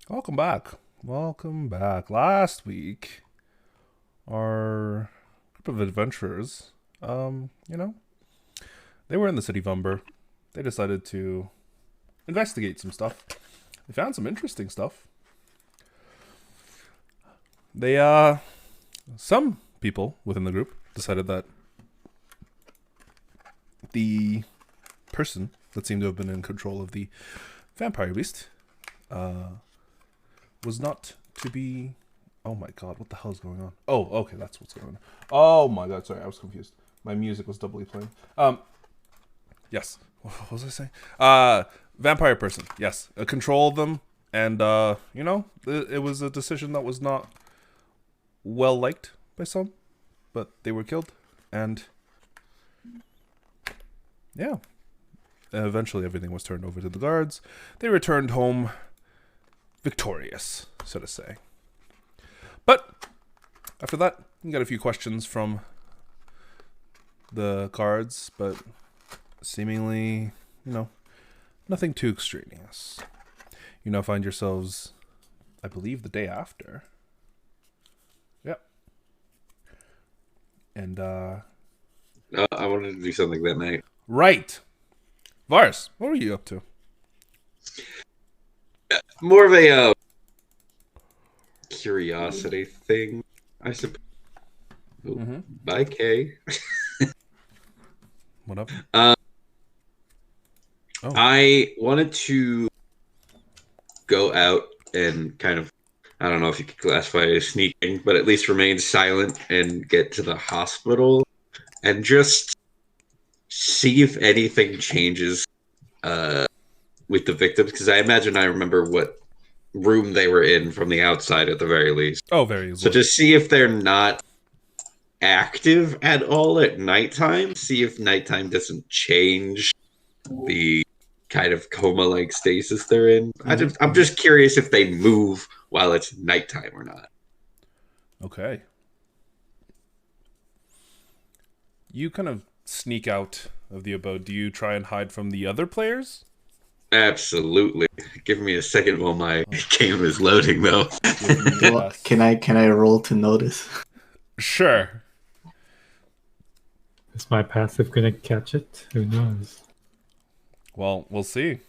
Welcome back. Welcome back. Last week, our group of adventurers, you know, they were in the city of Umber. They decided to investigate some stuff. They found some interesting stuff. They, some people within the group decided that the person that seemed to have been in control of the vampire beast, was not to be. Oh my god, what the hell is going on? Oh, okay, that's what's going on. Oh my god, sorry, I was confused. My music was doubly playing. Yes. What was I saying? Vampire person. Yes, control them, and it was a decision that was not well liked by some, but they were killed, and yeah, eventually everything was turned over to the guards. They returned home victorious, so to say. But after that, you got a few questions from the guards, but seemingly, nothing too extraneous. You now find yourselves, I believe, the day after. Yep. And, I wanted to do something that night. right. Varus, what were you up to? More of a curiosity thing, I suppose. Bye, Kay. What up? I wanted to go out and kind of, I don't know if you could classify it as sneaking, but at least remain silent and get to the hospital and just see if anything changes with the victims, because I imagine I remember what room they were in from the outside at the very least. Oh, very easily. So just see if they're not active at all at nighttime. See if nighttime doesn't change the kind of coma-like stasis they're in. I'm just curious if they move while it's nighttime or not. Okay. You kind of sneak out of the abode. Do you try and hide from the other players? Absolutely. Give me a second while my game is loading, though. Well, can I roll to notice? Sure. Is my passive gonna catch it? Who knows? Well, we'll see.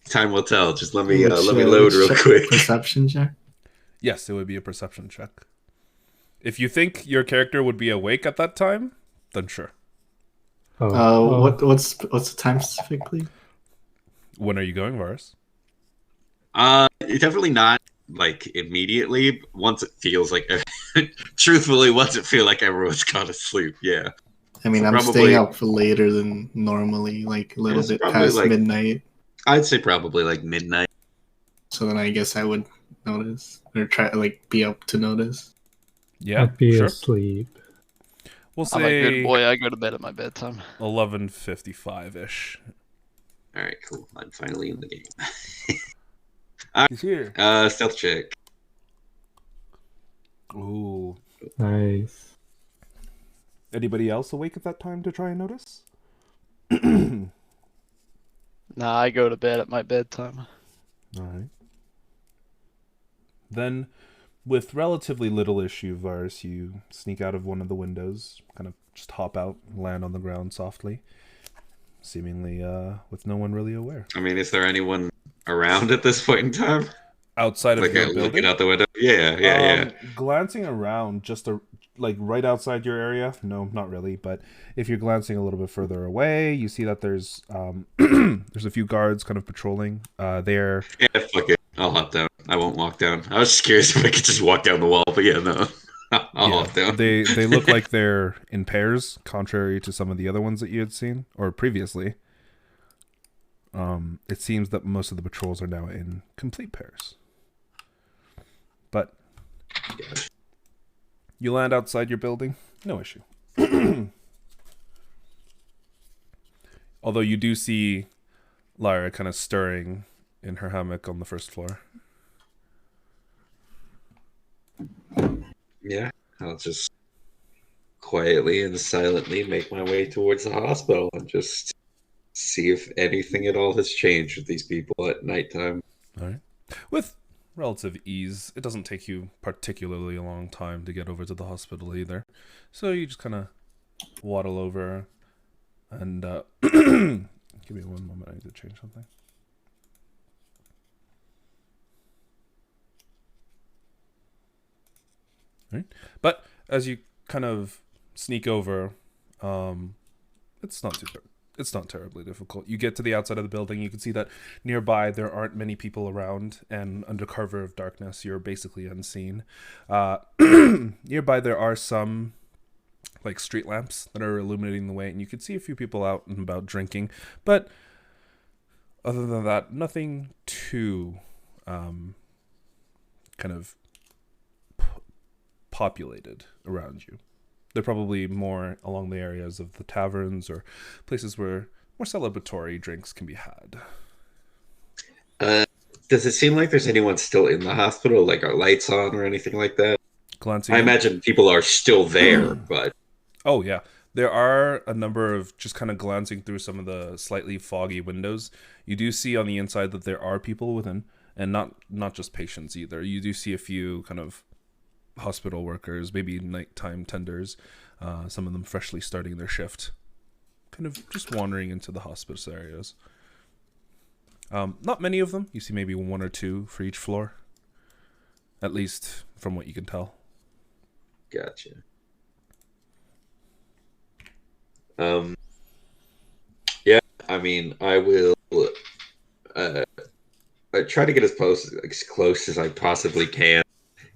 Time will tell. Just let me load real quick. Perception check. Yes, it would be a perception check. If you think your character would be awake at that time, then sure. What's the time specifically? When are you going, Varus? Definitely not like immediately. Once it feels like, truthfully, once it feels like everyone's gone to sleep. Yeah. I mean, I'm staying up for later than normally, like a little bit past midnight. I'd say probably like midnight. So then I guess I would notice or try to be up to notice. Yeah, I'd be asleep. We'll say I'm a good boy. I go to bed at my bedtime. 11:55-ish. All right, cool. I'm finally in the game. He's here. Stealth check. Ooh. Nice. Anybody else awake at that time to try and notice? Nah, I go to bed at my bedtime. All right. Then, with relatively little issue, Varus, you sneak out of one of the windows, kind of just hop out, land on the ground softly, seemingly with no one really aware. I mean, is there anyone around at this point in time? Outside of your building? Looking out the window? Yeah. Glancing around, just right outside your area? No, not really. But if you're glancing a little bit further away, you see that there's there's a few guards kind of patrolling there. Yeah, fuck it. I'll hop down. I won't walk down. I was just curious if I could just walk down the wall, but yeah, no. I'll hop down. They look like they're in pairs, contrary to some of the other ones that you had seen, or previously. It seems that most of the patrols are now in complete pairs. But you land outside your building, no issue. Although you do see Lyra kind of stirring in her hammock on the first floor. Yeah, I'll just quietly and silently make my way towards the hospital and just see if anything at all has changed with these people at nighttime. All right. with relative ease. It doesn't take you particularly a long time to get over to the hospital either. So you just kind of waddle over and give me one moment, I need to change something. Right. But as you kind of sneak over, it's not terribly difficult. You get to the outside of the building. You can see that nearby there aren't many people around, and under cover of darkness, you're basically unseen. Nearby there are some like street lamps that are illuminating the way, and you can see a few people out and about drinking. But other than that, nothing too kind of populated around you. They're probably more along the areas of the taverns or places where more celebratory drinks can be had. Does it seem like there's anyone still in the hospital? Like, are lights on or anything like that? Glancing I imagine people are still there, but... Oh, yeah. There are a number of, just kind of glancing through some of the slightly foggy windows, you do see on the inside that there are people within, and not just patients either. You do see a few kind of hospital workers, maybe nighttime tenders, some of them freshly starting their shift, kind of just wandering into the hospice areas. Not many of them. You see maybe one or two for each floor, at least from what you can tell. Gotcha. Yeah, I mean, I will I try to get as close as I possibly can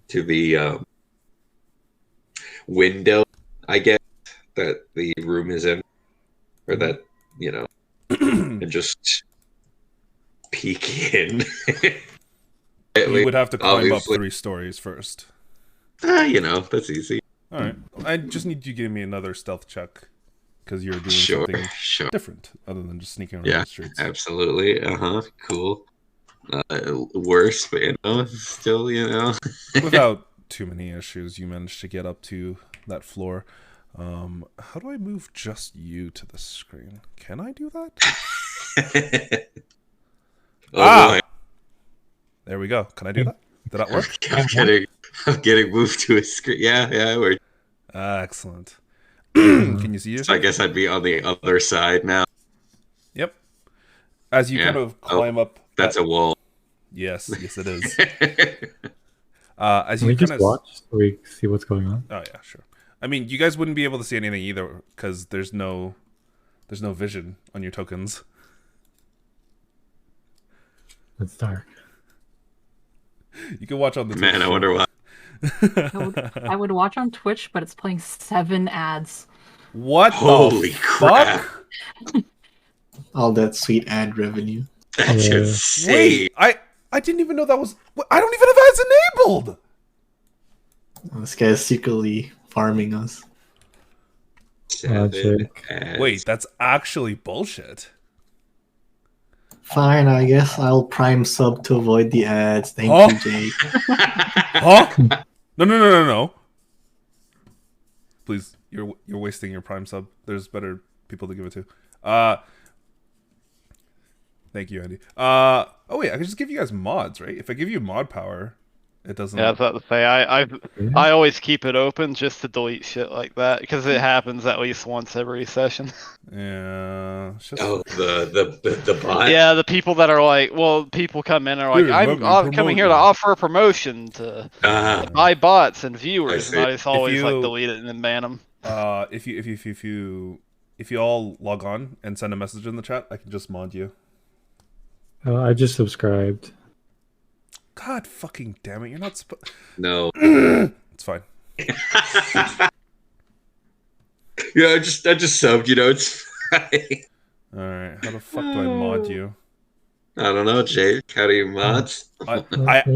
to the window, I guess, that the room is in, or that, and just peek in. You would have to climb Obviously. up 3 stories first. That's easy. All right. I just need you to give me another stealth check, because you're doing Sure. something different other than just sneaking around the streets. Absolutely. Cool. Worse, but still, Without too many issues, you managed to get up to that floor. How do I move just you to the screen? Can I do that? Boy. There we go. Can I do that? Did that work? I'm getting moved to a screen. Yeah, it worked. Excellent. Can you see yourself? So I guess I'd be on the other side now. Yep. As you kind of climb up. That's a wall. Yes, it is. As Can you we just kind of watch so we see what's going on? Oh yeah, sure. I mean, you guys wouldn't be able to see anything either because there's no vision on your tokens. It's dark. You can watch on the Man, I wonder why. I would watch on Twitch, but it's playing 7 ads. What? Holy the crap! Fuck? All that sweet ad revenue. That's Yeah. insane. Wait, I didn't even know that was. I don't even have ads enabled. This guy's secretly farming us. 7 ads. Wait, that's actually bullshit. Fine, I guess I'll prime sub to avoid the ads. Thank Huh? you, Jake. Huh? No. Please, you're wasting your prime sub. There's better people to give it to. Thank you, Andy. Oh wait, I can just give you guys mods, right? If I give you mod power, it doesn't. Yeah, I was about to say I always keep it open just to delete shit like that because it happens at least once every session. Yeah. It's just... Oh, the bot. Yeah, the people that are like, people come in and are like, Here, let me I'm promote coming here you." to offer a promotion to buy bots and viewers, I and I just always like you- delete it and then ban them. If you all log on and send a message in the chat, I can just mod you. I just subscribed. God fucking damn it! You're not. No. It's fine. Yeah, I just subbed. It's fine. All right. How the fuck do I mod you? I don't know, Jake. How do you mods? I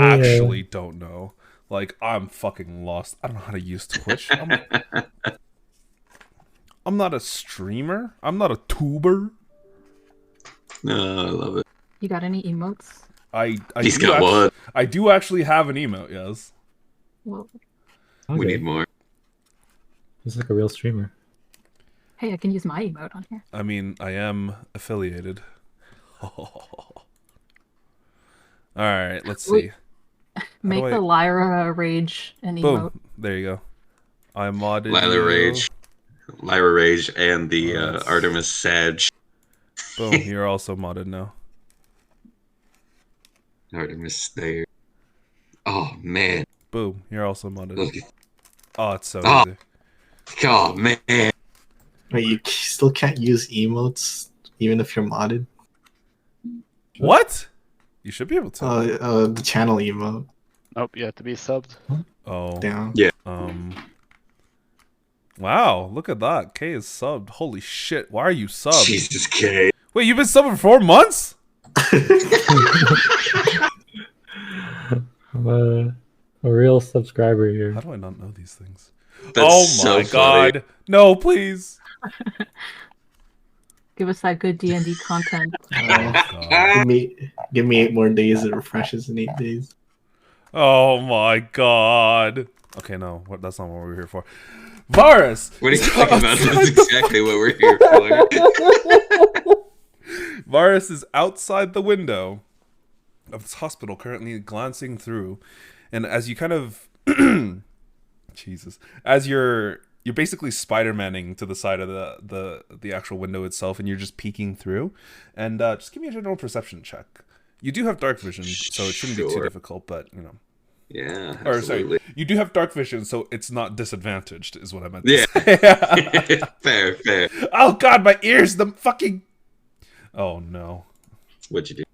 actually don't know. Like, I'm fucking lost. I don't know how to use Twitch. I'm not a streamer. I'm not a tuber. No, I love it. You got any emotes? He's got one. I do actually have an emote. Yes. Well, We need more. He's like a real streamer. hey, I can use my emote on here. I mean, I am affiliated. All right, let's see. Make the Lyra rage an emote. Boom. There you go. I modded Lyra Rage, and the Let's- Artemis Sag. Boom. You're also modded now. Artemis there. Oh man. Boom. You're also modded. Look. Oh, it's so Oh. easy. Oh man. Wait, you still can't use emotes even if you're modded? What? You should be able to. The channel emote. Nope, you have to be subbed. Oh. Down. Yeah. Wow, look at that. K is subbed. Holy shit. Why are you subbed? Jesus K. Wait, you've been subbed for 4 months? I'm a real subscriber here. How do I not know these things? That's oh so my funny. god. No, please. Give us that good D&D content. God. Give me 8 more days. It refreshes in 8 days. Oh my god. Okay, no, that's not what we're here for. Varus! What are you talking about? That's exactly what we're here for. Varus is outside the window of this hospital, currently glancing through, and as you kind of Jesus, as you're basically Spider-Manning to the side of the actual window itself, and you're just peeking through, and just give me a general perception check. You do have dark vision, so it shouldn't be too Sure. difficult, but you know. Yeah, Or absolutely. sorry, you do have dark vision, so it's not disadvantaged, is what I meant to Yeah. say. Fair. Oh god, my ears, the fucking... Oh no. What'd you do?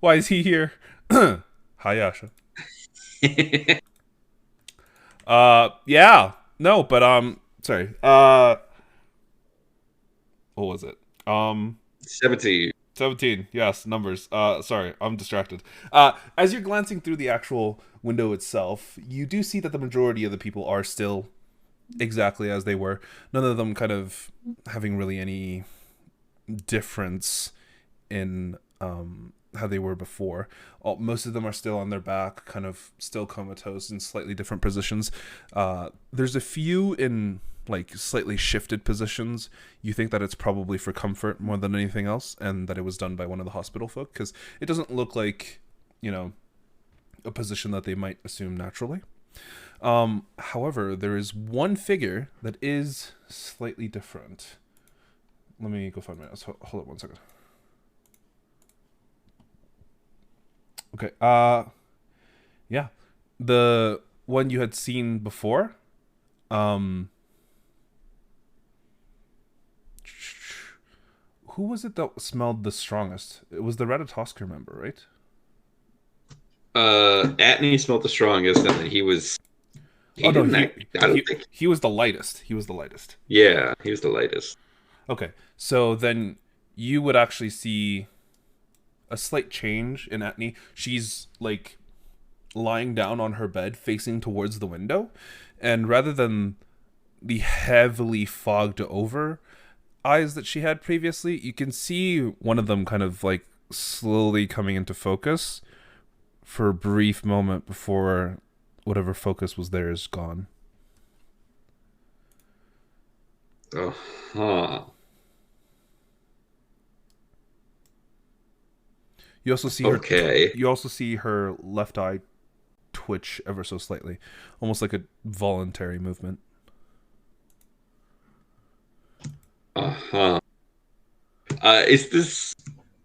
Why is he here? Hi, Yasha. Yeah. No, but sorry. What was it? 17. 17. Yes, numbers. Sorry, I'm distracted. As you're glancing through the actual window itself, you do see that the majority of the people are still exactly as they were. None of them kind of having really any difference in how they were before. Most of them are still on their back, kind of still comatose in slightly different positions. There's a few in like slightly shifted positions. You think that it's probably for comfort more than anything else, and that it was done by one of the hospital folk, because it doesn't look like, you know, a position that they might assume naturally. However, there is one figure that is slightly different. Let me go find my notes. Hold up 1 second. Okay. Yeah, the one you had seen before. Who was it that smelled the strongest? It was the Ratatosker member, right? Atney smelled the strongest, and then he was. I don't think. He was the lightest. He was the lightest. Yeah, he was the lightest. Okay, so then you would actually see a slight change in Atney. She's like lying down on her bed facing towards the window, and rather than the heavily fogged over eyes that she had previously, you can see one of them kind of like slowly coming into focus for a brief moment before whatever focus was there is gone. You also see you also see her left eye twitch ever so slightly, almost like a voluntary movement. Is this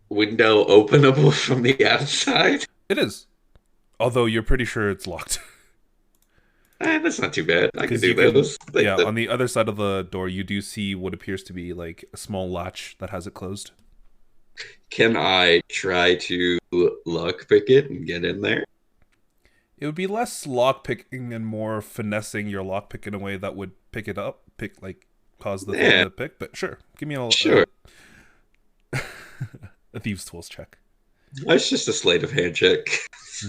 window openable from the outside? It is, although you're pretty sure it's locked. That's not too bad. I can 'Cause do you can- those. Yeah, on the other side of the door, you do see what appears to be like a small latch that has it closed. Can I try to lockpick it and get in there? It would be less lock picking and more finessing your lock pick in a way that would pick it up, cause the thing to pick. But sure, give me a thieves' tools check. It's just a sleight of hand check,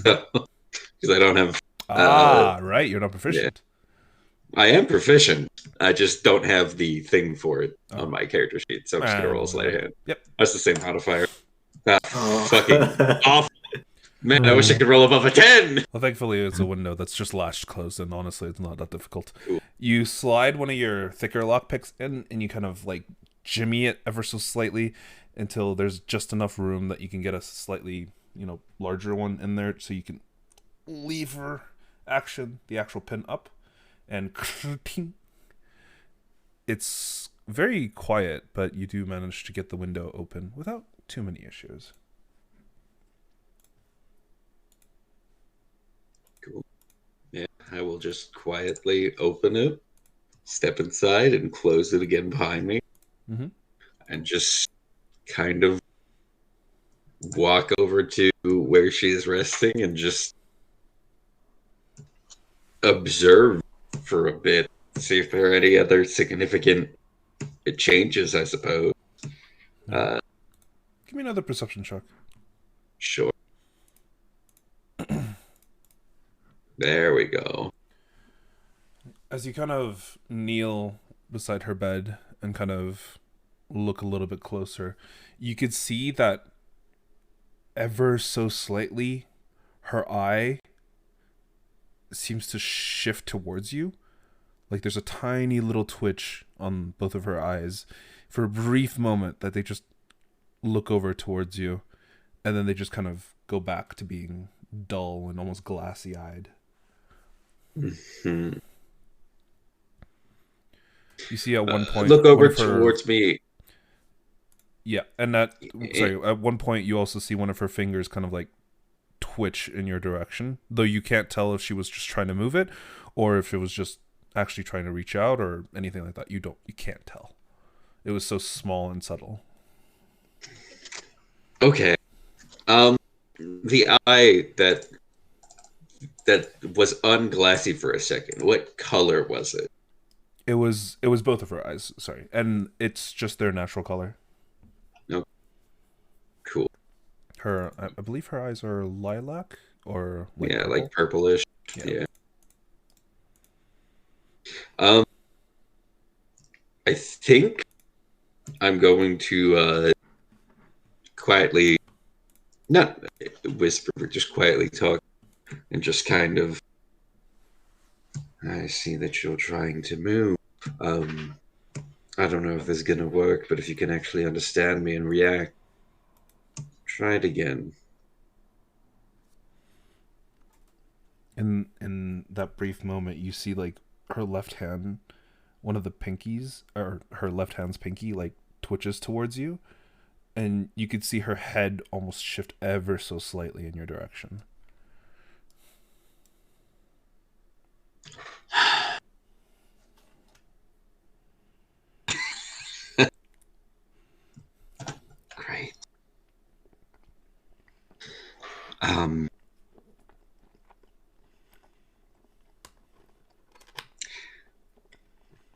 because I don't have. Right, you're not proficient. Yeah. I am proficient. I just don't have the thing for it on my character sheet, so I'm just gonna roll a sleight of hand. Yep, that's the same modifier. Fucking awful. Man, I wish I could roll above a 10. Well, thankfully, it's a window that's just latched closed, and honestly, it's not that difficult. Ooh. You slide one of your thicker lockpicks in, and you kind of like jimmy it ever so slightly until there's just enough room that you can get a slightly larger one in there, so you can lever action the actual pin up, and it's very quiet, but you do manage to get the window open without too many issues. Cool. Yeah, I will just quietly open it, step inside, and close it again behind me, and just kind of walk over to where she's resting and just observe for a bit, see if there are any other significant changes, I suppose. Give me another perception check. Sure. There we go. As you kind of kneel beside her bed and kind of look a little bit closer, you could see that ever so slightly her eye seems to shift towards you. Like there's a tiny little twitch on both of her eyes for a brief moment that they just look over towards you, and then they just kind of go back to being dull and almost glassy-eyed. Mm-hmm. You see at one point... look over towards me. Yeah, and at one point you also see one of her fingers kind of like twitch in your direction, though you can't tell if she was just trying to move it or if it was just actually trying to reach out or anything like that. You can't tell. It was so small and subtle. Okay. The eye that was unglassy for a second, what color was it? It was both of her eyes, sorry. And it's just their natural color. No. Cool. I believe her eyes are lilac or purple? like purplish. Yeah. I think I'm going to quietly, not whisper, but just quietly talk and just kind of, I see that you're trying to move. I don't know if this is going to work, but if you can actually understand me and react, try it again. In that brief moment, you see like her left hand, one of the pinkies, or her left hand's pinky, like twitches towards you, and you could see her head almost shift ever so slightly in your direction. Great.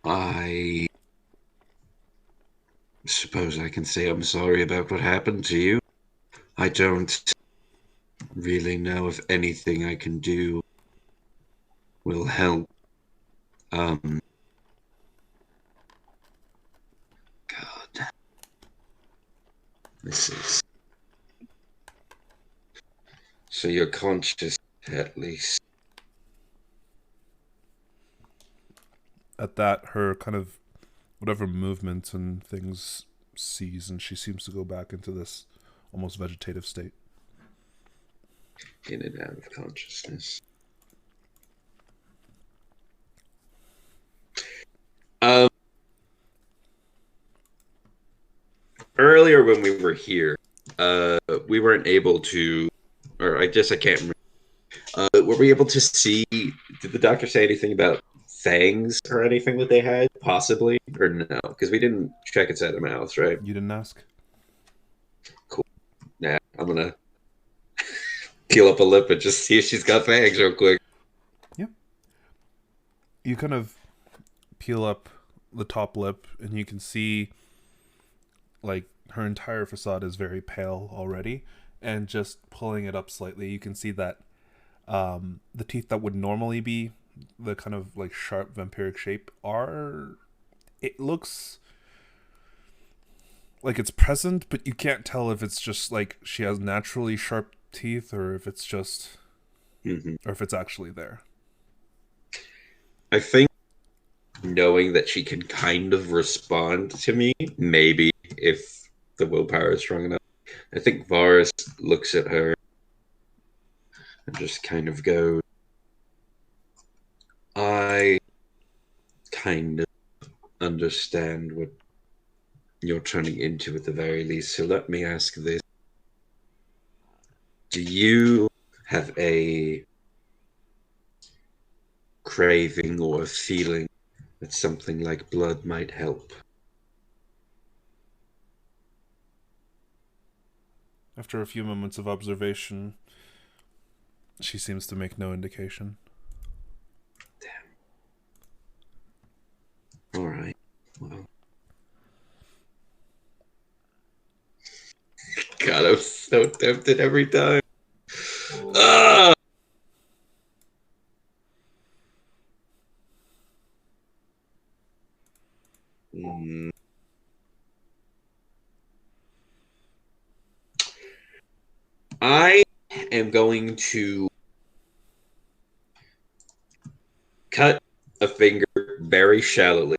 I suppose I can say I'm sorry about what happened to you. I don't really know if anything I can do will help. God. This is... So you're conscious, at least. At that, her kind of whatever movements and things cease, and she seems to go back into this almost vegetative state. In and out of consciousness. Earlier when we were here, we weren't able to, or I guess I can't remember. Were we able to see, did the doctor say anything about fangs or anything that they had, possibly, or no? Because we didn't check inside their mouths, right? You didn't ask? Cool. Nah, I'm gonna peel up a lip and just see if she's got fangs real quick. Yep. You kind of peel up the top lip, and you can see, like, her entire facade is very pale already, and just pulling it up slightly, you can see that the teeth that would normally be the kind of like sharp vampiric shape it looks like it's present, but you can't tell if it's just like she has naturally sharp teeth or if it's just or if it's actually there. I think knowing that she can kind of respond to me, maybe if the willpower is strong enough, I think Varus looks at her and just kind of go, I kind of understand what you're turning into at the very least, so let me ask this. Do you have a craving or a feeling that something like blood might help? After a few moments of observation, she seems to make no indication. Damn. All right. Well. God, I'm so tempted every time. Ah! I am going to cut a finger very shallowly,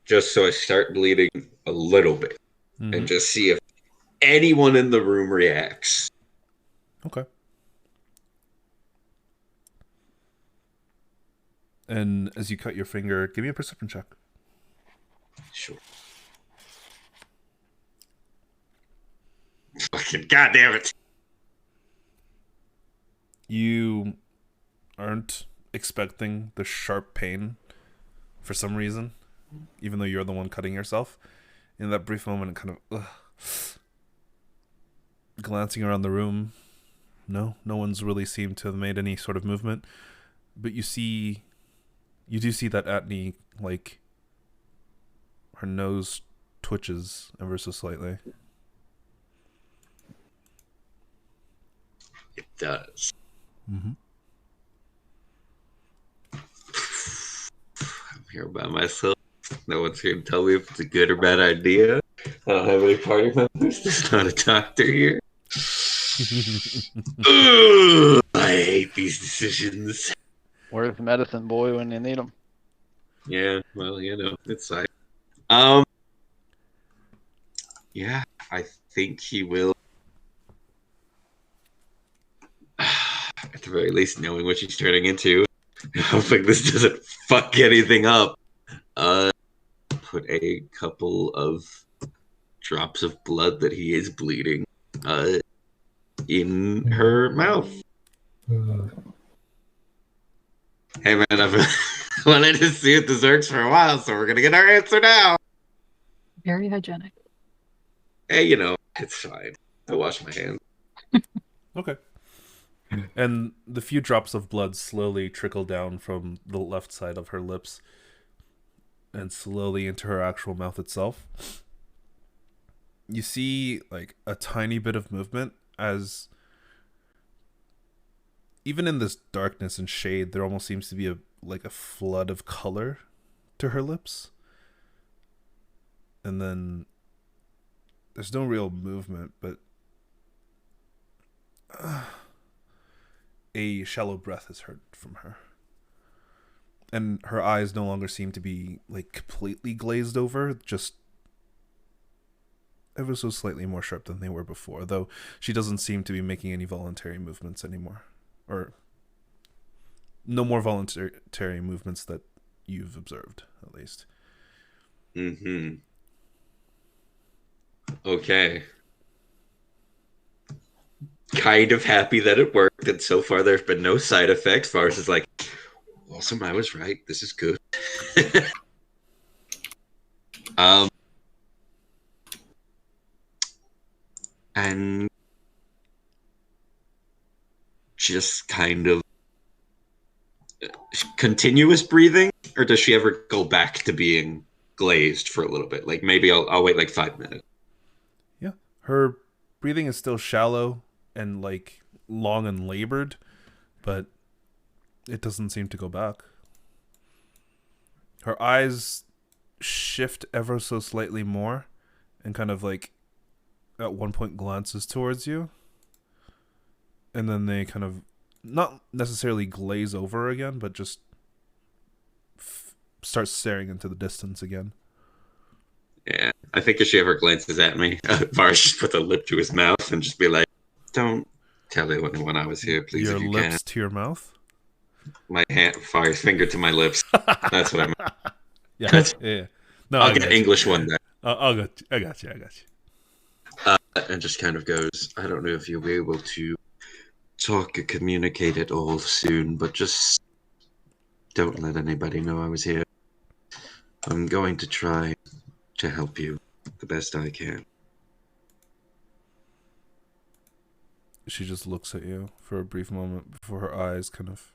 just so I start bleeding a little bit, and just see if anyone in the room reacts. Okay. And as you cut your finger, give me a perception check. Sure. Fucking goddamn it. You aren't expecting the sharp pain for some reason, even though you're the one cutting yourself. In that brief moment, it kind of glancing around the room, no one's really seemed to have made any sort of movement. But you do see that Atney, like, her nose twitches ever so slightly. It does. Mm-hmm. I'm here by myself. No one's here to tell me if it's a good or bad idea. I don't have any party members. There's not a doctor here. Ugh, I hate these decisions. Where's the medicine boy when you need him? Yeah, well, it's like, yeah, I think he will. At the very least, knowing what she's turning into, hoping this doesn't fuck anything up. Put a couple of drops of blood that he is bleeding, in her mouth. Hey man, I've wanted to see if this works for a while, so we're gonna get our answer now. Very hygienic. Hey, it's fine. I wash my hands. Okay. And the few drops of blood slowly trickle down from the left side of her lips and slowly into her actual mouth itself. You see, like, a tiny bit of movement as, even in this darkness and shade, there almost seems to be a flood of color to her lips. And then there's no real movement, but a shallow breath is heard from her. And her eyes no longer seem to be, like, completely glazed over, just ever so slightly more sharp than they were before, though she doesn't seem to be making any voluntary movements anymore. Or no more voluntary movements that you've observed, at least. Mm-hmm. Okay. Kind of happy that it worked, and so far there's been no side effects. Varus is like, awesome, I was right. This is good. And just kind of continuous breathing, or does she ever go back to being glazed for a little bit? Like, maybe I'll wait like 5 minutes. Yeah, her breathing is still shallow and, like, long and labored, but it doesn't seem to go back. Her eyes shift ever so slightly more and kind of, like, at one point glances towards you, and then they kind of not necessarily glaze over again, but just start staring into the distance again. Yeah, I think if she ever glances at me, Varus just put the lip to his mouth and just be like, don't tell anyone I was here, please, Your if you lips to your mouth? My finger to my lips. That's what I meant. Yeah, yeah. No, I'll I get got you. English one day. I got you. And just kind of goes, I don't know if you'll be able to talk or communicate at all soon, but just don't let anybody know I was here. I'm going to try to help you the best I can. She just looks at you for a brief moment before her eyes kind of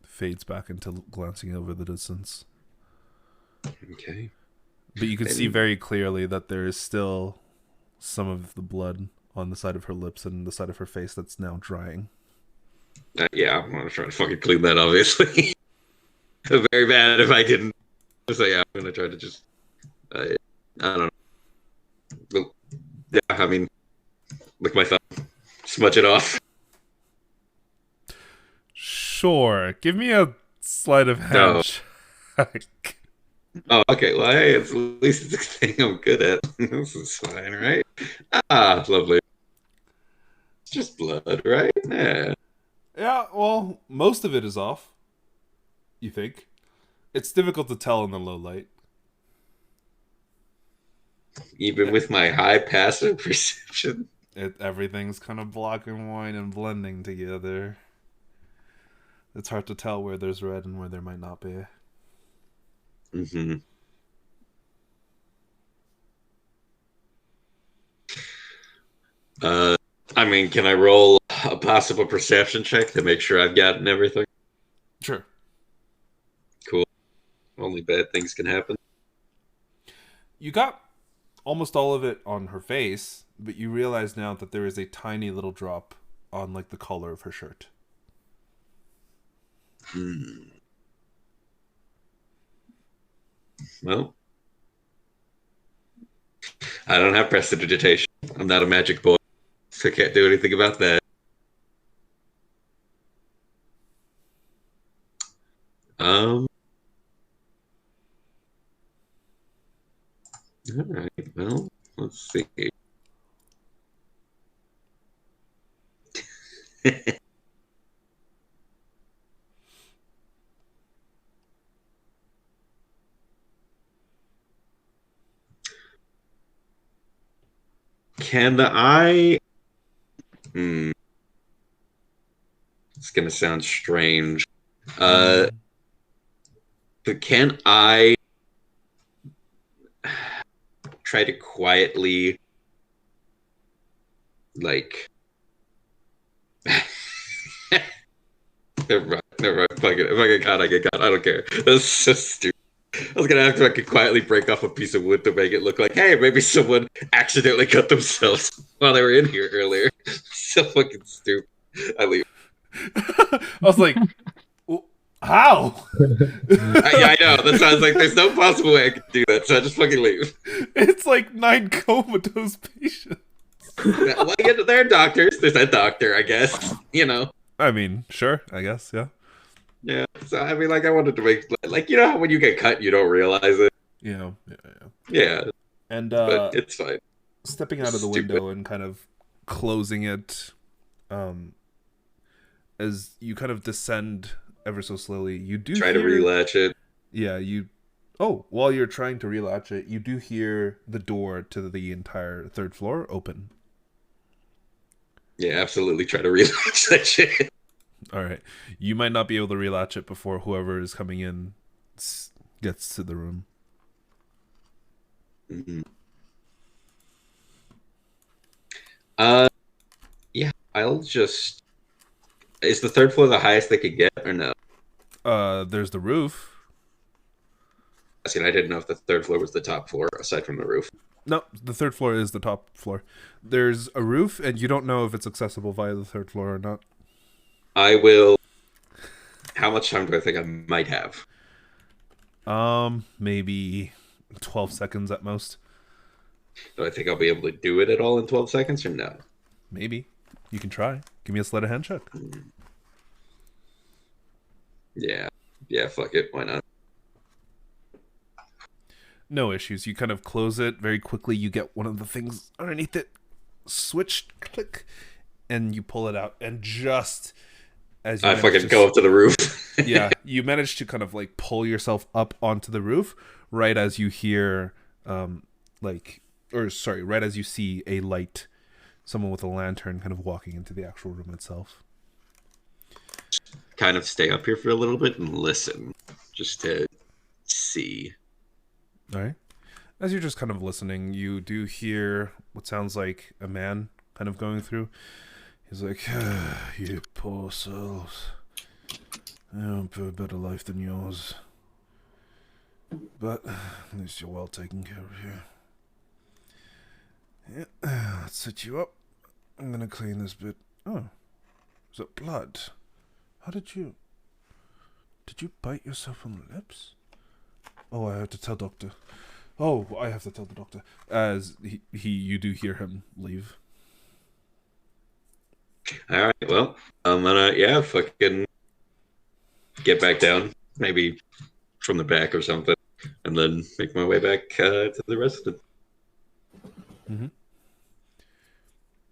fades back into glancing over the distance. Okay. But you can see very clearly that there is still some of the blood on the side of her lips and the side of her face that's now drying. Yeah, I'm gonna try to fucking clean that, obviously. Very bad if I didn't. So yeah, I'm gonna try to just, I don't know. Well, yeah, I mean, lick my thumb, smudge it off. Sure. Give me a sleight of hand No. check. Oh, okay. Well, hey, at least it's a thing I'm good at. This is fine, right? Ah, lovely. It's just blood, right? Yeah. Yeah, well, most of it is off. You think? It's difficult to tell in the low light. Even with my high passive perception. Everything's kind of black and white and blending together. It's hard to tell where there's red and where there might not be. Mm-hmm. I mean, can I roll a possible perception check to make sure I've gotten everything? Sure. Cool. Only bad things can happen. You got almost all of it on her face, but you realize now that there is a tiny little drop on like the collar of her shirt. Well, I don't have prestidigitation. I'm not a magic boy, so I can't do anything about that. All right. Well, let's see. Can I? It's gonna sound strange. But can I try to quietly, like? Never mind. Fuck it. If I get caught, I get caught. I don't care. That's so stupid. I was gonna have to quietly break off a piece of wood to make it look like, hey, maybe someone accidentally cut themselves while they were in here earlier. So fucking stupid. I leave. I was like, how? I know. That sounds like there's no possible way I could do that, so I just fucking leave. It's like 9 comatose patients. Well, yeah, they're doctors. There's that doctor, I guess. You know. I mean, sure, I guess, yeah. Yeah. So I mean, like, I wanted to make like, you know how when you get cut, you don't realize it. Yeah. Yeah. And But it's fine. stepping out of the window and kind of closing it, as you kind of descend ever so slowly, you do Try to relatch it. Yeah, while you're trying to relatch it, you do hear the door to the entire third floor open. Yeah, absolutely. Try to relatch that shit. All right. You might not be able to relatch it before whoever is coming in gets to the room. Mm-hmm. Yeah, I'll just... Is the third floor the highest they could get, or no? There's the roof. I didn't know if the third floor was the top floor, aside from the roof. No, the third floor is the top floor. There's a roof, and you don't know if it's accessible via the third floor or not. I will... How much time do I think I might have? Maybe 12 seconds at most. Do I think I'll be able to do it at all in 12 seconds, or no? Maybe. You can try. Give me a sleight of hand check. Yeah. Yeah, fuck it. Why not? No issues. You kind of close it very quickly. You get one of the things underneath it switched, click, and you pull it out, and just as you I manage fucking to go up to the roof. yeah, you manage to kind of like pull yourself up onto the roof right as you hear right as you see a light, someone with a lantern kind of walking into the actual room itself. Kind of stay up here for a little bit and listen, just to see. All right. As you're just kind of listening, you do hear what sounds like a man kind of going through. He's like, you poor souls. I hope for a better life than yours. But at least you're well taken care of here. Yeah, let's set you up. I'm gonna clean this bit. Oh, is that blood? How did you bite yourself on the lips? Oh, I have to tell doctor. Oh, I have to tell the doctor. As you do hear him leave. All right, well, I'm gonna fucking get back down, maybe from the back or something, and then make my way back to the residence. Mm-hmm.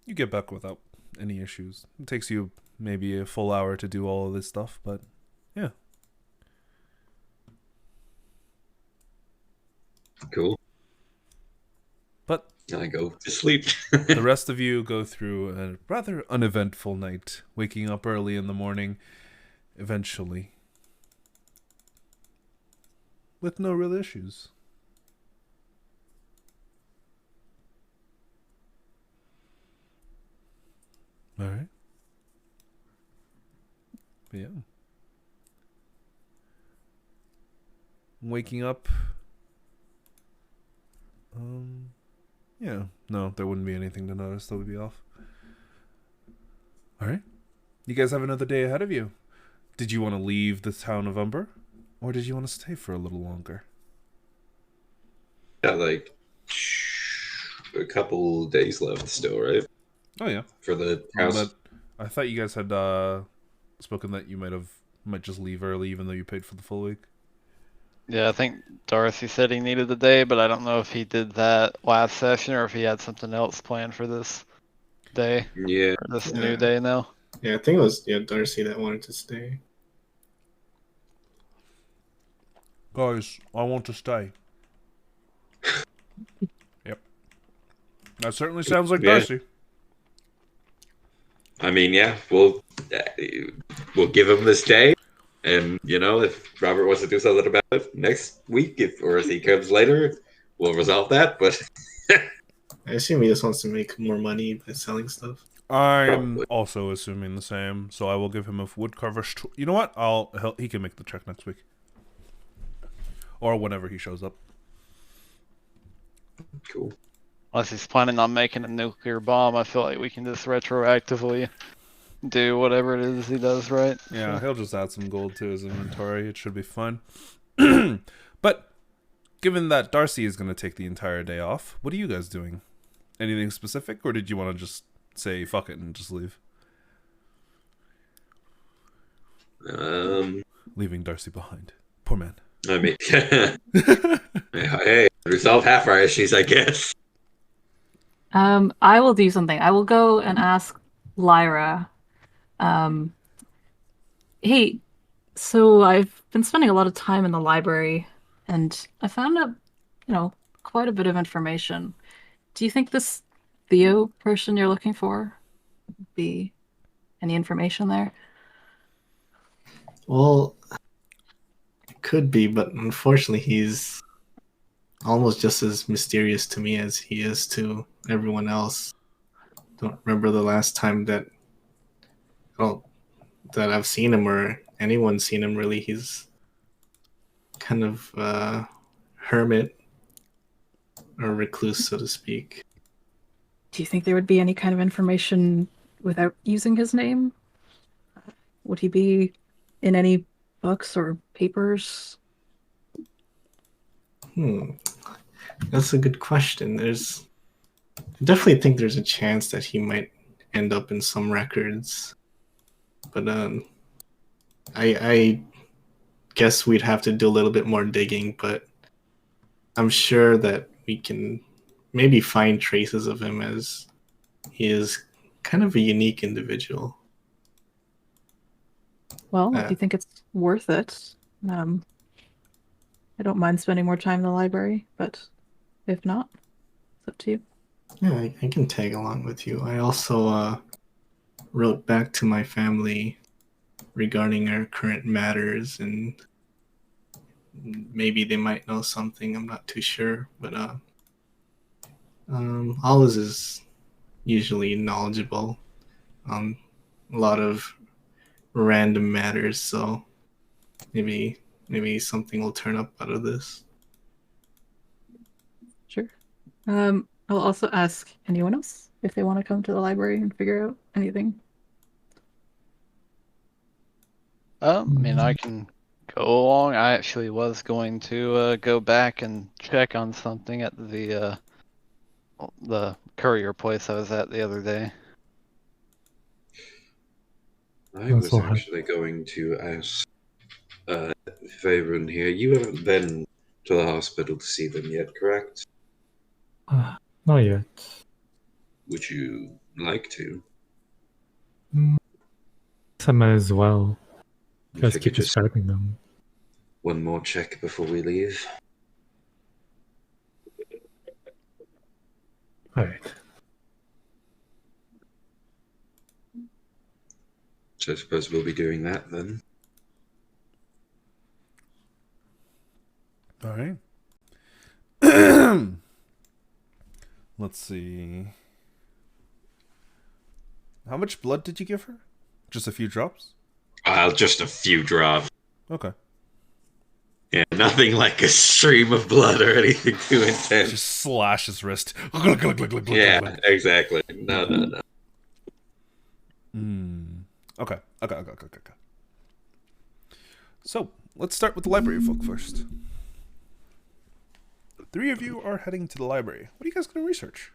You get back without any issues. It takes you maybe a full hour to do all of this stuff, but yeah. Cool. But I go to sleep. the rest of you go through a rather uneventful night, waking up early in the morning, eventually, with no real issues. All right. But yeah. Waking up. Yeah. No, there wouldn't be anything to notice that would be off. All right. You guys have another day ahead of you. Did you want to leave the town of Umber? Or did you want to stay for a little longer? Got like a couple days left still, right? Oh, yeah. For the house. But I thought you guys had spoken that you might just leave early even though you paid for the full week. Yeah, I think Darcy said he needed a day, but I don't know if he did that last session or if he had something else planned for this day. Yeah. Or this new day now. Yeah, I think it was Darcy that wanted to stay. Guys, I want to stay. Yep. That certainly sounds like Yeah. Darcy. I mean, yeah, we'll give him this day, and if Robert wants to do something about it next week, or if he comes later, we'll resolve that. But I assume he just wants to make more money by selling stuff. I'm Probably. also assuming the same, so I will give him a woodcarver's. You know what? He can make the check next week, or whenever he shows up. Cool. Unless he's planning on making a nuclear bomb, I feel like we can just retroactively do whatever it is he does, right? Yeah, So, he'll just add some gold to his inventory. It should be fun. But given that Darcy is going to take the entire day off, what are you guys doing? Anything specific, or did you want to just say fuck it and just leave? Leaving Darcy behind. Poor man. I mean, hey, resolve half our issues, I guess. I will do something. I will go and ask Lyra. Hey, so I've been spending a lot of time in the library, and I found out, quite a bit of information. Do you think this Theo person you're looking for would be any information there? Well, it could be, but unfortunately, he's almost just as mysterious to me as he is to everyone else. Don't remember the last time that I've seen him or anyone's seen him really. He's kind of hermit or recluse, so to speak. Do you think there would be any kind of information without using his name? Would he be in any books or papers? That's a good question. I definitely think there's a chance that he might end up in some records. But I guess we'd have to do a little bit more digging, but I'm sure that we can maybe find traces of him as he is kind of a unique individual. Well, if you think it's worth it, I don't mind spending more time in the library, but if not, it's up to you. Yeah, I can tag along with you. I also wrote back to my family regarding our current matters, and maybe they might know something. I'm not too sure, but Olive is usually knowledgeable on a lot of random matters, so maybe something will turn up out of this. Sure. I'll also ask anyone else if they want to come to the library and figure out anything. I mean, I can go along. I actually was going to go back and check on something at the courier place I was at the other day. I was actually going to ask Vaerun here. You haven't been to the hospital to see them yet, correct? Not yet. Would you like to? I might as well. If Just I keep could just describing them. one more check before we leave. Alright. So I suppose we'll be doing that then. All right. Let's see. How much blood did you give her? Just a few drops? Just a few drops. Okay. Yeah, nothing like a stream of blood or anything too intense. Just slash his wrist. Yeah, exactly. No. Okay. So, let's start with the library folk first. The three of you are heading to the library. What are you guys going to research?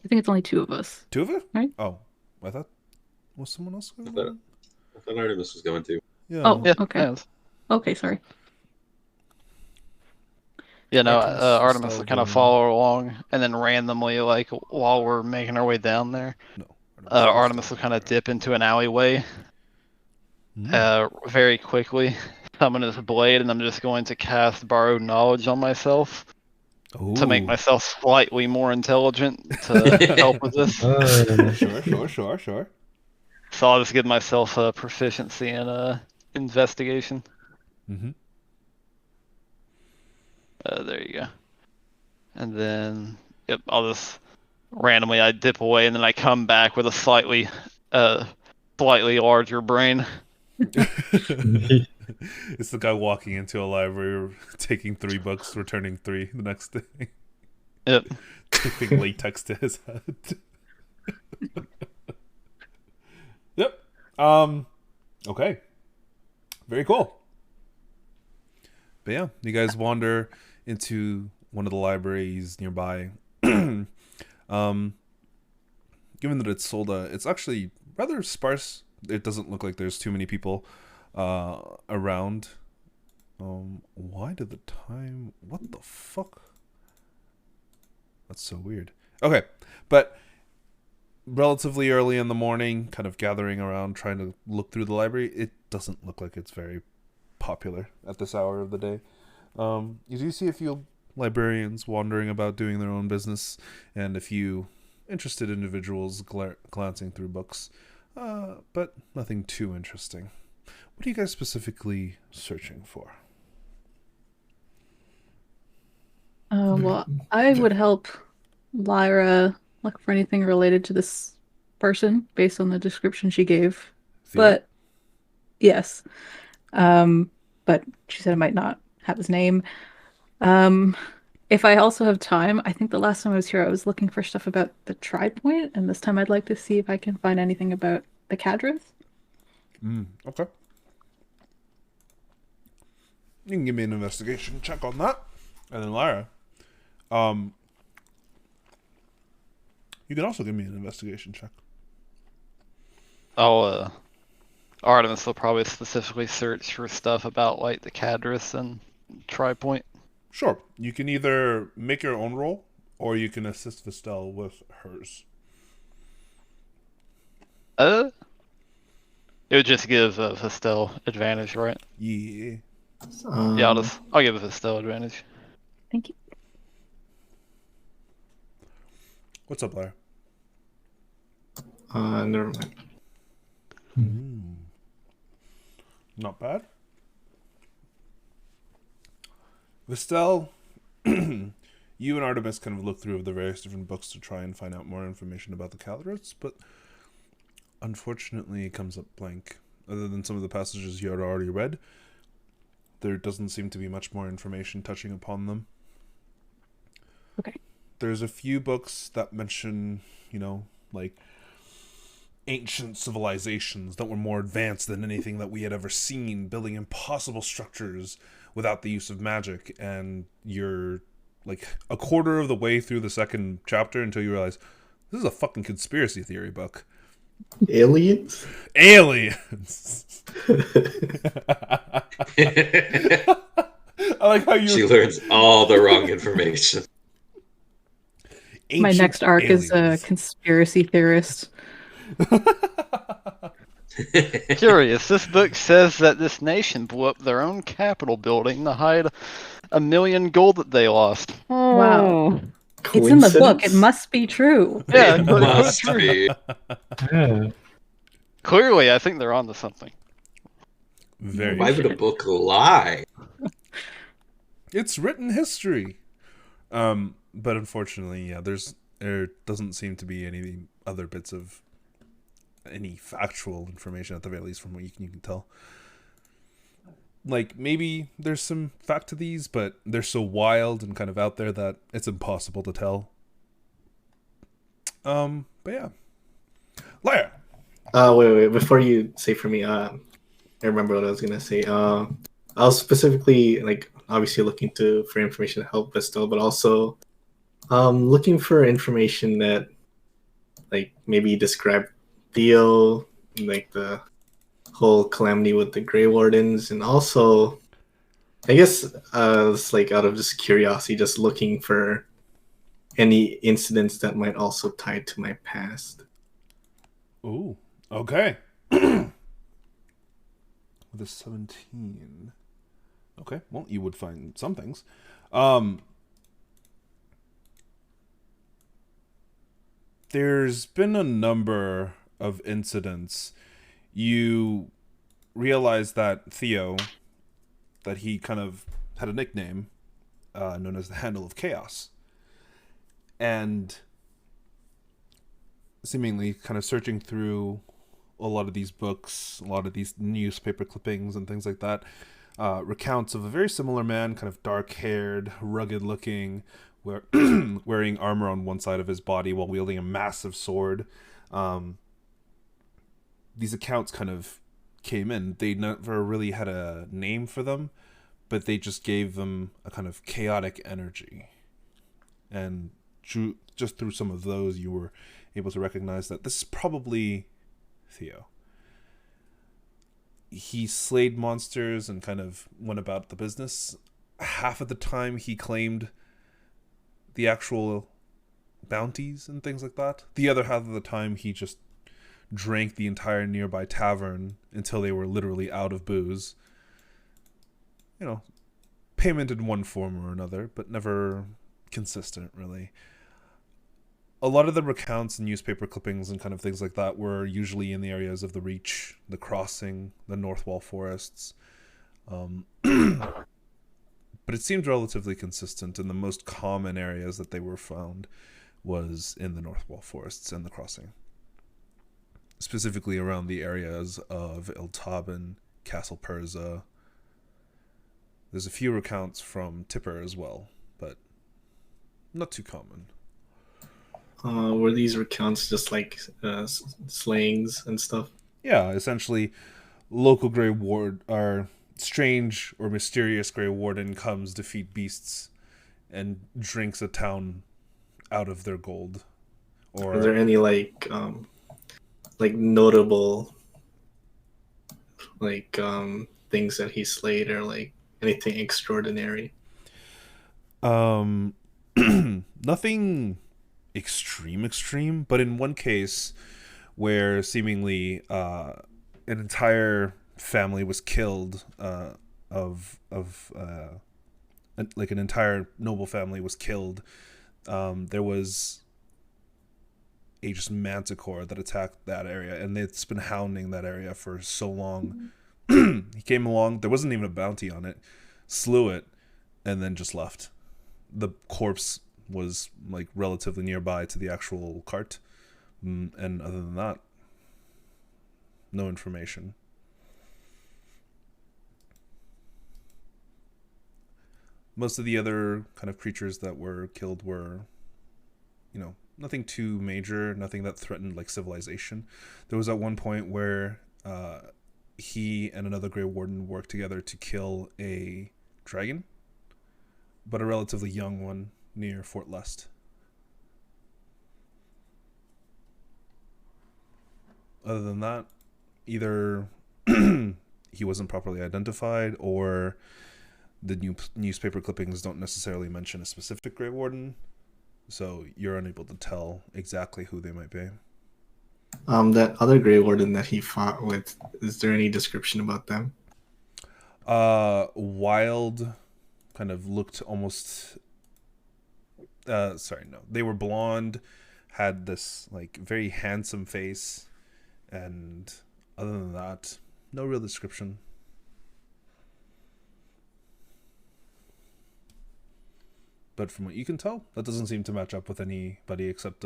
I think it's only two of us. Two of you? Right. Oh, I thought... Was someone else going I thought Artemis was going to. Yeah. Oh, Yeah. okay. Yeah, Okay, sorry. yeah no, Artemis, Artemis Vestelle, will kind of Vaerun. follow along, and then randomly, like while we're making our way down there, No. Artemis will kind of dip into an alleyway very quickly, summon his blade, and I'm just going to cast borrowed knowledge on myself to make Ooh. myself slightly more intelligent to help with this. Sure. So I'll just give myself a proficiency in investigation. Mm-hmm. There you go. And then, yep, I'll just randomly I dip away, and then I come back with a slightly larger brain. It's the guy walking into a library, taking 3 books, returning 3 the next day. Yep. Taping latex to his head. Yep. Okay. Very cool. But yeah, you guys wander into one of the libraries nearby. Given that it's sold, it's actually rather sparse. It doesn't look like there's too many people around. Why did the time... What the fuck? That's so weird. Okay, but relatively early in the morning, kind of gathering around, trying to look through the library, it doesn't look like it's very popular at this hour of the day. You do see a few librarians wandering about doing their own business, and a few interested individuals glancing through books, but nothing too interesting. What are you guys specifically searching for? Well, I would help Lyra look for anything related to this person based on the description she gave. Theo? But yes. But she said I might not have his name. If I also have time, I think the last time I was here, I was looking for stuff about the Tri-Point, and this time I'd like to see if I can find anything about the Cadres. Okay. You can give me an investigation check on that. And then Lyra, you can also give me an investigation check. Artemis will probably specifically search for stuff about like the Cadres and Tri-Point. Sure. You can either make your own roll, or you can assist Vestelle with hers. It would just give Vestelle advantage, right? Yeah. Yeah, I'll give Vestelle advantage. Thank you. What's up, Lyra? Never mind. Not bad. Vestelle, you and Artemis kind of look through the various different books to try and find out more information about the Calidrets, but unfortunately it comes up blank. Other than some of the passages you had already read, there doesn't seem to be much more information touching upon them. Okay. There's a few books that mention, like ancient civilizations that were more advanced than anything that we had ever seen, building impossible structures without the use of magic, and you're like a quarter of the way through the second chapter until you realize this is a fucking conspiracy theory book. Aliens? Aliens! I like how She learns all the wrong information. My next arc is a conspiracy theorist. Curious, this book says that this nation blew up their own capitol building to hide $1 million gold that they lost. Wow. It's in the book. It must be true. Yeah, It must be. Yeah. Clearly, I think they're onto something. Very. Why would a book lie? It's written history. But unfortunately, yeah, there doesn't seem to be any other bits of any factual information, at the very least, from what you can tell. Like, maybe there's some fact to these, but they're so wild and kind of out there that it's impossible to tell. But yeah. Lyra! Wait. Before you say for me, I remember what I was gonna say. I was specifically obviously looking for information to help Vestelle, but also looking for information that maybe describe Theo, the whole calamity with the Grey Wardens, and also I guess it's out of just curiosity, just looking for any incidents that might also tie to my past. Ooh, okay. With a 17. Okay, well, you would find some things. There's been a number of incidents. You realize that Theo, that he kind of had a nickname known as the Handle of Chaos. And seemingly kind of searching through a lot of these books, a lot of these newspaper clippings and things like that, recounts of a very similar man, kind of dark-haired, rugged-looking, wearing armor on one side of his body while wielding a massive sword. These accounts kind of came in. They never really had a name for them, but they just gave them a kind of chaotic energy. And just through some of those, you were able to recognize that this is probably Theo. He slayed monsters and kind of went about the business. Half of the time he claimed the actual bounties and things like that. The other half of the time he just drank the entire nearby tavern until they were literally out of booze. Payment in one form or another, but never consistent, really. A lot of the recounts and newspaper clippings and kind of things like that were usually in the areas of the Reach, the Crossing, the Northwall forests. But it seemed relatively consistent, and the most common areas that they were found was in the Northwall forests and the Crossing. Specifically around the areas of Iltaban, Castle Perza. There's a few recounts from Tipper as well, but not too common. Were these recounts just slayings and stuff? Yeah, essentially, local Grey Ward, or strange or mysterious Grey Warden comes, defeat beasts, and drinks a town out of their gold. Or are there any notable things that he slayed, or anything extraordinary? Nothing extreme, but in one case, where seemingly an entire family was killed like an entire noble family was killed. There was a just manticore that attacked that area, and it's been hounding that area for so long. He came along, there wasn't even a bounty on it, slew it, and then just left. The corpse was like relatively nearby to the actual cart, and other than that, no information. Most of the other kind of creatures that were killed were, nothing too major, nothing that threatened like civilization. There was at one point where he and another Grey Warden worked together to kill a dragon, but a relatively young one near Fort Lust. Other than that, either he wasn't properly identified, or the newspaper clippings don't necessarily mention a specific Grey Warden, so you're unable to tell exactly who they might be. That other Grey Warden that he fought with, is there any description about them? Wild, kind of looked almost... They were blonde, had this like very handsome face, and other than that, no real description. But from what you can tell, that doesn't seem to match up with anybody except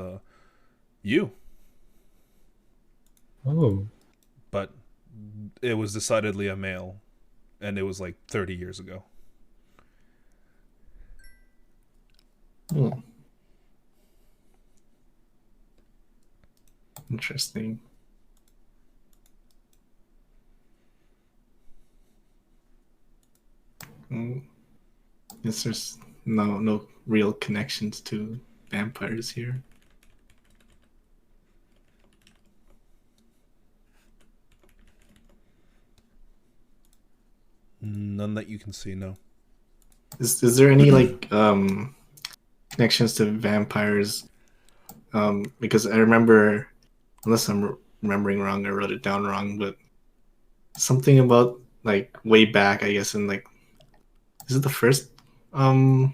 you. Oh. But it was decidedly a male, and it was like 30 years ago. Interesting. Guess there's no real connections to vampires here. None that you can see, no. Is there any like connections to vampires? Because I remember, unless I'm remembering wrong, I wrote it down wrong, but something about like way back, I guess, in like, is it the first The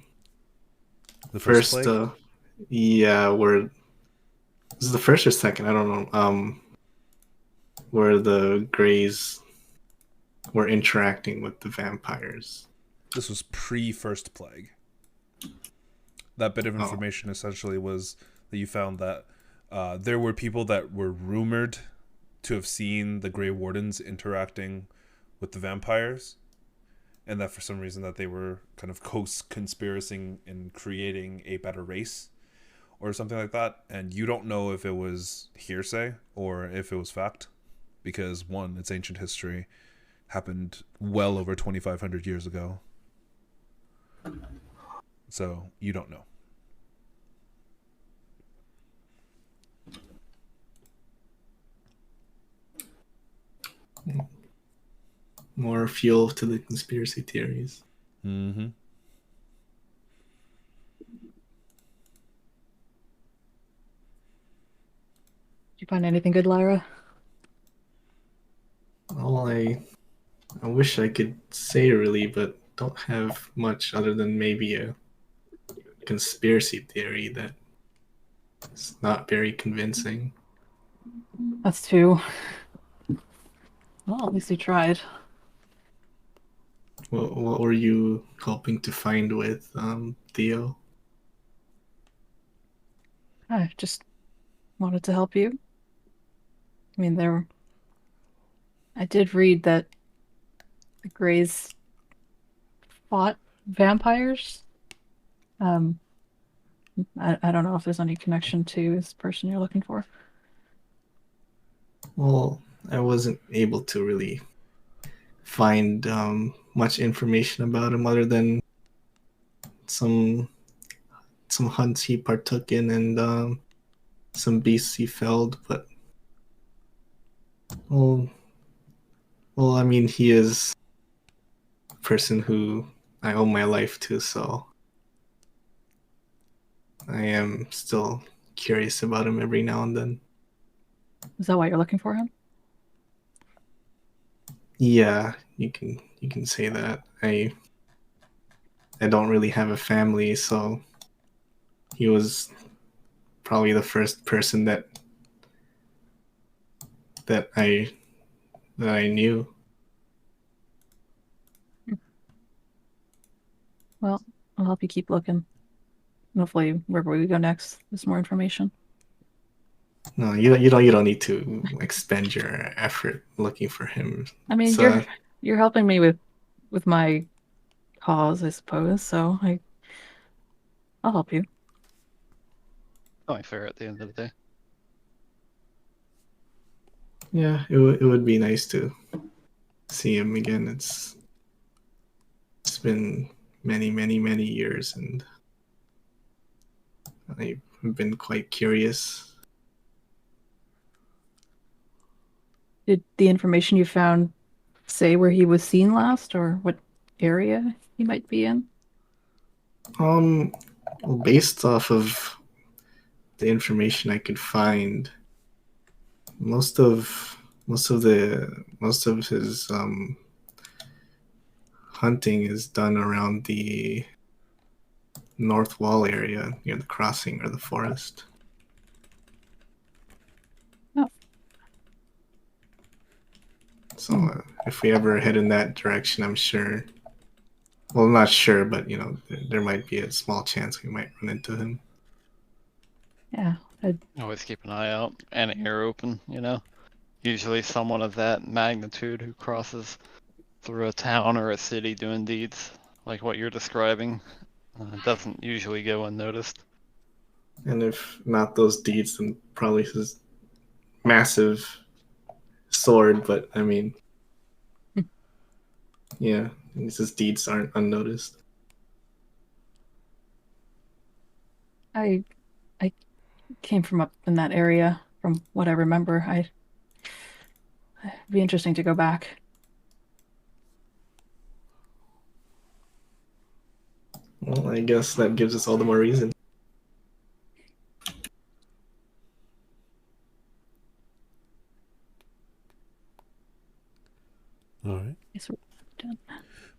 first plague? yeah, where is it the first or second? I don't know. Where the Greys were interacting with the vampires. This was pre-first plague. That bit of information essentially was that you found that there were people that were rumored to have seen the Grey Wardens interacting with the vampires, and that for some reason that they were kind of conspiring in creating a better race or something like that. And you don't know if it was hearsay or if it was fact, because one, it's ancient history, happened well over 2,500 years ago. So you don't know. More fuel to the conspiracy theories. Mm-hmm. Did you find anything good, Lyra? Well, I wish I could say really, but don't have much other than maybe a conspiracy theory that is not very convincing. That's two. Well, at least you tried. What were you hoping to find with Theo? I just wanted to help you. I mean, I did read that the Greys fought vampires. I don't know if there's any connection to this person you're looking for. Well, I wasn't able to really find much information about him other than some hunts he partook in and some beasts he felled. But well, I mean, he is a person who I owe my life to, so I am still curious about him every now and then. Is that why you're looking for him? Yeah, you can say that. I don't really have a family, so he was probably the first person that I knew. Well, I'll help you keep looking. Hopefully, wherever we go next, there's more information. No, you don't need to expend your effort looking for him. I mean, So you're helping me with my cause, I suppose. So I'll help you. Only fair at the end of the day. yeah, it would be nice to see him again. It's been many years, and I've been quite curious. Did the information you found say where he was seen last, or what area he might be in? Well, based off of the information I could find, most of most of his hunting is done around the north wall area near the crossing or the forest. Oh. So if we ever head in that direction, I'm sure. Well, I'm not sure, but there might be a small chance we might run into him. Yeah, Always keep an eye out and an ear open, you know? Usually someone of that magnitude who crosses through a town or a city doing deeds like what you're describing doesn't usually go unnoticed. And if not those deeds, then probably his massive sword. But I mean, yeah, his deeds aren't unnoticed. I came from up in that area, from what I remember. It'd be interesting to go back. Well, I guess that gives us all the more reason. All right. Yes, we're done.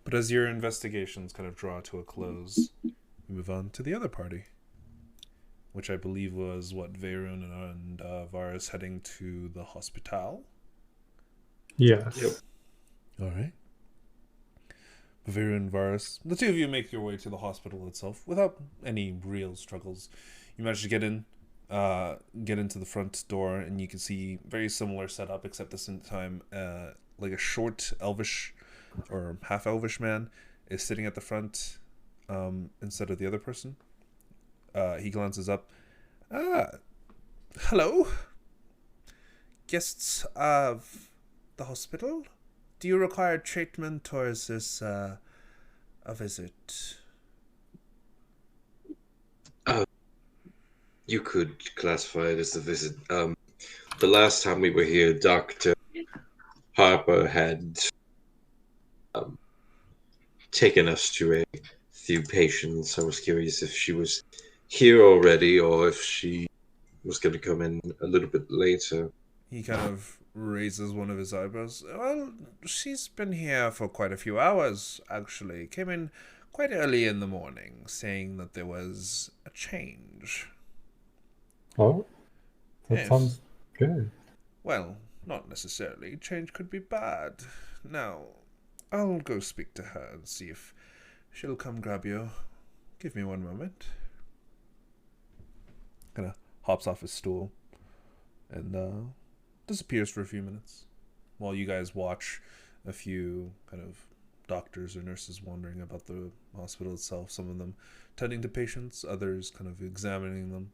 But as your investigations kind of draw to a close, we move on to the other party, which I believe was Vaerun and Varus heading to the hospital. Yes. Yep. All right. Vaerun and Varus, the two of you make your way to the hospital itself without any real struggles. You manage to get into the front door, and you can see very similar setup, except this time, like a short elvish or half elvish man is sitting at the front instead of the other person. He glances up. Hello, guests of the hospital. Do you require treatment, or is this a visit? You could classify it as a visit. The last time we were here, Dr. Harper had taken us to a few patients. I was curious if she was here already or if she was going to come in a little bit later. He kind of raises one of his eyebrows. Well, she's been here for quite a few hours, actually. Came in quite early in the morning, saying that there was a change. Oh, that Yes. sounds good. Well, not necessarily. Change could be bad. Now, I'll go speak to her and see if she'll come grab you. Give me one moment. Kind of hops off his stool and disappears for a few minutes while you guys watch a few kind of doctors or nurses wandering about the hospital itself. Some of them tending to patients, others kind of examining them.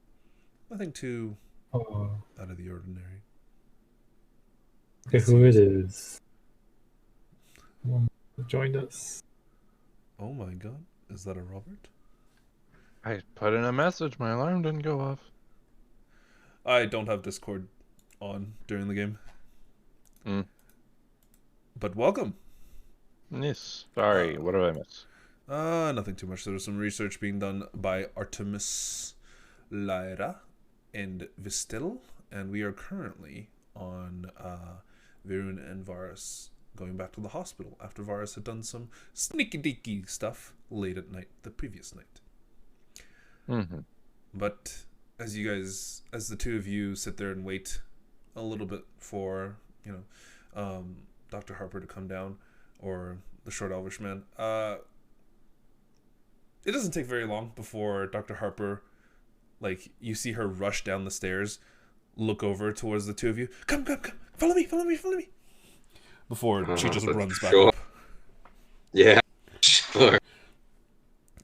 Nothing too Oh, out of the ordinary. okay, who it is? Someone joined us. Oh my god, is that a Robert? I put in a message. My alarm didn't go off. I don't have Discord on during the game. Mm. But welcome. Yes. Sorry, what did I miss? Nothing too much. There was some research being done by Artemis, Lyra, and Vestelle, and we are currently on Vaerun and Varus going back to the hospital after Varus had done some sneaky deaky stuff late at night the previous night. Mm-hmm. But as the two of you sit there and wait a little bit for, Dr. Harper to come down, or the short elvish man, it doesn't take very long before Dr. Harper, you see her rush down the stairs, look over towards the two of you. Come, follow me. Before she just runs back up. Yeah, sure.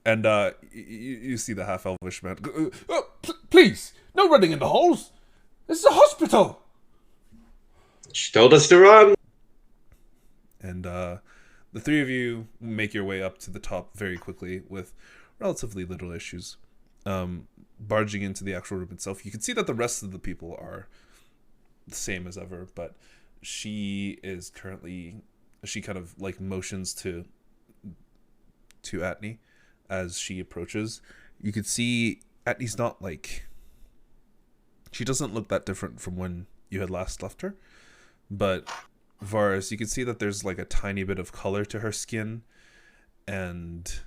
And you see the half elvish man. Please, no running in the halls. This is a hospital. She told us to run. And the three of you make your way up to the top very quickly with relatively little issues. Barging into the actual room itself, you can see that the rest of the people are the same as ever, but she kind of motions to Atney as she approaches. You could see Atney's not she doesn't look that different from when you had last left her, but Varus, you can see that there's a tiny bit of color to her skin, and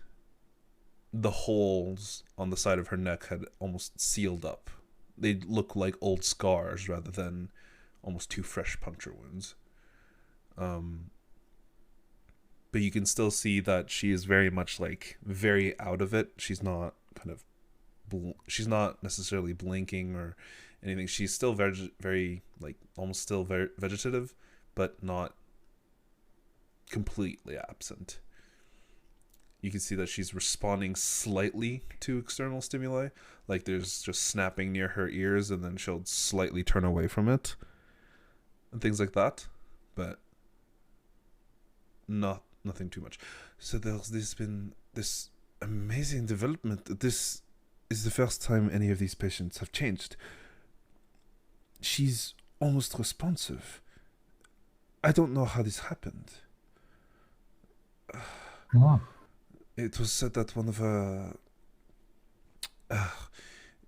the holes on the side of her neck had almost sealed up. They look like old scars rather than almost two fresh puncture wounds. But you can still see that she is very much very out of it. She's not she's not necessarily blinking or anything. She's still very almost still very vegetative, but not completely absent. You can see that she's responding slightly to external stimuli. There's just snapping near her ears, and then she'll slightly turn away from it. And things like that. But nothing too much. So there's been this amazing development. This is the first time any of these patients have changed. She's almost responsive. I don't know how this happened. Oh. It was said that one of her...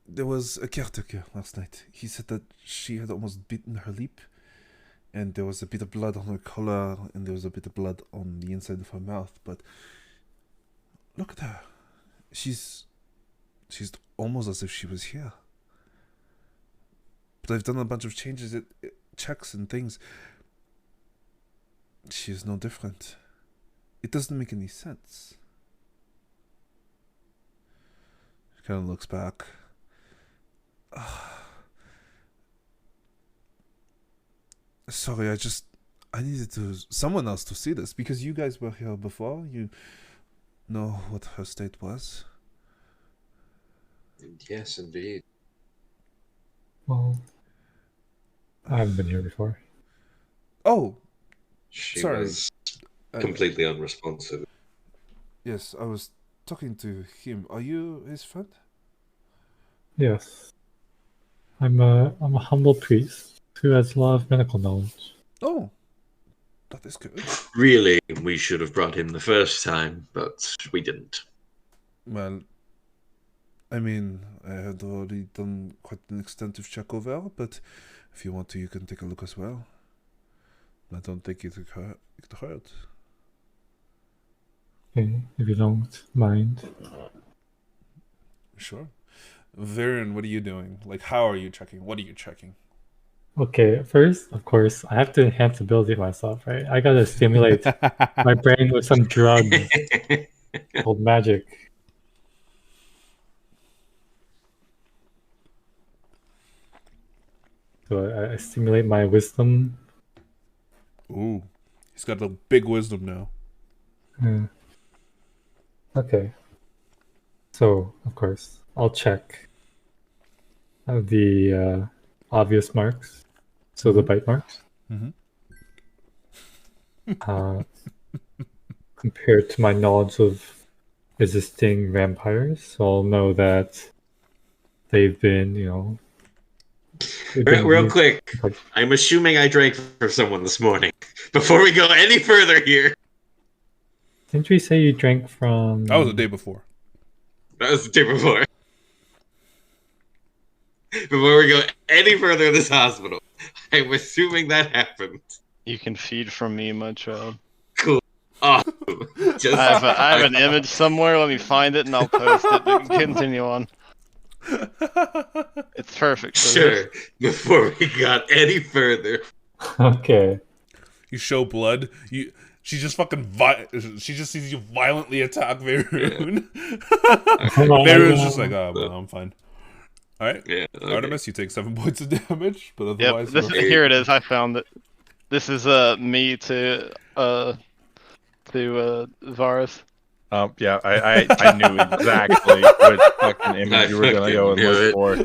there was a caretaker last night. He said that she had almost bitten her lip, and there was a bit of blood on her collar, and there was a bit of blood on the inside of her mouth. But look at her. She's almost as if she was here. But I've done a bunch of changes, checks and things. She is no different. It doesn't make any sense. She kind of looks back. Sorry, I needed someone else to see this, because you guys were here before. You know what her state was. Yes, indeed. Well, I haven't been here before. Oh, She sorry. was completely unresponsive. Yes, I was talking to him. Are you his friend? Yes. I'm a humble priest who has a lot of medical knowledge. Oh, that is good. Really, we should have brought him the first time, but we didn't. Well, I mean, I had already done quite an extensive check over, but if you want to, you can take a look as well. I don't think it hurt. Okay, if you don't mind. Sure. Vaerun, what are you doing? How are you checking? What are you checking? Okay, first, of course, I have to enhance ability myself, right? I gotta stimulate my brain with some drug called magic. So I stimulate my wisdom. Ooh, he's got a big wisdom now. Yeah. Okay. So, of course, I'll check the obvious marks. So the bite marks. Mm-hmm. Compared to my knowledge of resisting vampires, so I'll know that they've been, Real quick, I'm assuming I drank for someone this morning. Before we go any further here. Didn't we say you drank from... That was the day before. That was the day before. Before we go any further in this hospital, I'm assuming that happened. You can feed from me, my child. Cool. Awesome. Just, I have an image somewhere. Let me find it and I'll post it. We can continue on. It's perfect. Sure. Before we got any further. Okay. You show blood. She just fucking she just sees you violently attack Vaerun. Vaerun's just like, oh, well, I'm fine. All right. Yeah, okay. Artemis, you take 7 points of damage, but Yep. otherwise, Here it is. I found it. This is me to Varus. Yeah, I knew exactly which fucking image you were gonna go and look for.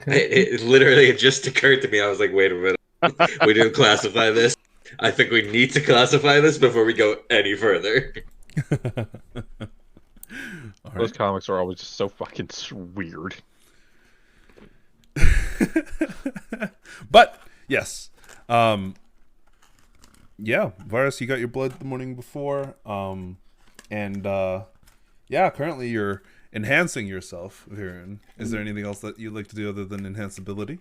It literally just occurred to me. I was like, wait a minute. We didn't classify this. I think we need to classify this before we go any further. Those comics are always just so fucking weird. But yes, yeah, Varus, you got your blood the morning before, and yeah, currently you're enhancing yourself, Vaerun. Is there anything else that you'd like to do other than enhance ability?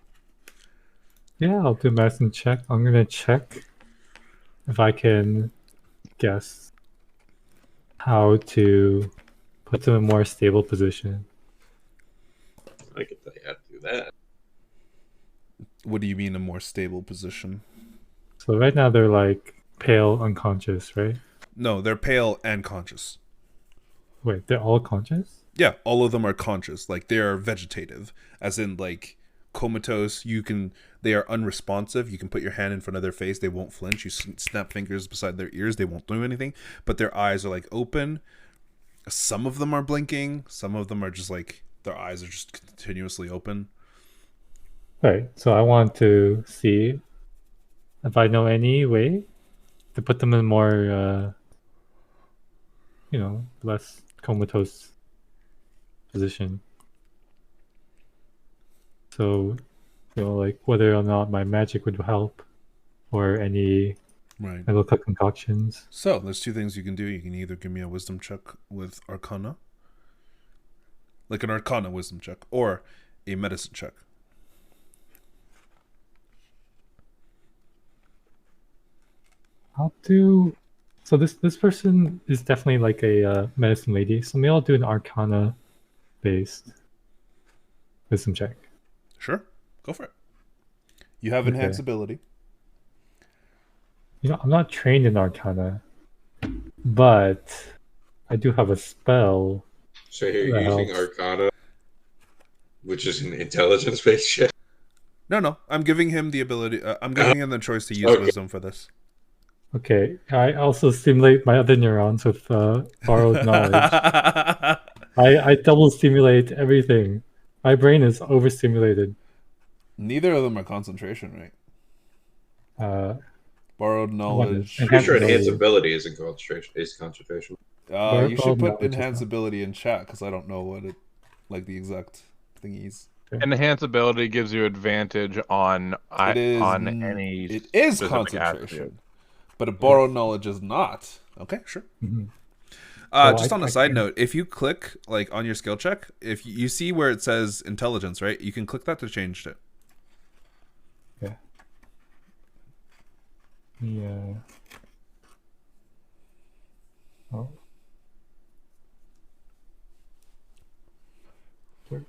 Yeah, I'll do medicine check. I'm gonna check if I can guess how to put them in a more stable position. I can tell you how to do that. What do you mean a more stable position? So right now they're like pale, unconscious, right? No, they're pale and conscious. Wait, they're all conscious? Yeah, all of them are conscious. Like, they are vegetative, as in like comatose. They are unresponsive. You can put your hand in front of their face, they won't flinch. You snap fingers beside their ears, they won't do anything. But their eyes are like open. Some of them are blinking. Some of them are just like their eyes are just continuously open. Right. So I want to see if I know any way to put them in more, less comatose position. So, like whether or not my magic would help, or any local concoctions. So there's two things you can do. You can either give me a wisdom check with Arcana, like an Arcana wisdom check, or a medicine check. I'll do. So this person is definitely like a medicine lady. So maybe I'll do an Arcana based wisdom check. Sure, go for it. You have enhanced ability. I'm not trained in Arcana, but I do have a spell. So you're using Arcana, which is an intelligence-based check? No. I'm giving him the ability. I'm giving him the choice to use wisdom for this. Okay. I also stimulate my other neurons with borrowed knowledge. I double stimulate everything. My brain is overstimulated. Neither of them are concentration, right? Borrowed knowledge. I'm pretty sure enhanced ability is concentration. You should put enhanced ability in chat because I don't know what the exact thingies. Enhanced ability gives you advantage on any. It is concentration, attribute. But a borrowed knowledge is not. Okay, sure. Mm-hmm. Just on a side note, if you click like on your skill check, if you see where it says intelligence, right, you can click that to change it. Yeah. Oh. Work.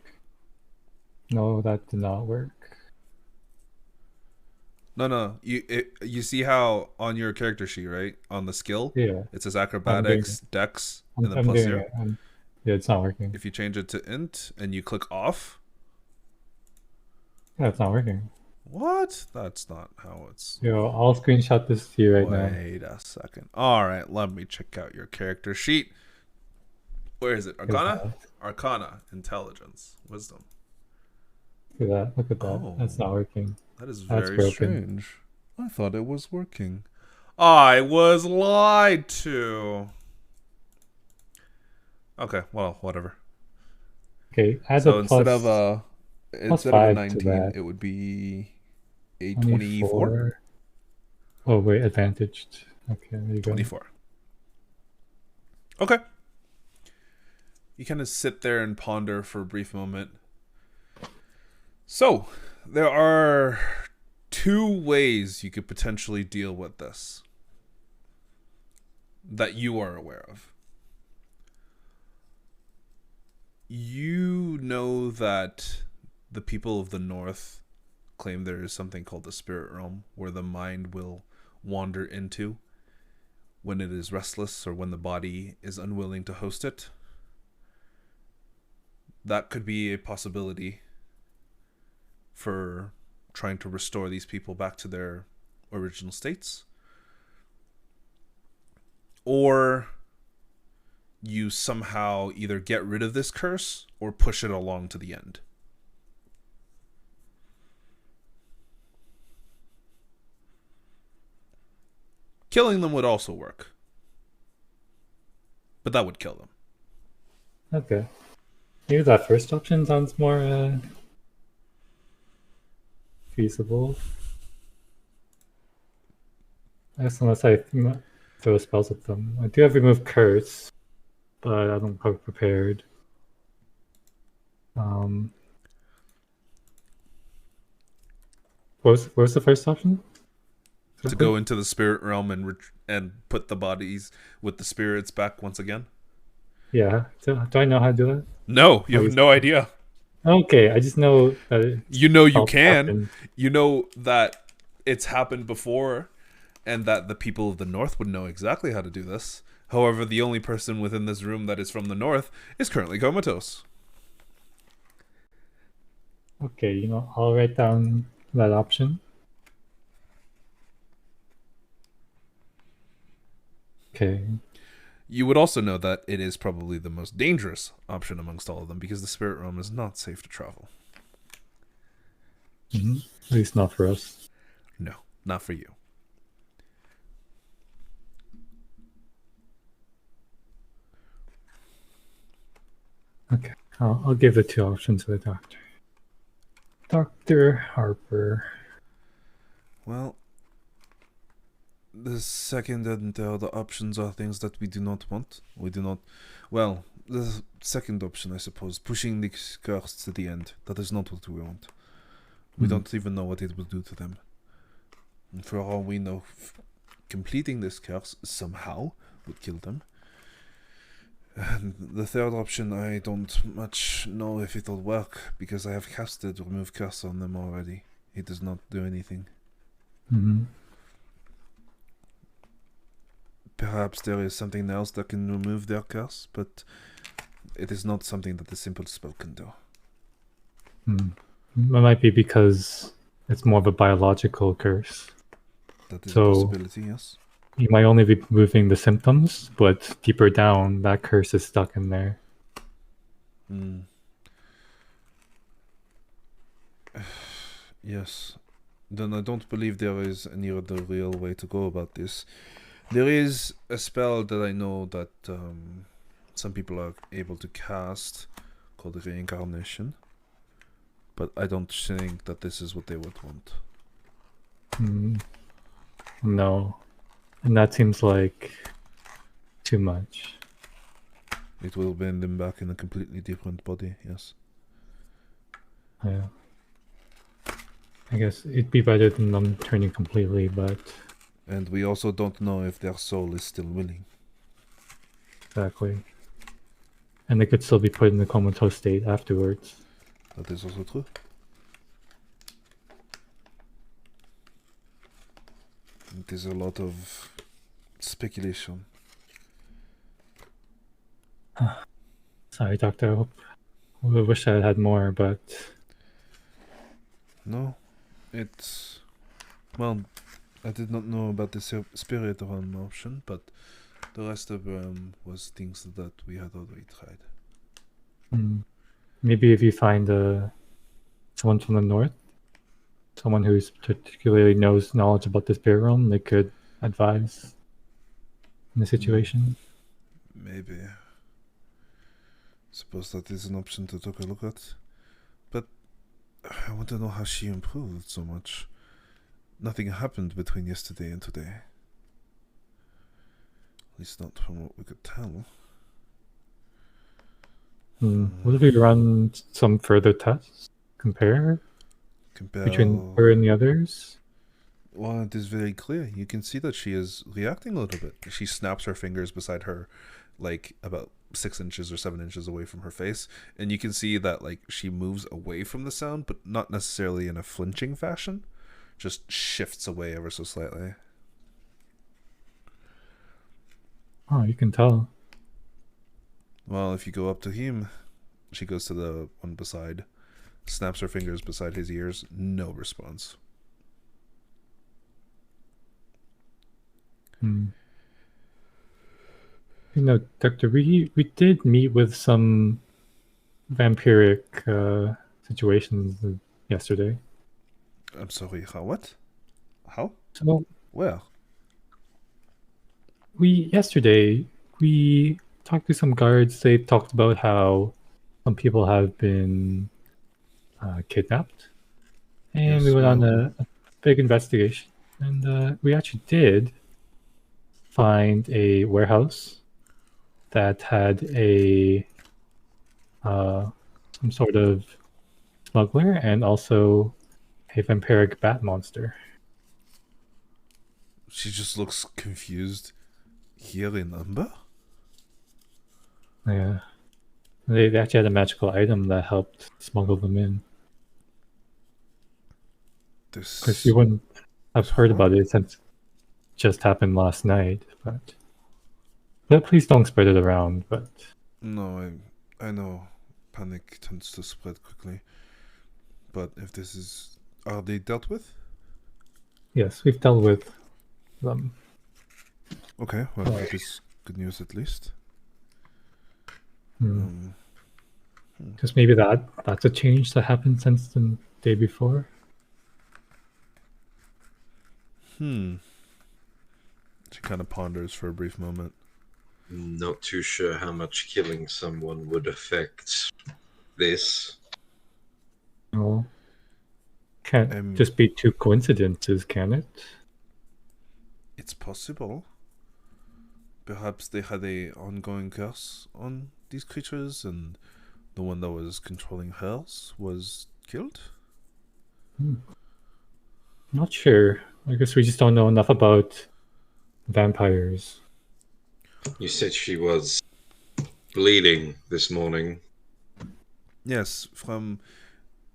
No, that did not work. No. You see how on your character sheet, right, on the skill, Yeah, it says acrobatics, dex, and then plus 0. Yeah, it's not working. If you change it to int and you click off. Yeah, it's not working. What? That's not how it's... I'll screenshot this to you right now. Wait a second. Alright, let me check out your character sheet. Where is it? Arcana? Arcana. Intelligence. Wisdom. Look at that. Look at that. Oh, that's not working. That is very strange. I thought it was working. I was lied to. Okay, well, whatever. Okay, so instead of a 19, it would be a 24. Oh wait, advantaged. Okay, there you 24. Okay. You kind of sit there and ponder for a brief moment. So, there are 2 ways you could potentially deal with this that you are aware of. You know that the people of the north claim there is something called the spirit realm where the mind will wander into when it is restless or when the body is unwilling to host it. That could be a possibility for trying to restore these people back to their original states. Or you somehow either get rid of this curse or push it along to the end. Killing them would also work. But that would kill them. Okay. Maybe that first option sounds more feasible. I guess unless I throw spells at them. I do have remove curse, but I don't have prepared. What was the first option? To go into the spirit realm and put the bodies with the spirits back once again? Yeah. Do I know how to do that? No, you have no idea. Okay, I just know that you know you can. Happen. You know that it's happened before and that the people of the north would know exactly how to do this. However, the only person within this room that is from the north is currently comatose. Okay, I'll write down that option. Okay. You would also know that it is probably the most dangerous option amongst all of them because the spirit realm is not safe to travel. Mm-hmm. At least not for us. No, not for you. Okay, I'll give the 2 options to the doctor. Dr. Harper. Well, the second and third options are things that we do not want. We do not... Well, the second option, I suppose, pushing the curse to the end. That is not what we want. We don't even know what it will do to them. And for all we know, completing this curse somehow would kill them. And the third option, I don't much know if it'll work, because I have casted Remove Curse on them already. It does not do anything. Mm-hmm. Perhaps there is something else that can remove their curse, but it is not something that a simple spell can do. That might be because it's more of a biological curse. That is a possibility, yes. You might only be removing the symptoms, but deeper down, that curse is stuck in there. Yes. Then I don't believe there is any other real way to go about this. There is a spell that I know that some people are able to cast called Reincarnation. But I don't think that this is what they would want. No. And that seems like too much. It will bend them back in a completely different body, yes. Yeah. I guess it'd be better than them turning completely, but... And we also don't know if their soul is still willing. Exactly. And they could still be put in a comatose state afterwards. That is also true. It is a lot of speculation. Sorry, Doctor. I wish I had more, but... No, it's... Well, I did not know about the spirit realm option, but the rest of them was things that we had already tried. Maybe if you find someone from the north, someone who's particularly knows knowledge about the spirit realm, they could advise in the situation. Maybe. Suppose that is an option to take a look at. But I want to know how she improved so much. Nothing happened between yesterday and today. At least not from what we could tell. What if we run some further tests? Compare? between her and the others? Well, it is very clear. You can see that she is reacting a little bit. She snaps her fingers beside her, like about 6 inches or 7 inches away from her face, and you can see that like she moves away from the sound, but not necessarily in a flinching fashion. Just shifts away ever so slightly. Oh, you can tell. Well, if you go up to him, she goes to the one beside, snaps her fingers beside his ears. No response. You know, Doctor, we did meet with some vampiric situations yesterday. I'm sorry, how? What? How? So Where? yesterday we talked to some guards. They talked about how some people have been kidnapped, and Yes, we went on well- a big investigation. And we actually did find a warehouse that had a some sort of smuggler and also a vampiric bat monster. She just looks confused. Here in Umber? Yeah, they actually had a magical item that helped smuggle them in. This. Because you wouldn't have heard about it since it just happened last night. But please don't spread it around. But No, I know panic tends to spread quickly. But if this is... Are they dealt with? yes, we've dealt with them. Okay, well, that is good news at least. Just maybe that's a change that happened since the day before. She kind of ponders for a brief moment. Not too sure how much killing someone would affect this. No, can't Um, just be two coincidences, can it? It's possible. Perhaps they had a ongoing curse on these creatures, and the one that was controlling hers was killed. Not sure. I guess we just don't know enough about vampires. You said she was bleeding this morning. Yes, from...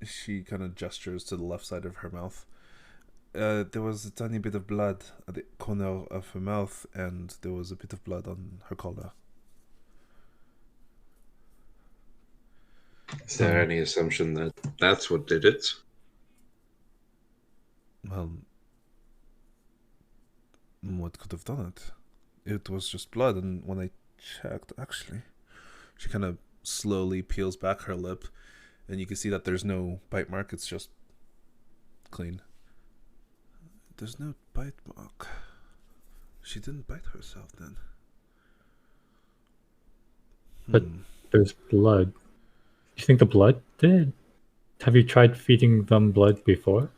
She kind of gestures to the left side of her mouth. There was a tiny bit of blood at the corner of her mouth, and there was a bit of blood on her collar. Is there any assumption that that's what did it? Well, what could have done it? It was just blood, and when I checked, actually, she kind of slowly peels back her lip, and you can see that there's no bite mark, it's just clean. There's no bite mark. She didn't bite herself then. But there's blood. You think the blood did? Have you tried feeding them blood before?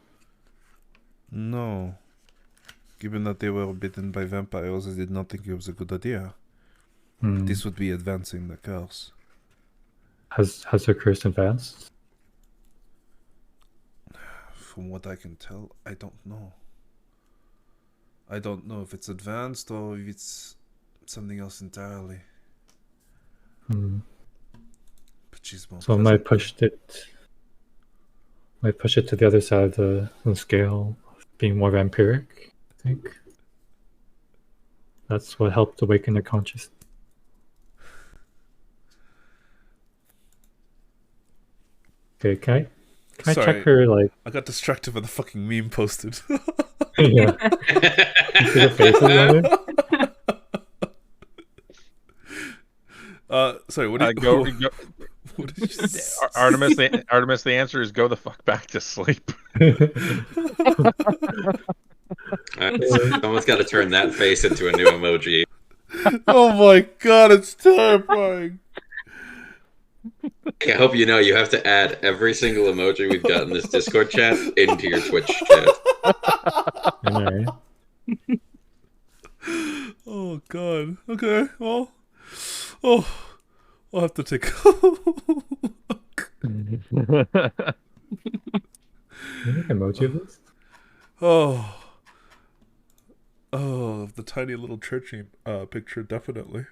No. Given that they were bitten by vampires, I did not think it was a good idea. This would be advancing the curse. Has her curse advanced? From what I can tell, I don't know. I don't know if it's advanced or if it's something else entirely. But she's more So I might push it to the other side of the scale, being more vampiric, I think. That's what helped awaken her consciousness. Okay, can I Sorry. check her, like... I got distracted by the fucking meme posted. Yeah. You see the faces on it? Sorry, what did Go, what did you say? Artemis. Artemis. The answer is go the fuck back to sleep. Someone's got to turn that face into a new emoji. Oh my god, it's terrifying. I hope you know you have to add every single emoji we've got in this Discord chat into your Twitch chat. Alright. Oh god. Okay, well. Oh. I'll have to take Can you make emoji of this? Oh, the tiny little churchy picture, definitely.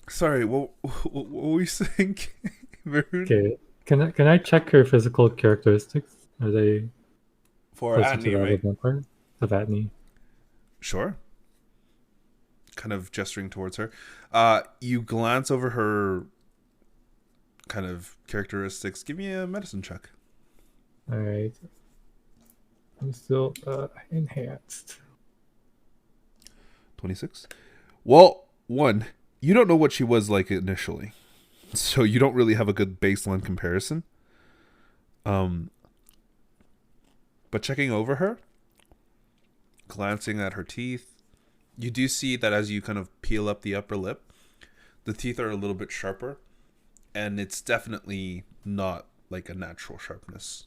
Sorry, what were we saying, Vaerun? Okay. Can I check her physical characteristics? Are they For closer to Atney, that right? of Vampire? Of Atney. Sure. Kind of gesturing towards her. You glance over her kind of characteristics. Give me a medicine check. Alright. I'm still enhanced. 26. Well, one, you don't know what she was like initially, so you don't really have a good baseline comparison. But checking over her, glancing at her teeth, you do see that as you kind of peel up the upper lip, the teeth are a little bit sharper, and it's definitely not like a natural sharpness.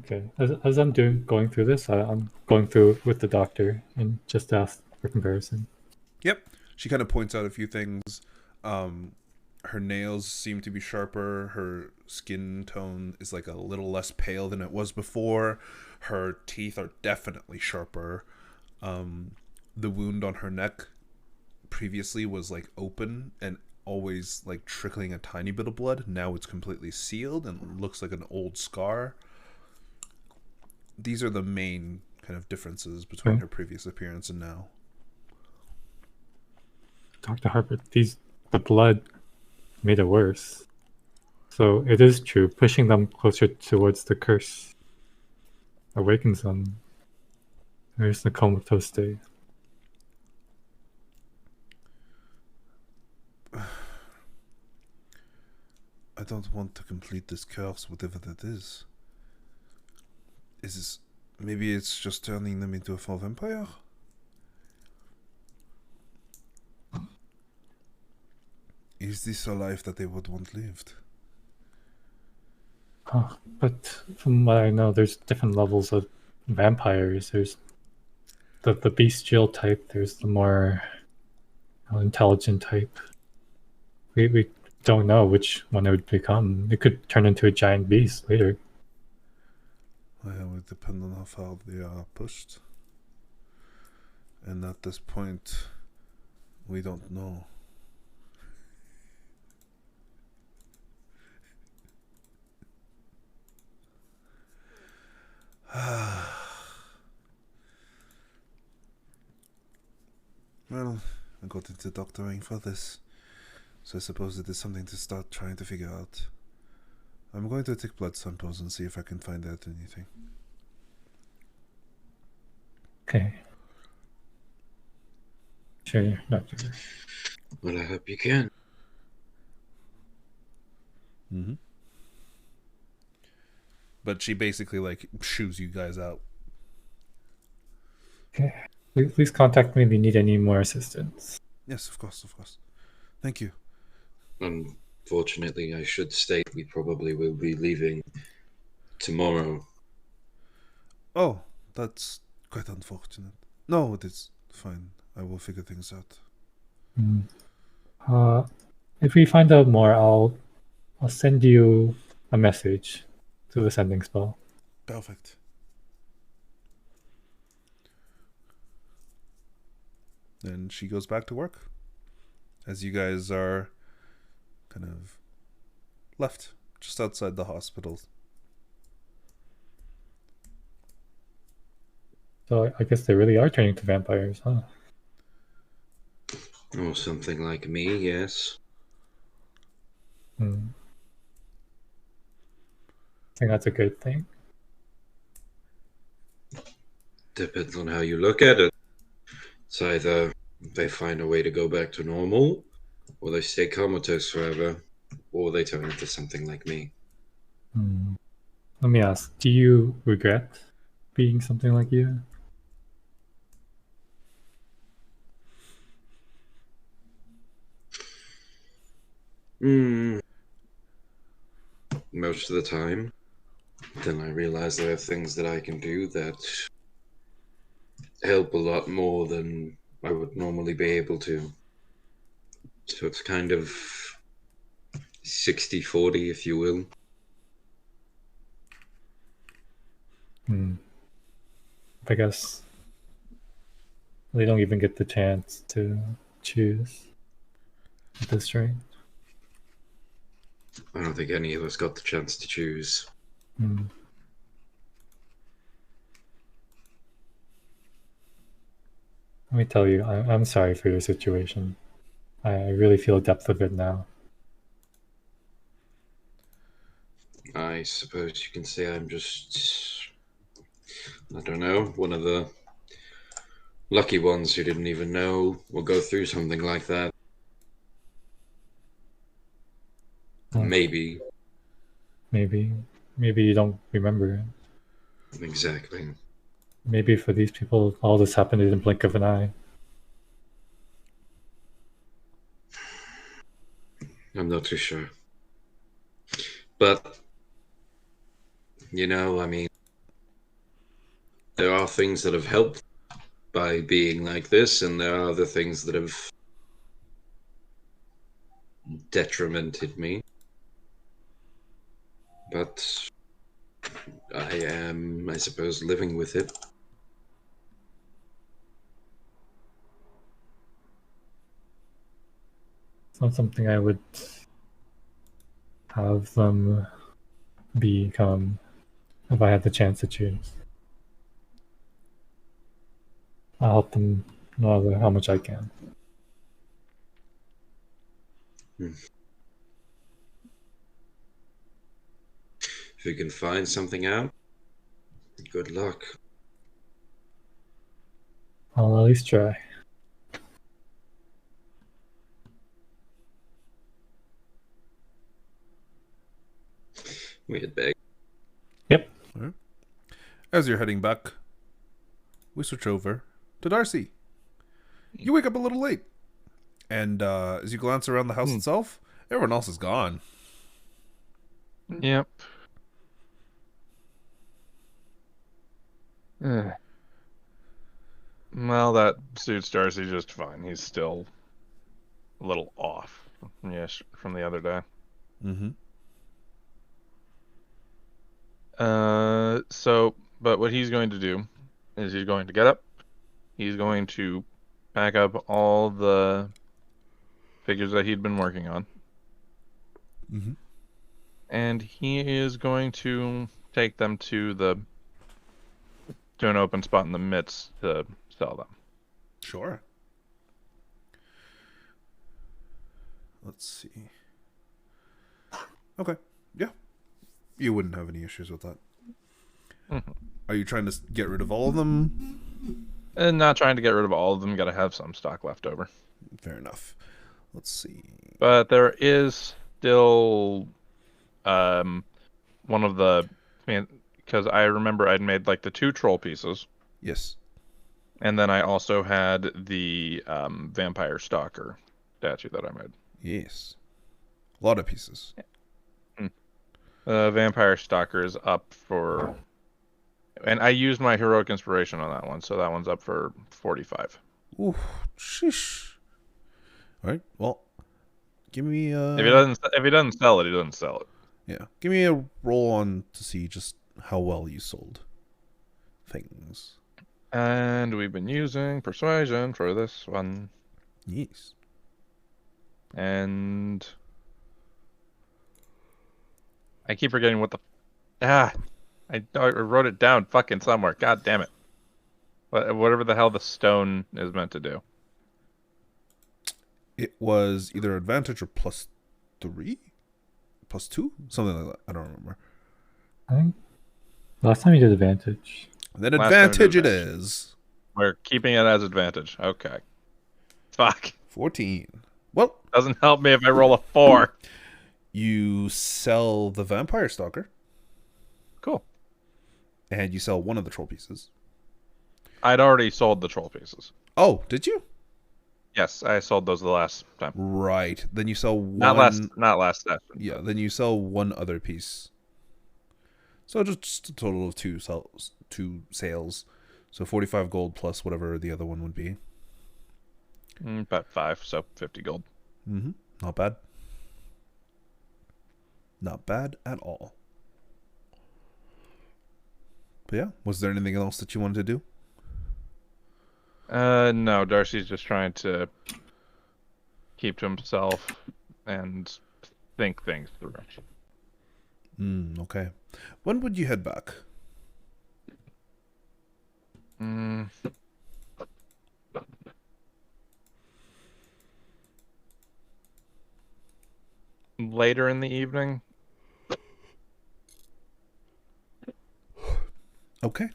Okay. As I'm going through this, I'm going through with the doctor and just ask for comparison. Yep. She kind of points out a few things. Her nails seem to be sharper. Her skin tone is like a little less pale than it was before. Her teeth are definitely sharper. The wound on her neck previously was like open and always like trickling a tiny bit of blood. Now it's completely sealed and looks like an old scar. These are the main kind of differences between her previous appearance and now. Dr. Harper, the blood made it worse. So it is true. Pushing them closer towards the curse awakens them. There's the comatose state. I don't want to complete this curse, whatever that is. Maybe it's just turning them into a full vampire? Is this a life that they would want lived? Oh, but from what I know, there's different levels of vampires. There's the bestial type. There's the more intelligent type. We don't know which one it would become. It could turn into a giant beast later. Well, it would depend on how far they are pushed. And at this point, we don't know. Well, I got into doctoring for this, so I suppose it is something to start trying to figure out. I'm going to take blood samples and see if I can find out anything. Okay. Sure, Doctor. Well, I hope you can. Mm-hmm. But she basically like shoos you guys out. Okay. Please contact me if you need any more assistance. Yes, of course, of course. Thank you. Unfortunately, I should state we probably will be leaving tomorrow. Oh, that's quite unfortunate. No, it is fine. I will figure things out. If we find out more, I'll send you a message to the sending spell. Perfect. Then she goes back to work. As you guys are kind of left just outside the hospital. So I guess they really are turning to vampires, huh? Or something like me, yes. I think that's a good thing. Depends on how you look at it. It's either they find a way to go back to normal, or they stay comatose forever, or they turn into something like me. Let me ask, do you regret being something like you? Most of the time. Then I realize there are things that I can do that help a lot more than I would normally be able to. So it's kind of 60-40, if you will. I guess they don't even get the chance to choose at this rate. I don't think any of us got the chance to choose. Hmm. Let me tell you, I'm sorry for your situation. I really feel the depth of it now. I suppose you can say I'm just, I don't know, one of the lucky ones who didn't even know or go through something like that. Well, Maybe. maybe you don't remember it. Exactly. Maybe for these people, all this happened in the blink of an eye. I'm not too sure. But, you know, I mean, there are things that have helped by being like this, and there are other things that have detrimented me. But I am, I suppose, living with it. It's not something I would have them become if I had the chance to choose. I'll help them no matter how much I can. If you can find something out, good luck. I'll at least try. We had beg. Yep. Right. As you're heading back, we switch over to Darcy. You wake up a little late, and as you glance around the house itself, everyone else is gone. Yep. Well, that suits Darcy just fine. He's still a little off, yes, from the other day. Mm-hmm. But what he's going to do is he's going to get up. He's going to pack up all the figures that he'd been working on. Mm-hmm. And he is going to take them to an open spot in the midst to sell them. Sure. Let's see. Okay. Yeah. You wouldn't have any issues with that. Mm-hmm. Are you trying to get rid of all of them? And not trying to get rid of all of them. Got to have some stock left over. Fair enough. Let's see. But there is still one of the... Because I remember I'd made like the 2 troll pieces. Yes. And then I also had the vampire stalker statue that I made. Yes. A lot of pieces. Vampire stalker is up for... And I used my heroic inspiration on that one, so that one's up for 45. Ooh, sheesh. All right. Well, give me a... If he doesn't sell it, he doesn't sell it. Yeah. Give me a roll on to see just how well you sold things. And we've been using persuasion for this one. Yes. And I keep forgetting what the... I wrote it down fucking somewhere. God damn it. Whatever the hell the stone is meant to do. It was either advantage or +3? +2? Something like that. I don't remember. I think last time you did advantage. Then Last time advantage it advantage. is. We're keeping it as advantage. Okay. Fuck. 14. Well, Doesn't help me if I roll a 4. you sell the vampire stalker, Cool. and you sell one of the troll pieces. I'd already sold the troll pieces. Oh, did you? Yes, I sold those the last time. Right. Then you sell one. Not last session. Yeah. Then you sell one other piece. So just a total of 2 sales. So 45 gold plus whatever the other one would be. About 5, so 50 gold. Mm-hmm. Not bad. Not bad at all. But yeah, was there anything else that you wanted to do? No, Darcy's just trying to keep to himself and think things through. Okay. When would you head back? Later in the evening. Okay.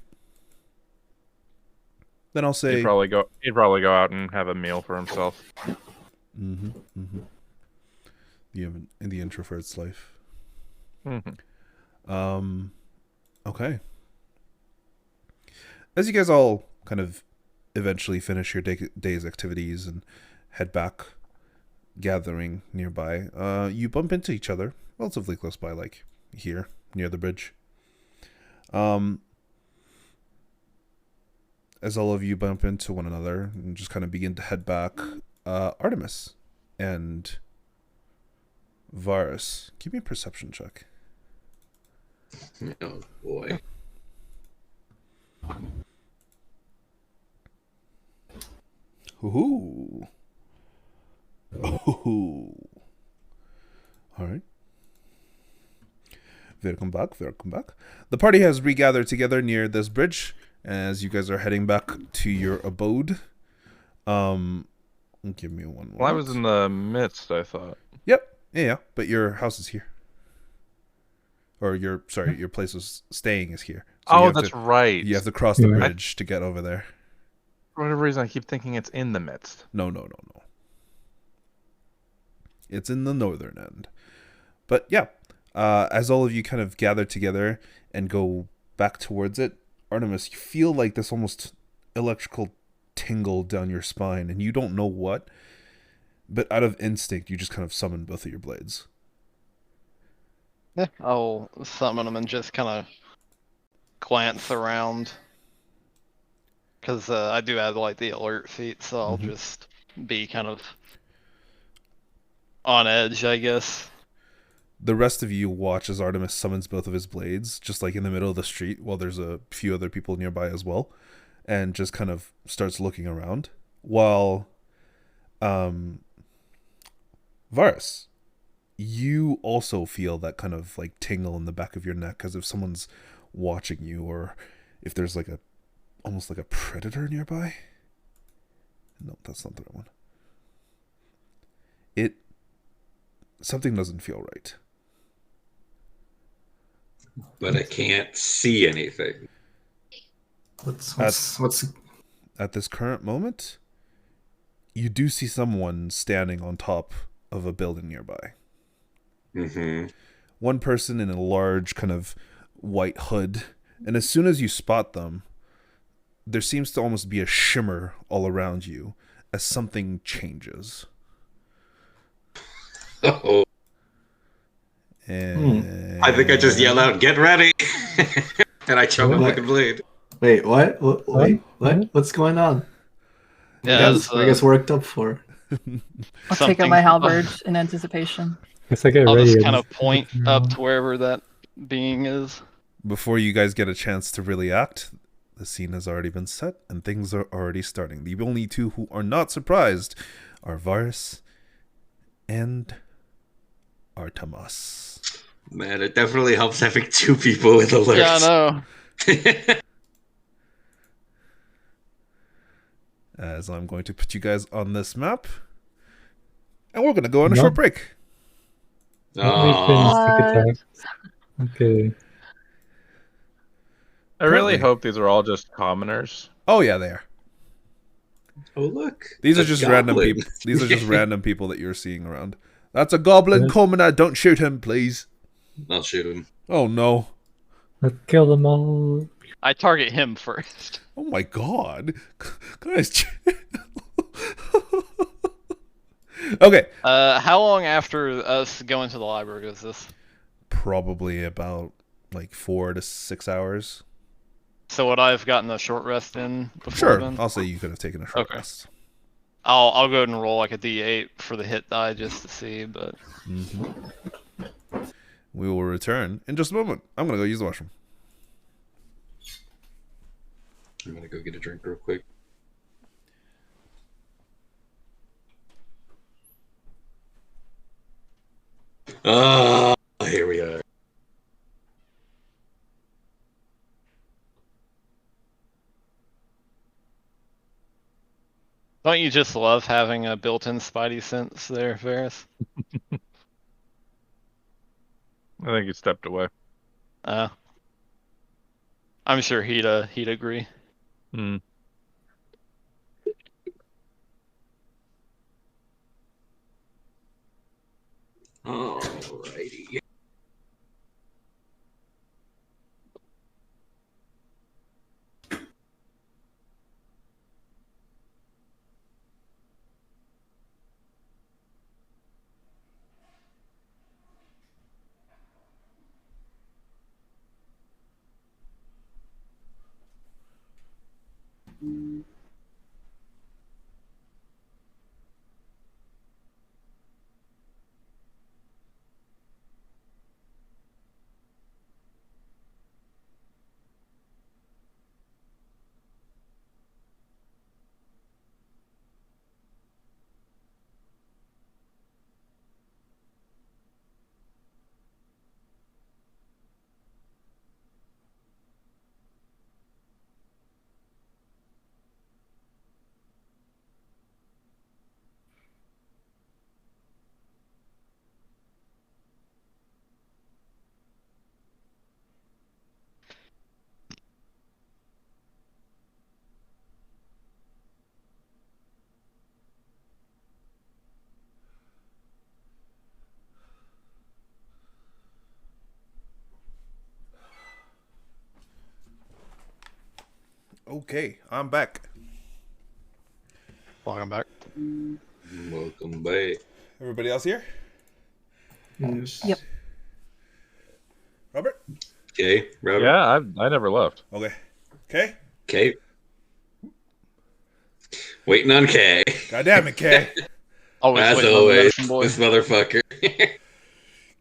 Then I'll say He'd probably go out and have a meal for himself. in the introvert's life. Okay. As you guys all kind of eventually finish your day's activities and head back, gathering nearby, you bump into each other relatively close by, like here near the bridge. As all of you bump into one another and just kind of begin to head back, Artemis and Varus, give me a perception check. Oh boy. Ooh. Ooh. All right. Welcome back. The party has regathered together near this bridge as you guys are heading back to your abode. Give me one moment. Well, I was in the midst, I thought. Yep. Yeah. But your house is here. Or your place of staying is here. So That's right. You have to cross the bridge to get over there. For whatever reason, I keep thinking it's in the midst. No. It's in the northern end. But yeah, as all of you kind of gather together and go back towards it, Artemis, you feel like this almost electrical tingle down your spine, and you don't know what, but out of instinct, you just kind of summon both of your blades. Yeah, I'll summon them and just kind of glance around. Because I do have like the alert feat, so I'll just be kind of on edge, I guess. The rest of you watch as Artemis summons both of his blades, just like in the middle of the street, while there's a few other people nearby as well, and just kind of starts looking around. While Varus, you also feel that kind of like tingle in the back of your neck as if someone's watching you, or if there's like almost like a predator nearby. No, that's not the right one. Something doesn't feel right. But I can't see anything. What's At this current moment, you do see someone standing on top of a building nearby. One person in a large kind of white hood, and as soon as you spot them, there seems to almost be a shimmer all around you as something changes. Oh. And I think I just yell out, "Get ready!" and I chug a fucking blade. Wait, what? Wait, what? What's going on? Yeah, What are you guys worked up for? I'll take out my halberd in anticipation. Guess I get I'll ready. just kind of point up to wherever that being is. Before you guys get a chance to really act, the scene has already been set and things are already starting. The only two who are not surprised are Varus and Artemis. Man, it definitely helps having two people with alerts. Yeah, I know. As I'm going to put you guys on this map, and we're going to go on a short break. Okay. I really Currently. hope these are all just commoners. Oh yeah, they are. Oh look, These are a just goblin. random people. These are just random people that you're seeing around. That's a goblin commoner. Don't shoot him, please. I'll shoot him. Oh no. Let's kill them all. I target him first. Oh my god. Guys. Okay. How long after us going to the library is this? Probably about like 4 to 6 hours. So would I have gotten a short rest in before Sure. then? I'll say you could have taken a short Okay. rest. I'll go ahead and roll like a d8 for the hit die just to see, but We will return in just a moment. I'm gonna go use the washroom. I'm gonna go get a drink real quick. Oh, here we are. Don't you just love having a built-in spidey sense there, Varus? I think he stepped away. I'm sure he'd agree. Hmm. Alrighty. Okay, I'm back. Welcome back. Welcome back. Everybody else here? Yes. Yep. Robert? Okay, Robert. Yeah, I never left. Okay. Okay. Okay. Waiting on Kay. God damn it, Kay. Always As waiting on the always, medicine boy. this motherfucker.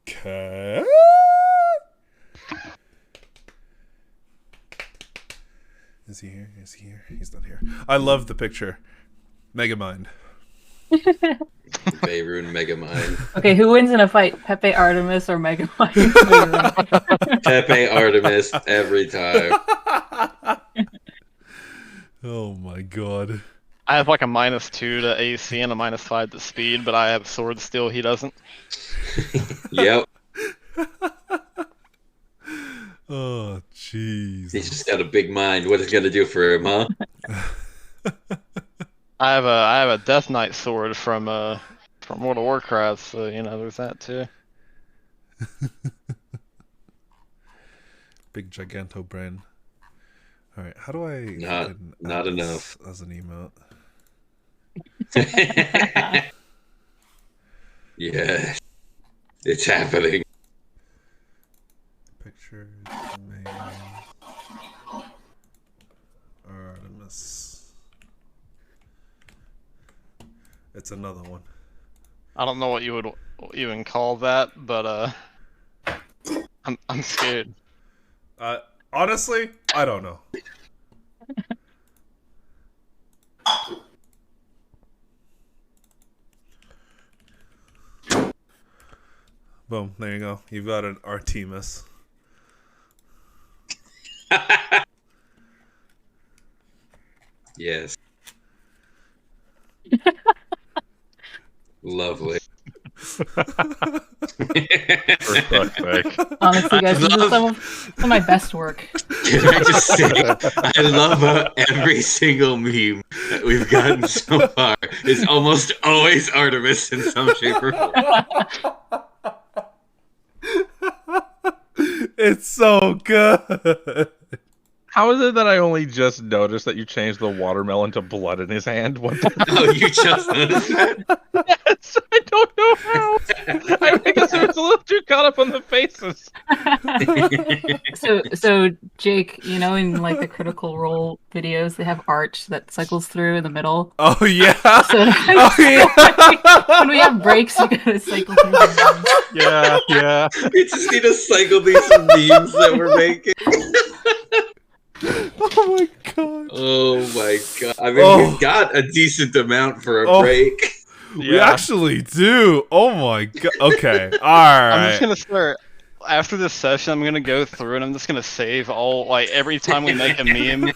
Kay. Is he here? Is he here? He's not here. I love the picture. Megamind. Vaerun Megamind. Okay, who wins in a fight? Pepe, Artemis, or Megamind? Pepe Artemis every time. Oh my god. I have like a -2 to AC and a -5 to speed, but I have sword still. He doesn't. Yep. Oh, jeez. He's just got a big mind. What is it gonna do for him, huh? I have a Death Knight sword from World of Warcraft, so you know there's that too. Big giganto brain. All right, how do I Not add enough. this as an emote? Yeah, it's happening. Pictures, maybe. Artemis. It's another one. I don't know what you would even call that, but I'm scared. Honestly, I don't know. Boom, there you go. You've got an Artemis. Yes. Lovely. For fuck's sake. Honestly, guys, this is some of my best work. Can I just say, I love how every single meme that we've gotten so far is almost always Artemis in some shape or form. It's so good. How is it that I only just noticed that you changed the watermelon to blood in his hand? What the Oh, you just noticed that? Yes, I don't know how. I guess I was a little too caught up on the faces. So Jake, you know, in like the Critical Role videos, they have arch that cycles through in the middle. Oh yeah. So Oh yeah. when we have breaks, we gotta cycle through them. Yeah, yeah. We just need to cycle these memes that we're making. Oh my god. Oh my god. I mean, Oh. we've got a decent amount for a Oh. break. We Yeah. actually do. Oh my god. Okay. All I'm right. just gonna start after this session. I'm gonna go through and I'm just gonna save all like every time we make a meme.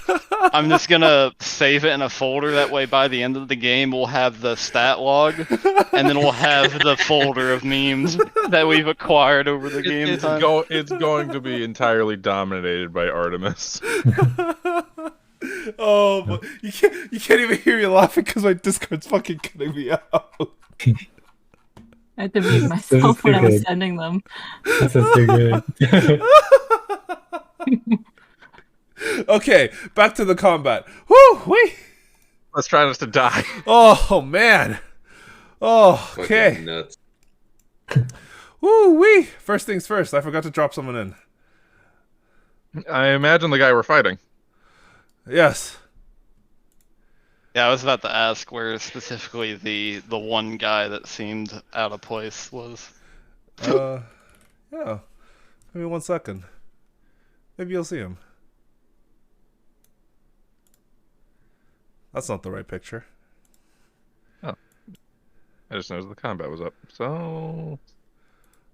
I'm just gonna save it in a folder. That way, by the end of the game, we'll have the stat log, and then we'll have the folder of memes that we've acquired over the game It's time. it's going to be entirely dominated by Artemis. Oh, but you can't even hear me laughing because my Discord's fucking cutting me out. I had to mute myself when I was sending them. This is too good. Okay, back to the combat. Woo, wait. Let's try not to die. Oh man. Oh, Fucking okay. nuts. Woo wee. First things first. I forgot to drop someone in. I imagine the guy we're fighting. Yes. Yeah, I was about to ask where specifically the one guy that seemed out of place was. Yeah. Maybe 1 second. Maybe you'll see him. That's not the right picture. I just noticed the combat was up. So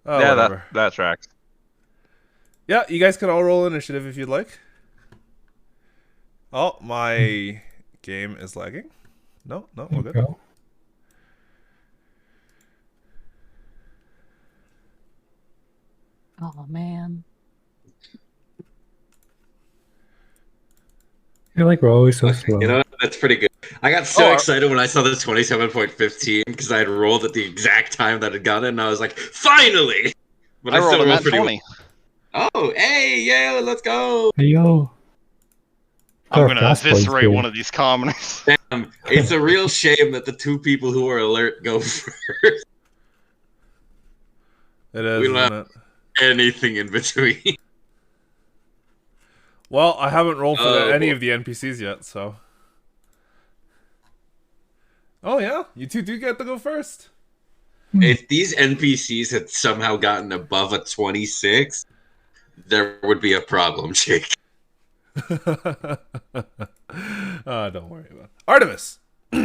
Oh, yeah, whatever. that tracks. Yeah, you guys can all roll initiative if you'd like. Oh, my game is lagging. No, we're good. Go. Oh man. I feel like we're always so slow. You know, that's pretty good. I got so Oh, excited when I saw the 27.15 because I had rolled at the exact time that it got it, and I was like, finally! But I rolled a still nat pretty 20. well. Oh, hey, yeah, let's go! Hey, yo. I'm Our gonna fast points eviscerate here. one of these commoners. It's a real shame that the two people who are alert go first. It is, We isn't it? Anything in between. Well, I haven't rolled for Oh, any boy. of the NPCs yet, so. Oh yeah, you two do get to go first. If these NPCs had somehow gotten above a 26, there would be a problem, Jake. Don't worry about it. Artemis,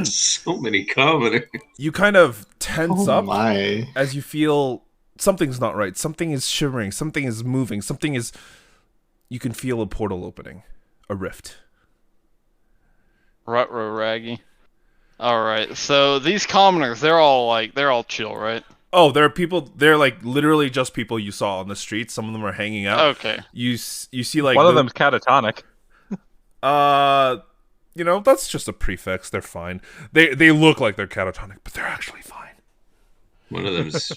So many commoners. you kind of tense Oh up my. as you feel something's not right. Something is shimmering. Something is moving. Something is. You can feel a portal opening, a rift. Rutro raggy. Alright, so these commoners, they're all chill, right? Oh, there are people. They're like literally just people you saw on the streets. Some of them are hanging out. Okay. You see like One of them's catatonic. You know, that's just a prefix. They're fine. They look like they're catatonic, but they're actually fine. One of them's,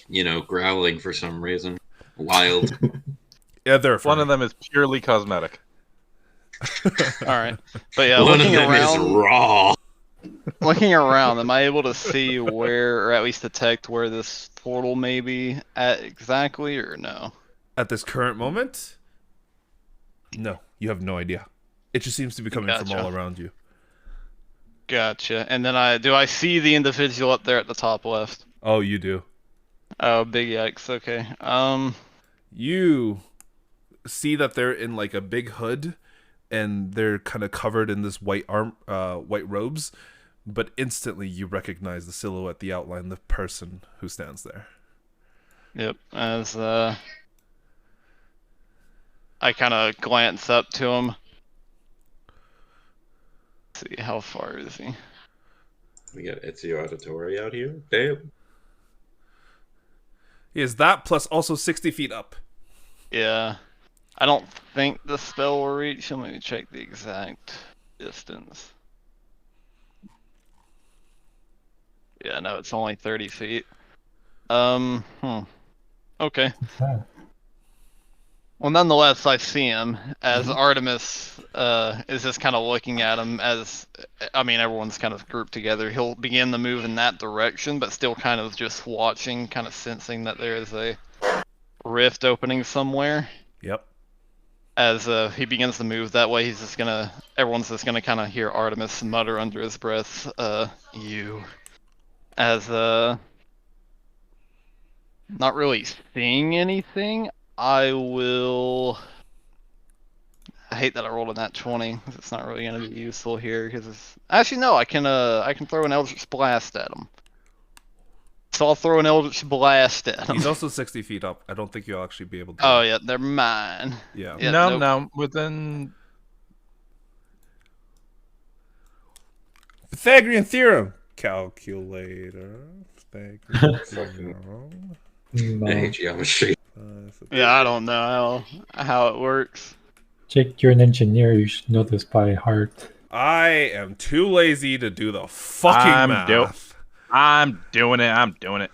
growling for some reason. Wild. Yeah, they're fine. One of them is purely cosmetic. Alright. But yeah, One of looking them is around, raw. am I able to see where, or at least detect where this portal may be at exactly, or no? At this current moment, no, you have no idea. It just seems to be coming from Gotcha. all around you. Gotcha. And then do I see the individual up there at the top left? Oh, you do. Oh, big yikes. Okay. You see that they're in like a big hood, and they're kind of covered in this white robes. But instantly, you recognize the silhouette, the outline, the person who stands there. Yep. As I kind of glance up to him. Let's see, how far is he? We got Ezio Auditore out here. Damn. He is that plus also 60 feet up. Yeah. I don't think the spell will reach him. Let me check the exact distance. Yeah, no, it's only 30 feet. Okay. Well, nonetheless, I see him as Mhm. Artemis is just kind of looking at him as, I mean, everyone's kind of grouped together. He'll begin to move in that direction, but still kind of just watching, kind of sensing that there is a rift opening somewhere. Yep. As he begins to move that way, everyone's just gonna kind of hear Artemis mutter under his breath, you. As, not really seeing anything, I hate that I rolled a nat 20, 'cause it's not really gonna be useful here, because actually, no, I can throw an Eldritch Blast at him. So I'll throw an Eldritch Blast at him. He's also 60 feet up. I don't think you'll actually be able to. Oh, yeah, they're mine. Yeah. Yeah, no, nope. no, within. Pythagorean theorem. Calculator. Pythagorean theorem. I No. hate geometry. Yeah, I don't know how it works. Jake, you're an engineer. You should know this by heart. I am too lazy to do the fucking math. I'm doing it.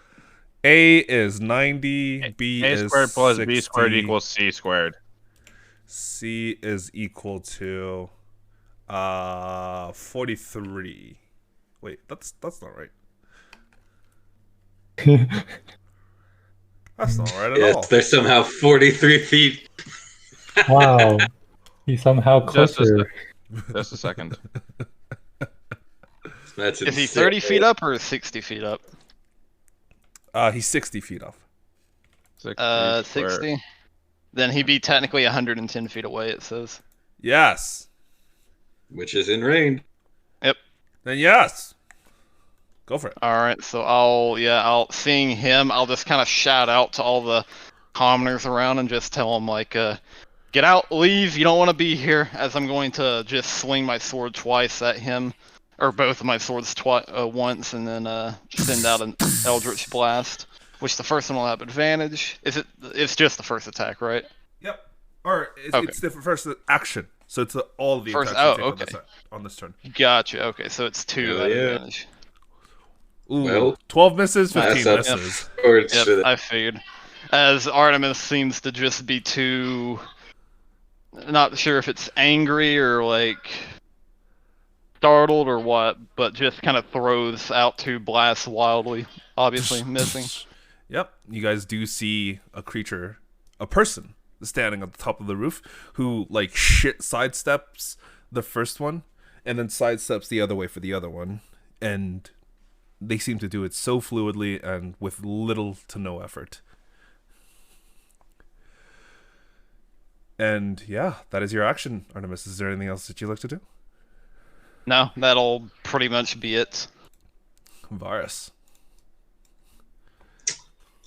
A is 90. B A is squared plus 60, B squared equals C squared. C is equal to 43. Wait, that's not right. That's not right at all. Yes, they're somehow 43 feet. Wow. He's somehow Just a closer. Just a second. That's Is he insane. 30 feet up or 60 feet up? He's 60 feet off. 60? Then he'd be technically 110 feet away, it says. Yes. Which is in range. Then yes. Go for it. Alright, so seeing him, I'll just kind of shout out to all the commoners around and just tell them, like, get out, leave, you don't want to be here, as I'm going to just swing my sword twice at him, or both of my swords once, and then send out an Eldritch Blast, which the first one will have advantage. It's just the first attack, right? Yep. Or Okay. it's the first action. So it's all the First- attacks you oh, take okay. on this turn. Gotcha, okay, so it's 2 Hell at yeah. advantage. Ooh, Well, 12 misses, 15 that's up. misses. Swords Yep, for the- I figured. As Artemis seems to just be too... Not sure if it's angry or, like, startled or what, but just kind of throws out 2 blasts wildly, obviously missing. Yep. You guys do see a creature, a person, standing at the top of the roof who, like, shit sidesteps the first one and then sidesteps the other way for the other one. And they seem to do it so fluidly and with little to no effort. And yeah, that is your action, Artemis. Is there anything else that you'd like to do? No, that'll pretty much be it. Varus.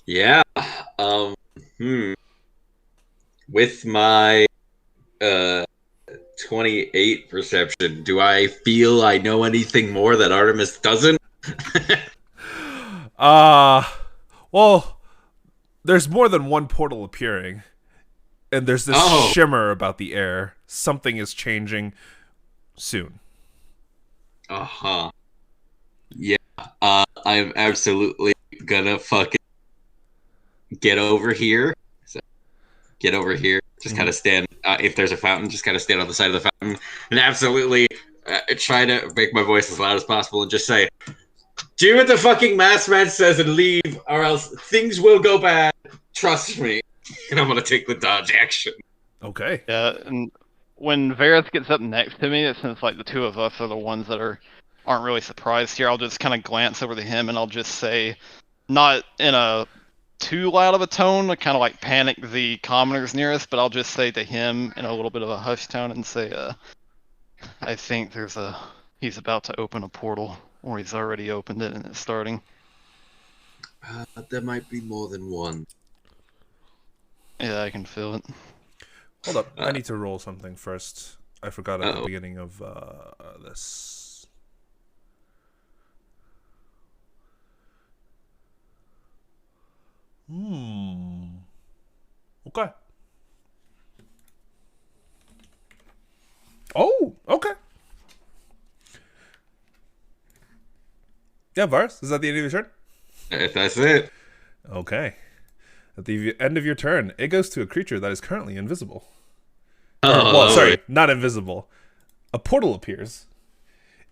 Yeah. With my 28 perception, do I feel I know anything more that Artemis doesn't? Well, there's more than one portal appearing. And there's this shimmer about the air. Something is changing soon. Uh-huh. Yeah. I'm absolutely gonna fucking get over here. So, get over here. Just kind of stand. If there's a fountain, just kind of stand on the side of the fountain and absolutely try to make my voice as loud as possible and just say, "Do what the fucking masked man says and leave, or else things will go bad. Trust me." And I'm gonna take the dodge action. Okay. Yeah, and when Varus gets up next to me, since like the 2 of us are the ones that aren't really surprised here, I'll just kind of glance over to him and I'll just say, not in a too loud of a tone, kind of like panic the commoners near us, but I'll just say to him in a little bit of a hushed tone and say, I think he's about to open a portal, or he's already opened it and it's starting. There might be more than one. Yeah, I can feel it. Hold up. I need to roll something first. I forgot at the beginning of this. Okay. Oh, okay. Yeah, Varus, is that the end of your turn? If that's it. Okay. At the end of your turn, it goes to a creature that is currently invisible. Oh, Well, sorry, not invisible. A portal appears.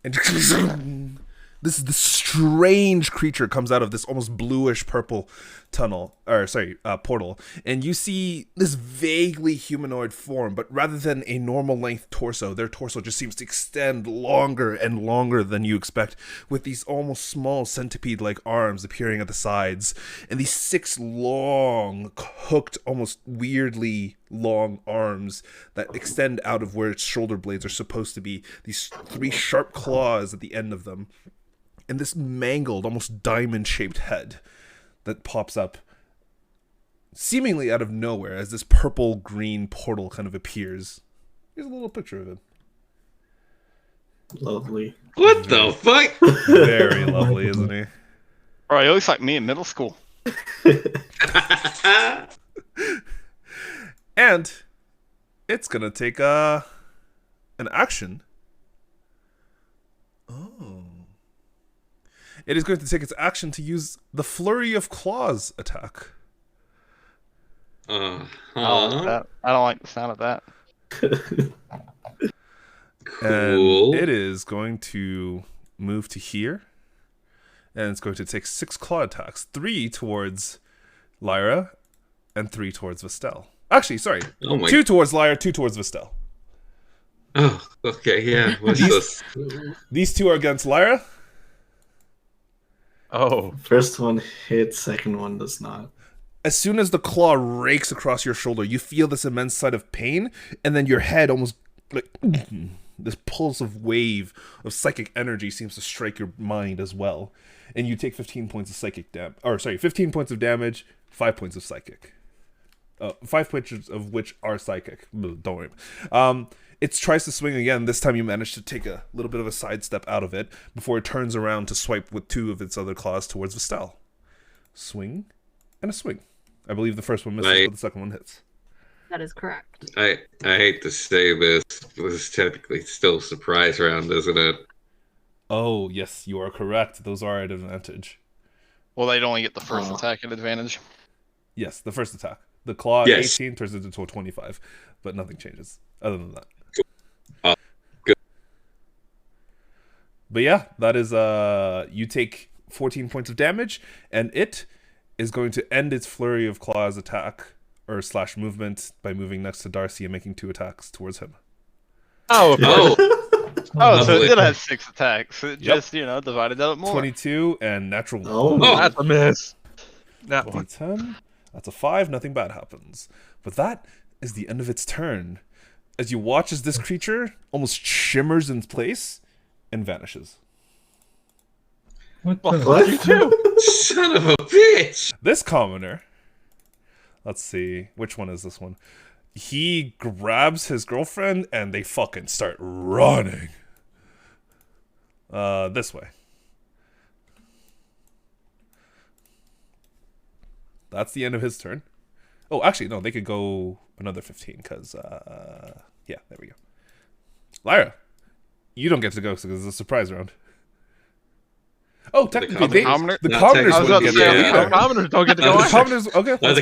And this strange creature comes out of this almost bluish purple portal, and you see this vaguely humanoid form, but rather than a normal length torso, their torso just seems to extend longer and longer than you expect, with these almost small centipede-like arms appearing at the sides, and these 6 long, hooked, almost weirdly long arms that extend out of where its shoulder blades are supposed to be, these 3 sharp claws at the end of them, and this mangled, almost diamond-shaped head that pops up seemingly out of nowhere as this purple-green portal kind of appears. Here's a little picture of it. Lovely. What the fuck? Very lovely, isn't he? Bro, he looks like me in middle school. And it's gonna take an action. Oh. It is going to take its action to use the Flurry of Claws attack. I don't like that. I don't like the sound of that. Cool. And it is going to move to here. And it's going to take 6 claw attacks. 3 towards Lyra and 3 towards Vestelle. Actually, sorry. 2 towards Lyra, 2 towards Vestelle. Oh, okay, yeah. What's this? These 2 are against Lyra. Oh. First one hits, second one does not. As soon as the claw rakes across your shoulder, you feel this immense sight of pain, and then your head almost like this pulsive wave of psychic energy seems to strike your mind as well, and you take 15 points of 15 points of damage, 5 points of psychic. 5 points of which are psychic. Don't worry. It tries to swing again. This time you manage to take a little bit of a sidestep out of it before it turns around to swipe with 2 of its other claws towards Vestelle. Swing and a swing. I believe the first one misses, but the second one hits. That is correct. I hate to say this is technically still surprise round, isn't it? Oh, yes, you are correct. Those are at advantage. Well, they'd only get the first attack at advantage. Yes, the first attack. The claw 18 turns into a 25, but nothing changes other than that. Good. But yeah, that is you take 14 points of damage, and it is going to end its flurry of claws attack or / movement by moving next to Darcy and making 2 attacks towards him. Oh, So it did have 6 attacks. It just, divided that up more. 22 and natural 1. Oh, that's a miss. That one. 10. That's a 5. Nothing bad happens. But that is the end of its turn. As you watch as this creature almost shimmers in place and vanishes. What? You too. Son of a bitch! This commoner, let's see, which one is this one? He grabs his girlfriend and they fucking start running. This way. That's the end of his turn. Oh, actually, no, they could go another 15 because, yeah, there we go. Lyra, you don't get to go because it's a surprise round. Oh, technically, the commoners wouldn't get to go either. The commoners don't get to go. The commoners, okay. The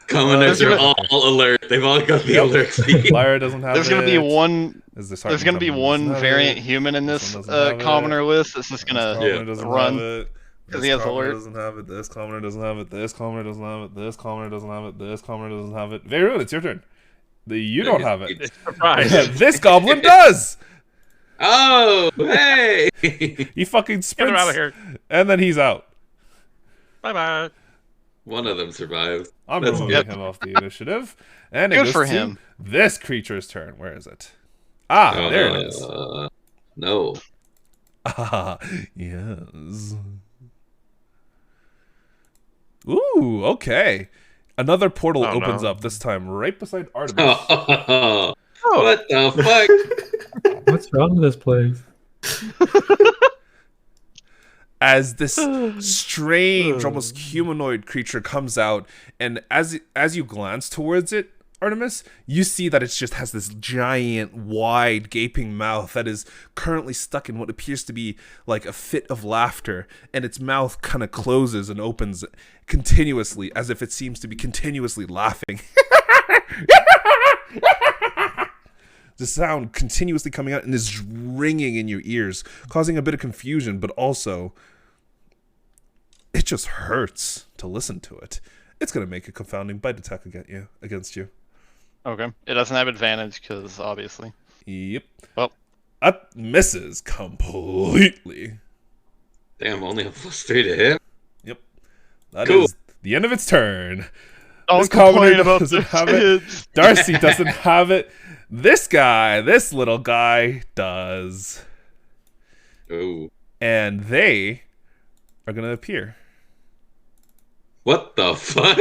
commoners are all alert. They've all got the alert feed. Lyra doesn't have There's going to be one. There's going to be one variant human in this commoner list that's just going to run. Because he has alert. Doesn't have it. This commoner doesn't have it. This commoner doesn't have it. This commoner doesn't have it. This commoner doesn't have it. Vaerun, it's your turn. You don't have it. Surprise! This goblin does. Oh, hey! He fucking sprints. Get him out of here. And then he's out. Bye bye. One of them survived. I'm removing him off the initiative. And it Good goes for to him. this creature's turn. Where is it? Ah, there it is. No. Ah, yes. Ooh, okay. Another portal opens up, this time right beside Artemis. What the fuck? What's wrong with this place? As this strange, almost humanoid creature comes out, and as you glance towards it, Artemis, you see that it just has this giant, wide, gaping mouth that is currently stuck in what appears to be like a fit of laughter, and its mouth kind of closes and opens continuously as if it seems to be continuously laughing. The sound continuously coming out and is ringing in your ears, causing a bit of confusion, but also it just hurts to listen to it. It's going to make a confounding bite attack against you. Okay. It doesn't have advantage because obviously. Yep. Well, that misses completely. Damn, only a +3 to hit. Yep. That Cool. is the end of its turn. don't This complain commoner about doesn't this have it. kids. Darcy doesn't have it. This little guy does. Ooh. And they are going to appear. What the fuck?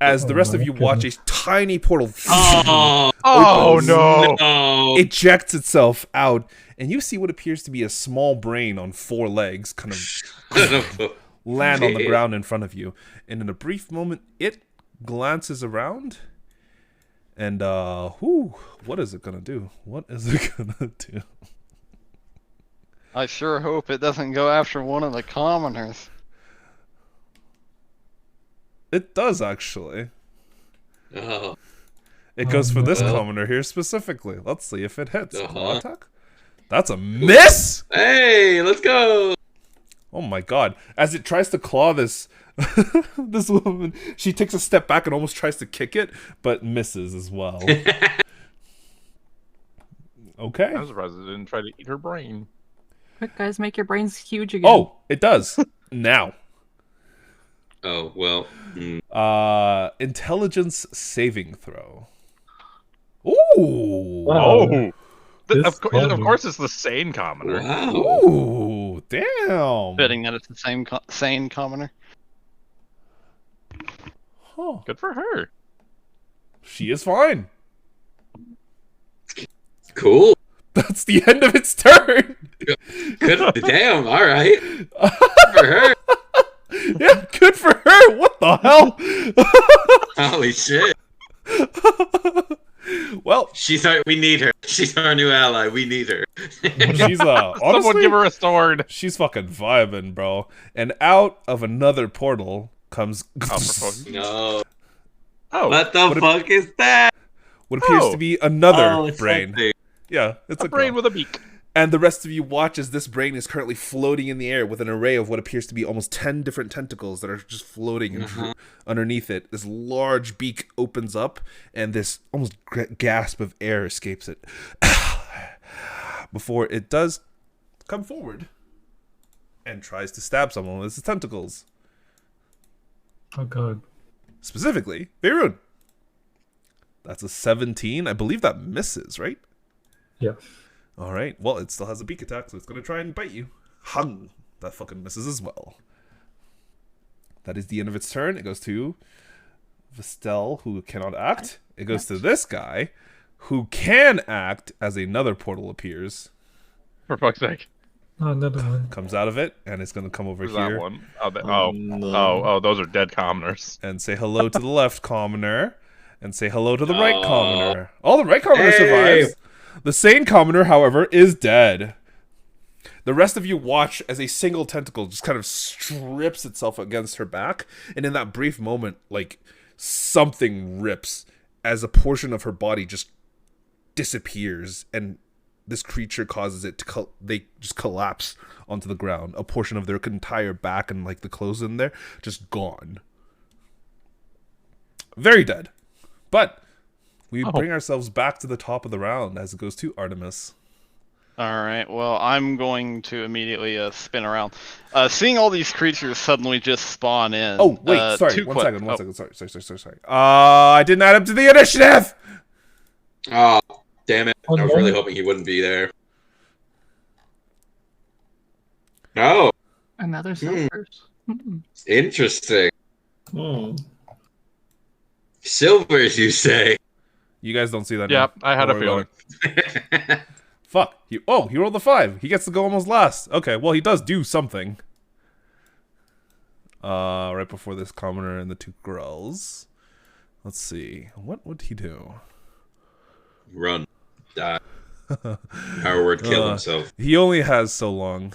As the Oh rest of my you watch a tiny portal Oh, Oh no! no. ejects itself out, and you see what appears to be a small brain on 4 legs kind of land on the ground in front of you. And in a brief moment, it glances around, and what is it gonna do? What is it gonna do? I sure hope it doesn't go after one of the commoners. It does actually. Oh, It goes for this no. commoner here specifically. Let's see if it hits. Uh-huh. Claw attack. That's a miss. hey, let's go. Oh my god. As it tries to claw this this woman, she takes a step back and almost tries to kick it, but misses as well. Okay. I was surprised it didn't try to eat her brain. Quick, guys, make your brains huge again. Oh, it does. Now. Oh, well. Intelligence saving throw. Ooh. Oh, This of commoner. course it's the sane commoner. Wow. Ooh, damn. Fitting that it's the same sane commoner. Huh. Good for her. She is fine. Cool. That's the end of its turn. Good. Damn. All right. Good for her. Yeah, good for her. What the hell? Holy shit. Well, We need her. She's our new ally. We need her. she's Someone honestly, give her a sword. she's fucking vibing, bro. And out of another portal comes Oh, for fuck's No. Oh, What the fuck is that? what appears Oh. to be another Oh, it's brain. something. Yeah, it's a a brain girl. with a beak. And the rest of you watch as this brain is currently floating in the air with an array of what appears to be almost 10 different tentacles that are just floating and underneath it. This large beak opens up, and this almost gasp of air escapes it. Before it does come forward and tries to stab someone with its tentacles. Oh god. Specifically, Vaerun. That's a 17. I believe that misses, right? Yes. All right. Well, it still has a beak attack, so it's going to try and bite you. Hung. That fucking misses as well. That is the end of its turn. It goes to Vestelle, who cannot act. It goes to this guy, who can act as another portal appears. For fuck's sake. Oh, another one. Comes out of it, and it's going to come over Who's here that one? Oh, No. those are dead commoners. and say hello to the left commoner, and say hello to the right commoner. Oh, the right commoner survives. The sane commoner, however, is dead. The rest of you watch as a single tentacle just kind of strips itself against her back, and in that brief moment, like, something rips as a portion of her body just disappears, and this creature causes it to they just collapse onto the ground. A portion of their entire back and, like, the clothes in there, just gone. Very dead. But we bring ourselves back to the top of the round as it goes to Artemis. Alright, well, I'm going to immediately spin around. Seeing all these creatures suddenly just spawn in. Oh, wait, sorry. two One que- second. oh, Sorry. I didn't add him to the initiative! Oh, damn it. Oh, I was no. really hoping he wouldn't be there. Oh, Another silvers. interesting. Hmm. Silvers, you say? You guys don't see that. Yep, now. I had Don't a worry feeling. about it. Fuck. He rolled a 5. He gets to go almost last. Okay, well, he does do something. Right before this commoner and the 2 girls. Let's see. What would he do? Run. Die. Power word kill himself. He only has so long.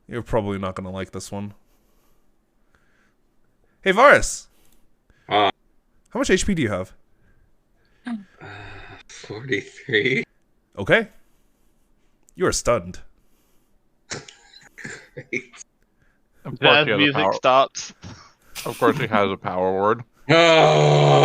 You're probably not going to like this one. Hey, Varus! How much HP do you have? 43. Okay. You are stunned. Of course, That he has a music power. stops. Of course, he has a power word. Oh!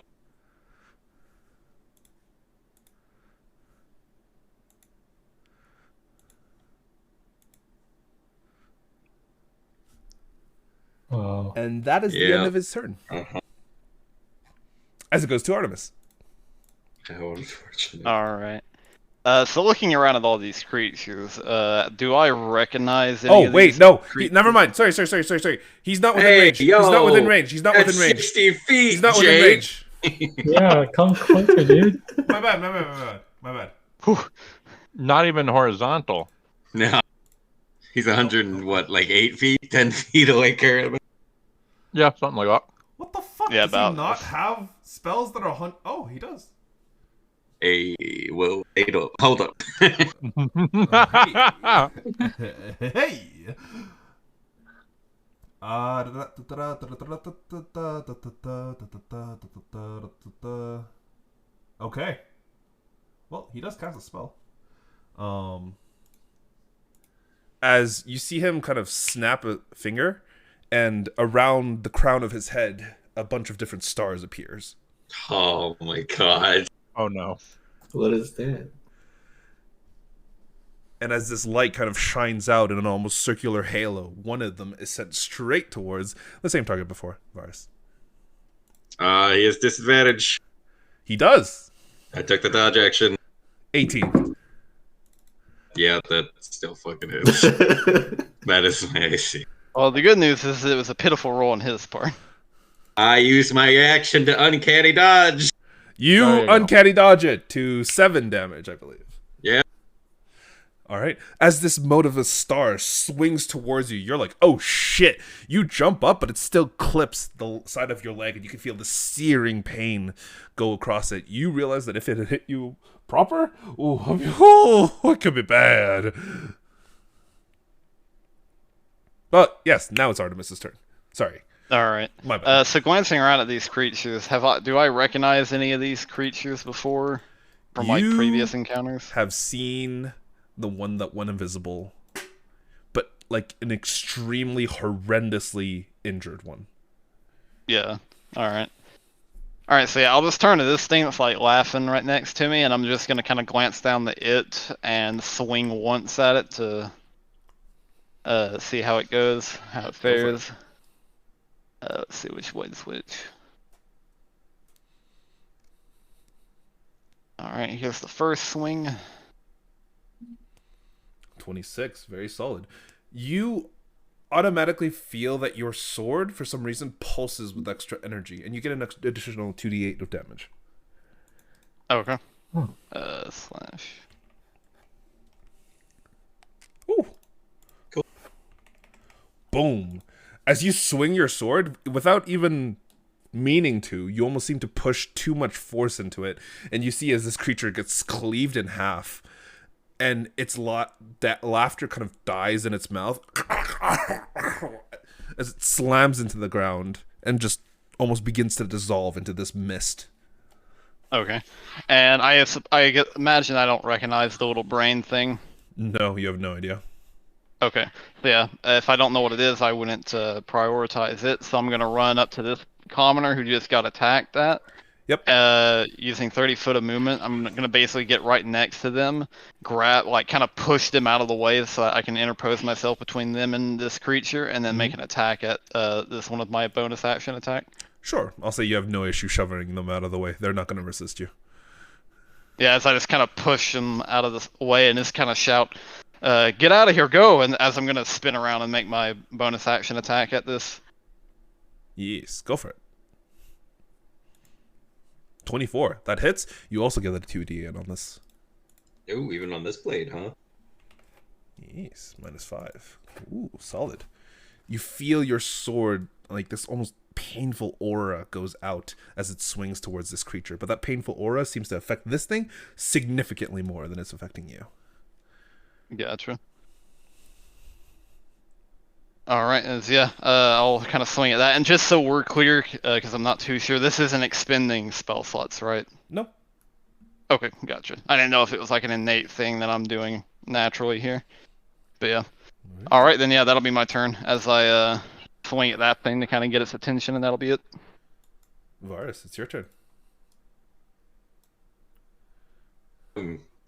Wow. And that is the end of his turn. Uh-huh. As it goes to Artemis. How unfortunate. Alright. So looking around at all these creatures, do I recognize any Oh, of wait, these no. creatures? Never mind. Sorry. He's not within Hey, range. yo, He's not within range. He's not That's within range. 60 feet, He's not within Jake. range. Yeah, come closer, dude. My bad. Whew. Not even horizontal. No. He's 100 and what, like 8 feet, 10 feet away currently? Yeah, something like that. What the fuck? Yeah, Does he about- not have spells that are Oh, he does. Hey, well, hold up. Hey. Okay. Well, he does cast a spell. As you see him kind of snap a finger, and around the crown of his head, a bunch of different stars appears. Oh my god. Oh no. What is that? And as this light kind of shines out in an almost circular halo, one of them is sent straight towards the same target before, Varus. He has disadvantage. He does. I took the dodge action. 18. Yeah, that still fucking hits. That is my AC. Well, the good news is it was a pitiful roll on his part. I use my action to uncanny dodge. You There you go. uncanny dodge it to 7 damage, I believe. Yeah. All right. As this mote of a star swings towards you, you're like, oh shit. You jump up, but it still clips the side of your leg, and you can feel the searing pain go across it. You realize that if it had hit you proper, it could be bad. But yes, now it's Artemis's turn. Sorry. All right. My bad. So glancing around at these creatures, do I recognize any of these creatures before from like You previous encounters? have seen the one that went invisible, but like an extremely horrendously injured one. Yeah. All right. All right. So yeah, I'll just turn to this thing that's like laughing right next to me, and I'm just gonna kind of glance down the it and swing once at it to see how it goes, how it fares. Let's see which way's which. Alright, here's the first swing. 26, very solid. You automatically feel that your sword, for some reason, pulses with extra energy, and you get an additional 2d8 of damage. Okay. Oh. Slash. Ooh. Cool. Boom. As you swing your sword, without even meaning to, you almost seem to push too much force into it, and you see as this creature gets cleaved in half, and its that laughter kind of dies in its mouth as it slams into the ground and just almost begins to dissolve into this mist. Okay. And imagine I don't recognize the little brain thing. No, you have no idea. Okay. So yeah, if I don't know what it is, I wouldn't prioritize it. So I'm gonna run up to this commoner who just got attacked at. Yep. Using 30 foot of movement, I'm gonna basically get right next to them, kind of push them out of the way so I can interpose myself between them and this creature, and then make an attack at this one with my bonus action attack. Sure. I'll say you have no issue shoving them out of the way. They're not going to resist you. Yeah, as I just kind of push them out of the way and just kind of shout, "Get out of here, go!" And as I'm gonna spin around and make my bonus action attack at this. Yes, go for it. 24. That hits. You also get a 2d8 on this. Ooh, even on this blade, huh? Yes, -5. Ooh, solid. You feel your sword, like this almost painful aura goes out as it swings towards this creature. But that painful aura seems to affect this thing significantly more than it's affecting you. Gotcha. All right, I'll kind of swing at that. And just so we're clear, because I'm not too sure, this isn't expending spell slots, right? No. Okay, gotcha. I didn't know if it was like an innate thing that I'm doing naturally here. But yeah. All right, then that'll be my turn as I swing at that thing to kind of get its attention, and that'll be it. Varus, it's your turn.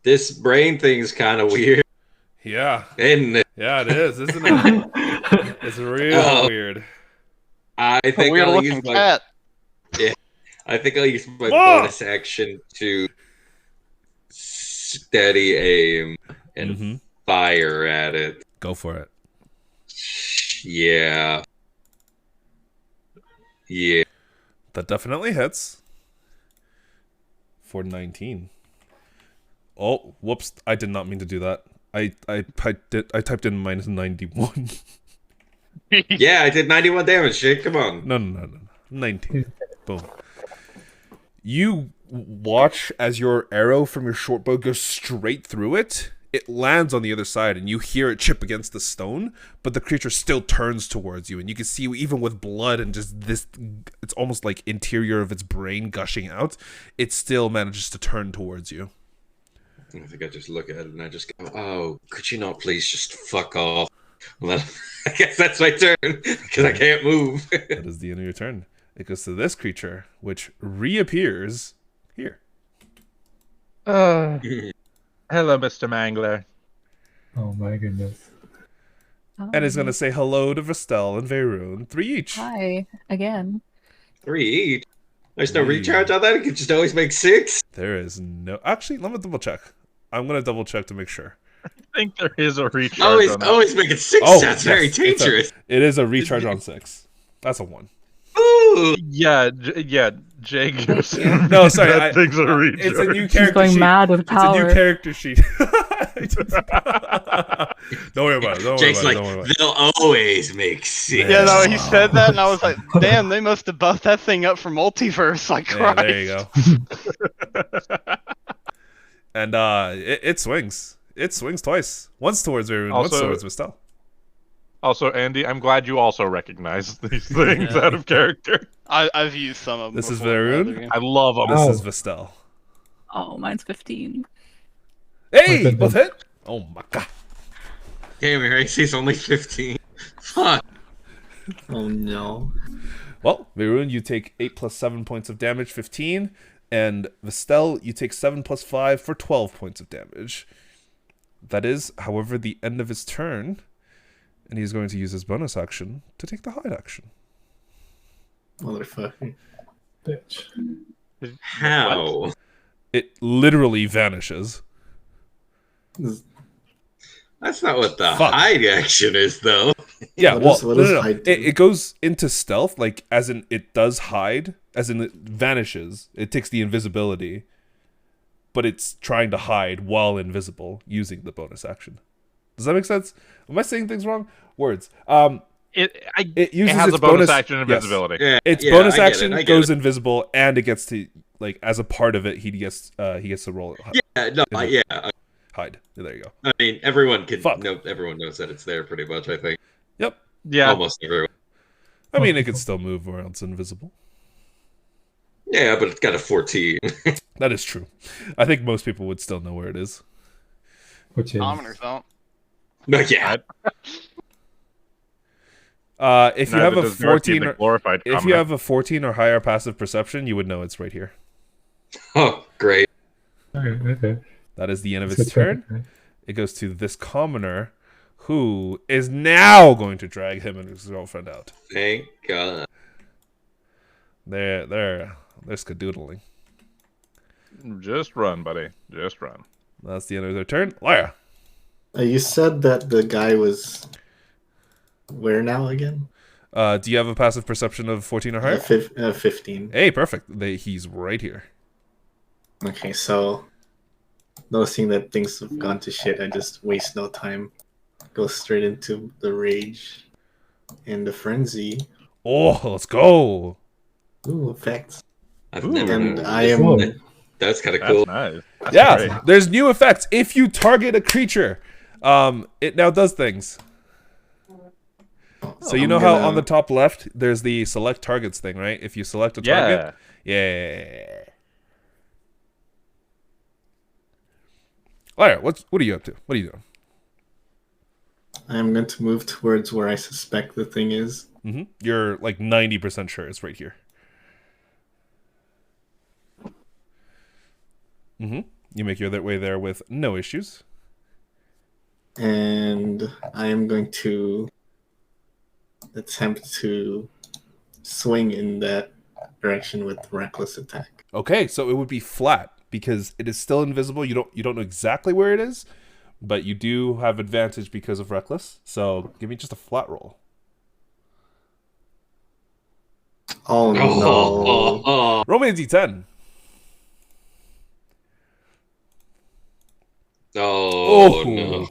This brain thing's kind of weird. Yeah. Isn't it? Yeah, it is, isn't it? It's real weird. I A think weird I'll looking use my cat. I think I'll use my Whoa! bonus action to steady aim and fire at it. Go for it. Yeah. Yeah. That definitely hits. For 19. Oh, whoops. I did not mean to do that. I typed in minus 91. Yeah, I did 91 damage, Jake. Come on. No. 19. Boom. You watch as your arrow from your short bow goes straight through it. It lands on the other side, and you hear it chip against the stone, but the creature still turns towards you, and you can see, even with blood and just this, it's almost like interior of its brain gushing out, it still manages to turn towards you. I think I just look at it and I just go, "Oh, could you not please just fuck off?" Well, I guess that's my turn because I can't move. That is the end of your turn. It goes to this creature, which reappears here. Hello, Mr. Mangler. Oh my goodness. And is going to say hello to Vestelle and Vaerun. 3 each. Hi again. 3 each. There's no recharge on that. It could just always make 6. There is no. Actually, let me double check. I'm going to double check to make sure. I think there is a recharge on that. Always make it 6. Oh, That's very dangerous. It is a recharge on 6. That's a 1. Ooh. Yeah, Jake. No, sorry. That thing's a recharge. It's a new She's character going sheet. mad with power. It's a new character sheet. Don't worry about it. Jake's like, they'll always make 6. Yeah, no, he said that, and I was like, damn, they must have buffed that thing up for multiverse. Like, Yeah, Christ. there you go. And it swings. It swings twice. Once towards Vaerun, once Also- towards Vestelle. Also, Andy, I'm glad you also recognize these things out of character. I've used some of them. This is before in Vaerun? other games. I love them. This is Vestelle. Oh, mine's 15. Hey, both hit. Oh my god. Damn, your AC's only 15. Fuck. Oh no. Well, Vaerun, you take 8 plus 7 points of damage, 15. And Vestelle, you take 7 plus 5 for 12 points of damage. That is, however, the end of his turn. And he's going to use his bonus action to take the hide action. Motherfucker. Bitch. How? It literally vanishes. That's not what the Fuck. hide action is, though. Yeah, What well, does no. hide do? It goes into stealth, like, as in it does hide, as in it vanishes. It takes the invisibility, but it's trying to hide while invisible using the bonus action. Does that make sense? Am I saying things wrong? Words. It Uses has its a bonus bonus action invisibility. Yeah, Its yeah, bonus I get action it, I get goes it. invisible, and it gets to, like, as a part of it, he gets to roll it. Yeah, no, yeah. Hide. There you go. I mean, everyone can Fuck. know. Everyone knows that it's there, pretty much. I think Yep. Yeah. almost everyone. I mean, it could still move where it's invisible. Yeah, but it's got a 14. That is true. I think most people would still know where it is. Which is Commoners don't. No, yeah. If you have a 14 or glorified if you have a 14 or higher passive perception, you would know it's right here. Oh, great. okay. That is the end of It's its a turn. turn. It goes to this commoner, who is now going to drag him and his girlfriend out. Thank God. They're skadoodling. Just run, buddy. Just run. That's the end of their turn. Lyra. You said that the guy was where now again? Do you have a passive perception of 14 or higher? 15. Hey, perfect. He's right here. Okay, so noticing that things have gone to shit, I just waste no time. Go straight into the rage. And the frenzy. Oh, let's go. Ooh, effects. I've Ooh. never. And known I this. am. That's kind of That's cool. nice. That's Yeah, great. there's new effects. If you target a creature, it now does things. So you I'm know how gonna- on the top left there's the select targets thing, right? If you select a target, yeah. Lyra, what are you up to? What are you doing? I'm going to move towards where I suspect the thing is. You're like 90% sure it's right here. You make your way there with no issues. And I am going to attempt to swing in that direction with reckless attack. Okay, so it would be flat because it is still invisible. You don't know exactly where it is, but you do have advantage because of reckless. So give me just a flat roll. Oh no. Roll me a d10. Oh, no.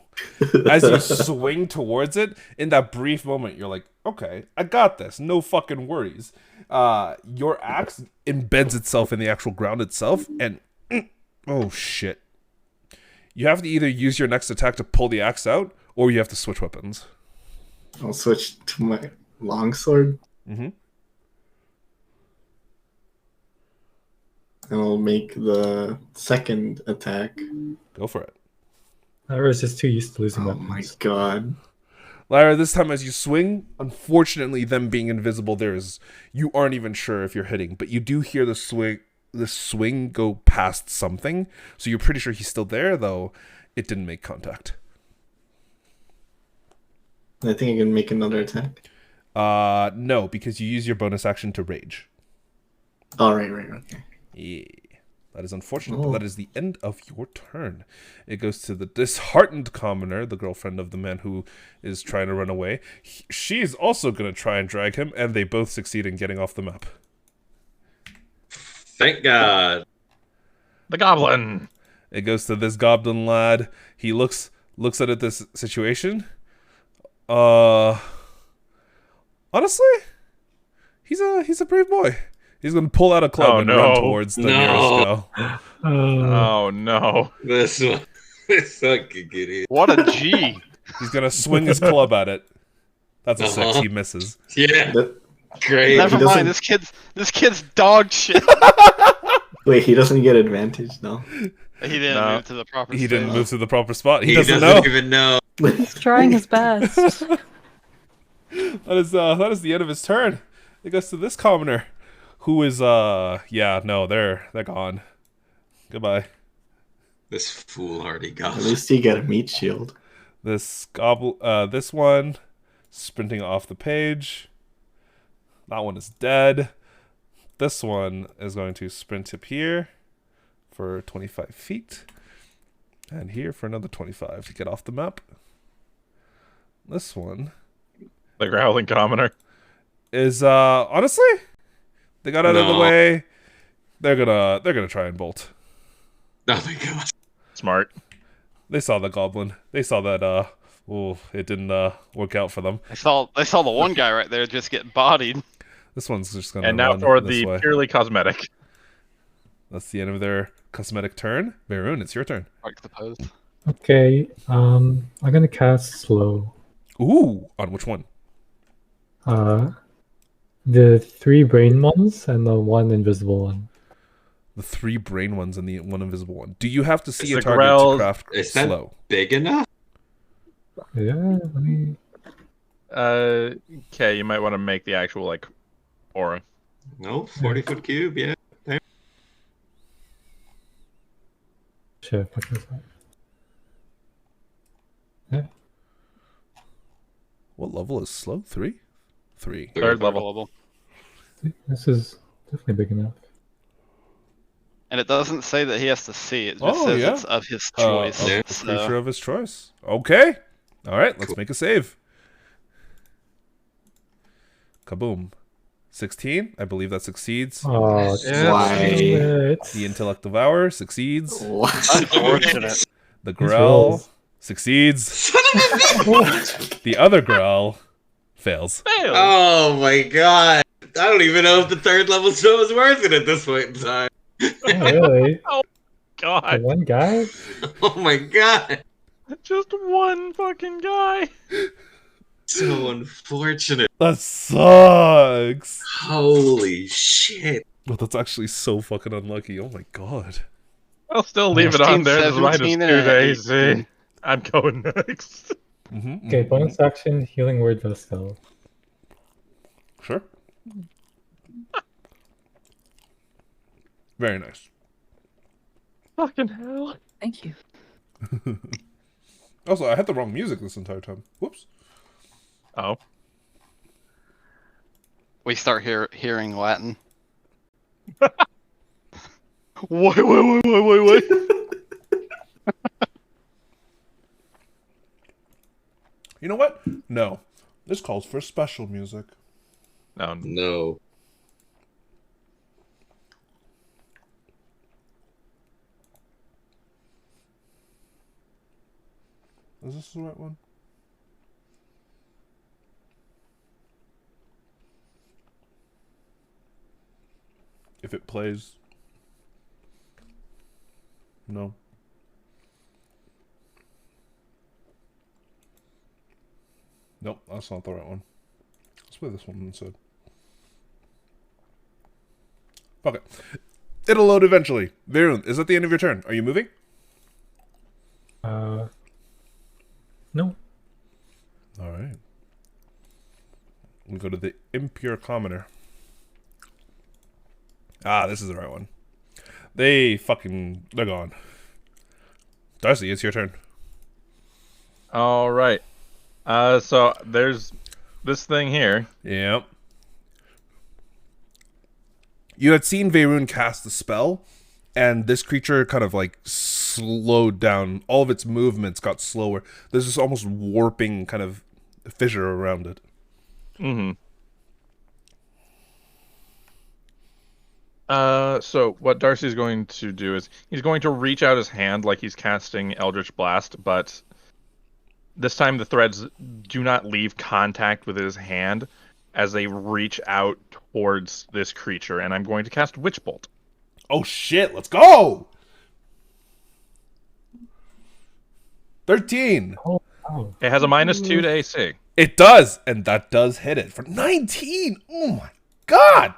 As you swing towards it, in that brief moment, you're like, okay, I got this. No fucking worries. Your axe embeds itself in the actual ground itself, and oh shit. You have to either use your next attack to pull the axe out, or you have to switch weapons. I'll switch to my longsword. Mm-hmm. And I'll make the second attack. Go for it. Lyra's just too used to losing Oh weapons. my god. Lyra, this time as you swing, unfortunately, them being invisible, you aren't even sure if you're hitting, but you do hear the swing go past something, so you're pretty sure he's still there, though it didn't make contact. I think I can make another attack. No, because you use your bonus action to rage. Oh, right, okay. Yeah. That is unfortunate, Oh. but that is the end of your turn. It goes to the disheartened commoner, the girlfriend of the man who is trying to run away. She's also going to try and drag him, and they both succeed in getting off the map. Thank God. The goblin. It goes to this goblin lad. He looks at this situation. Honestly, he's a brave boy. He's gonna pull out a club and run towards the nearest girl. Oh no. This one could get it. What a G. He's gonna swing his club at it. That's a 6. He misses. Yeah. That- Great. Never he doesn't- mind. This kid's dog shit. Wait, he doesn't get advantage, no? He didn't No. move to the proper. He didn't space. move to the proper spot. He He doesn't doesn't know. even know. He's trying his best. That is the end of his turn. It goes to this commoner, who is they're gone. Goodbye. This foolhardy At goblin. least you get a meat shield. This this one sprinting off the page. That one is dead. This one is going to sprint up here for 25 feet. And here for another 25 to get off the map. This one The growling commoner. is honestly, they got out of the No. way. They're gonna try and bolt. Oh my God. Smart. They saw the goblin. They saw that it didn't work out for them. They saw the one guy right there just get bodied. This one's just gonna And now run for this the way. purely cosmetic. That's the end of their cosmetic turn. Vaerun, it's your turn. Mark the post. Okay, I'm gonna cast slow. Ooh, on which one? The 3 brain ones and the 1 invisible one. The 3 brain ones and the 1 invisible one. Do you have to see Is a the target Grell- to craft Is that slow? big enough? Yeah, let me. Okay, you might want to make the actual aura. No, 40-foot cube, yeah. Shit, fuck this up. Yeah. What level is slow? 3? 3. Third level. This is definitely big enough. And it doesn't say that he has to see. It just says it's of his choice. Of Yeah. the So- creature of his choice. Okay. All right, let's make a save. Kaboom. 16. I believe that succeeds. Oh, Yeah. Why? shit. The intellect devour succeeds. What? Unfortunate. The These Grell rolls. succeeds. Son of a bitch! The other Grell Fails. Failed. Oh my god. I don't even know if the third level spell is worth it at this point in time. Oh, really? Oh The god. one guy? Oh my god. Just one fucking guy. So unfortunate. That sucks. Holy shit. But that's actually so fucking unlucky. Oh my god. I'll still leave it on there. It's minus 2 17 to and an AC. 18. I'm going next. Okay, bonus action, healing word Vestelle. Sure. Very nice. Fucking hell. Thank you. Also, I had the wrong music this entire time. Whoops. Oh. We start hearing Latin. Wait. You know what? No. This calls for special music. No. No. Is this the right one? If it plays. No. Nope, that's not the right one. Let's play this one instead. Fuck it. It'll load eventually. Vaerun, is that the end of your turn? Are you moving? No. Alright. We go to the Impure Commoner. Ah, this is the right one. They're gone. Darcy, it's your turn. All right. So there's this thing here. Yep. You had seen Vaerun cast the spell, and this creature kind of like slowed down. All of its movements got slower. There's this almost warping kind of fissure around it. Mm-hmm. So what Darcy's going to do is he's going to reach out his hand like he's casting Eldritch Blast, but this time the threads do not leave contact with his hand as they reach out towards this creature, and I'm going to cast Witch Bolt. Oh shit, let's go! 13. Oh. It has a -2 to AC. It does, and that does hit it for 19. Oh my god!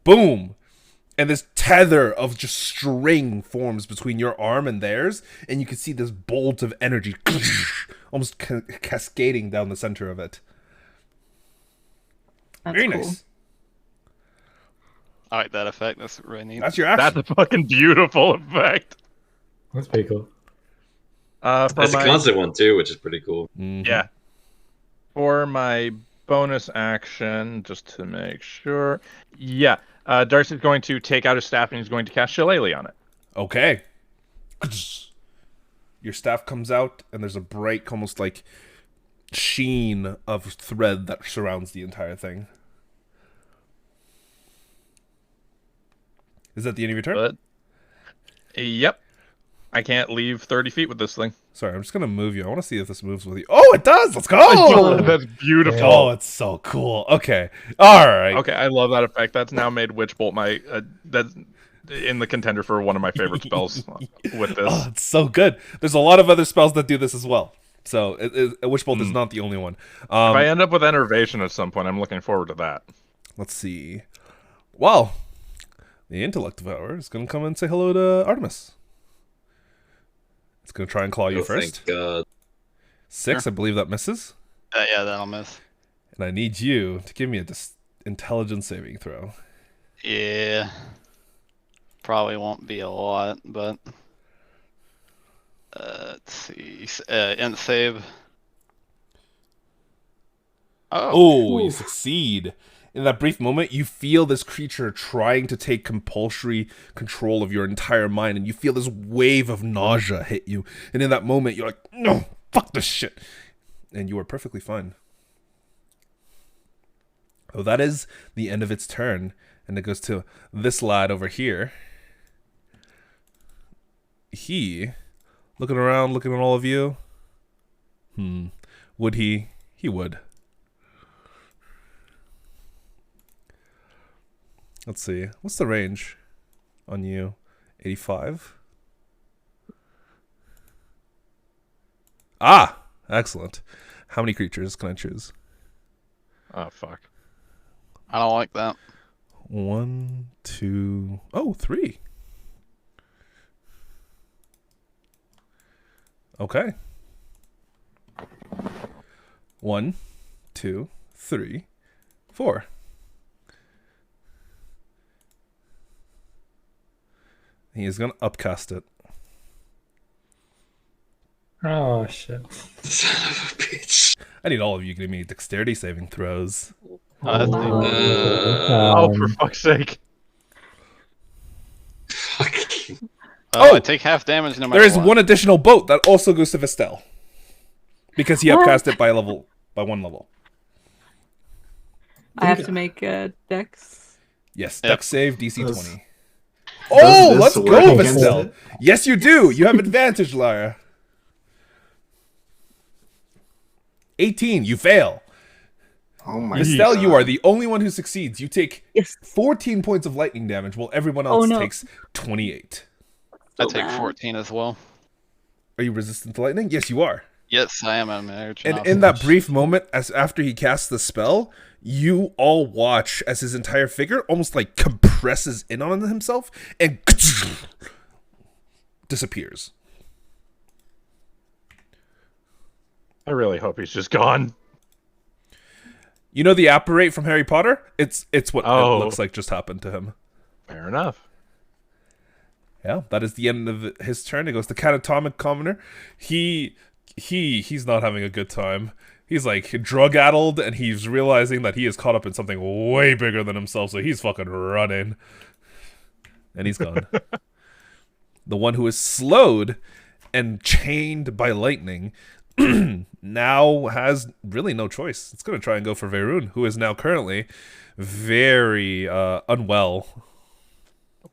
Boom! And this tether of just string forms between your arm and theirs, and you can see this bolt of energy almost cascading down the center of it. That's Very cool. nice. I like that effect. That's really neat. That's your action. That's a fucking beautiful effect. That's pretty cool. For That's a my constant one too, which is pretty cool. Mhm. Yeah. For my bonus action, just to make sure. Yeah. Darcy's going to take out his staff and he's going to cast Shillelagh on it. Okay. Your staff comes out, and there's a bright, almost like sheen of thread that surrounds the entire thing. Is that the end of your turn? But, yep. I can't leave 30 feet with this thing. Sorry, I'm just gonna move you. I want to see if this moves with you. Oh, it does! Let's go! Oh, that's beautiful. Oh, it's so cool. Okay. Alright. Okay, I love that effect. That's now made Witch Bolt my that's in the contender for one of my favorite spells with this. Oh, it's so good. There's a lot of other spells that do this as well. So, Witch Bolt is not the only one. If I end up with Enervation at some point, I'm looking forward to that. Let's see. Well, the Intellect Devourer is going to come and say hello to Artemis. It's going to try and claw you Oh, first. thank God. 6, I believe that misses. Yeah, that'll miss. And I need you to give me a intelligence saving throw. Yeah. Probably won't be a lot, but let's see. Int save. Oh, you succeed. In that brief moment, you feel this creature trying to take compulsory control of your entire mind, and you feel this wave of nausea hit you. And in that moment, you're like, no, fuck this shit. And you are perfectly fine. Oh, that is the end of its turn. And it goes to this lad over here. He, looking around, looking at all of you. Would he? He would. Let's see. What's the range on you? 85? Ah! Excellent. How many creatures can I choose? Oh, fuck. I don't like that. 1, 2... Oh, 3. Okay. 1, 2, 3, 4. He is going to upcast it. Oh shit. Son of a bitch. I need all of you to give me dexterity saving throws. That's Oh, for fuck's sake. Fuck. I take half damage no matter There is what. one additional boat that also goes to Vestelle. Because he upcast it by 1 level. I have to make a dex. Yes, Yep. dex save DC Does- 20. Oh, this let's work go, against Vestelle. it? Yes, you do. You have advantage, Lyra. 18, you fail. Oh my Vestelle, god. you are the only one who succeeds. You take Yes. 14 points of lightning damage, while everyone Oh, else no. takes 28. I So take bad. 14 as well. Are you resistant to lightning? Yes, you are. Yes, I am a marriage. And in that brief moment, as after he casts the spell, you all watch as his entire figure almost like compresses in on himself and disappears. I really hope he's just gone. You know the apparate from Harry Potter? It's what Oh. it looks like just happened to him. Fair enough. Yeah, that is the end of his turn. It goes to Catatonic Commoner. He's not having a good time. He's like drug-addled, and he's realizing that he is caught up in something way bigger than himself, so he's fucking running. And he's gone. The one who is slowed and chained by lightning now has really no choice. It's going to try and go for Vaerun, who is now currently very unwell.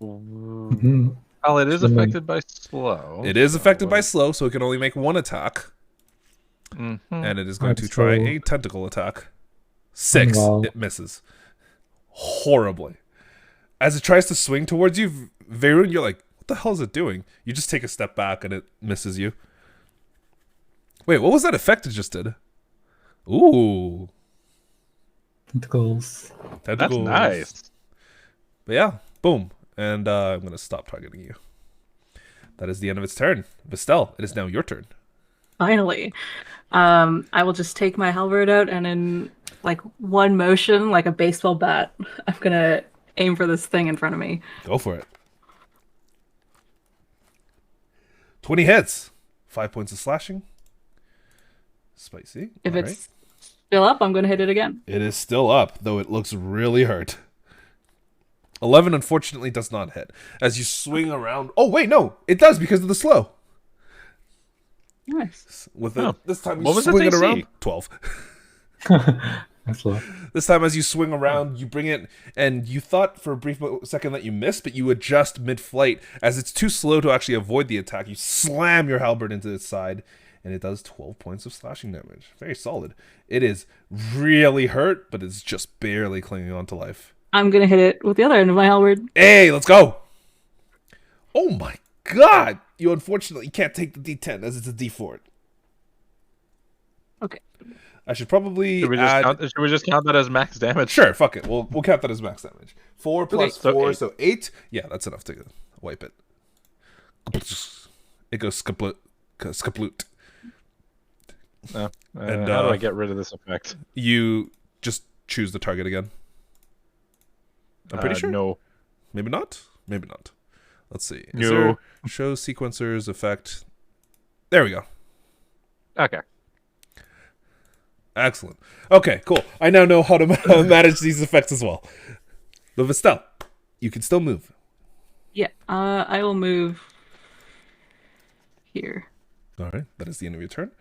Mhm. Well, it is Someone- affected by slow. It is affected by slow, so it can only make one attack. Mhm. And it is going to That's try so- a tentacle attack. 6. Wow. It misses. Horribly. As it tries to swing towards you, Vaerun, you're like, what the hell is it doing? You just take a step back and it misses you. Wait, what was that effect it just did? Ooh. Tentacles. That's Tentacles. nice. But yeah, boom. And I'm going to stop targeting you. That is the end of its turn. Vestelle, it is now your turn. Finally. I will just take my halberd out and in like one motion, like a baseball bat, I'm gonna aim for this thing in front of me. Go for it. 20 hits. 5 points of slashing. Spicy. If All right. it's still up, I'm gonna hit it again. It is still up, though it looks really hurt. 11, unfortunately, does not hit. As you swing around... Oh, wait, no. It does because of the slow. Nice. With it, Oh. this time you What was swing its it AC? around. 12. That's low. This time as you swing around, you bring it... And you thought for a brief second that you missed, but you adjust mid-flight. As it's too slow to actually avoid the attack, you slam your halberd into its side. And it does 12 points of slashing damage. Very solid. It is really hurt, but it's just barely clinging on to life. I'm gonna hit it with the other end of my halberd. Hey, let's go. Oh my god. You unfortunately can't take the D10 as it's a D4. Okay. I should probably Should we just count that as max damage? Sure, fuck it. We'll count that as max damage. 4 plus so 4, eight. so 8. Yeah, that's enough to wipe it. It goes skaploot. And, how do I get rid of this effect? You just choose the target again. I'm pretty sure. No. Maybe not. Maybe not. Let's see. Is No. there show sequencers effect? There we go. Okay. Excellent. Okay, cool. I now know how to manage these effects as well. But Vestelle, you can still move. Yeah. I will move here. All right, that is the end of your turn.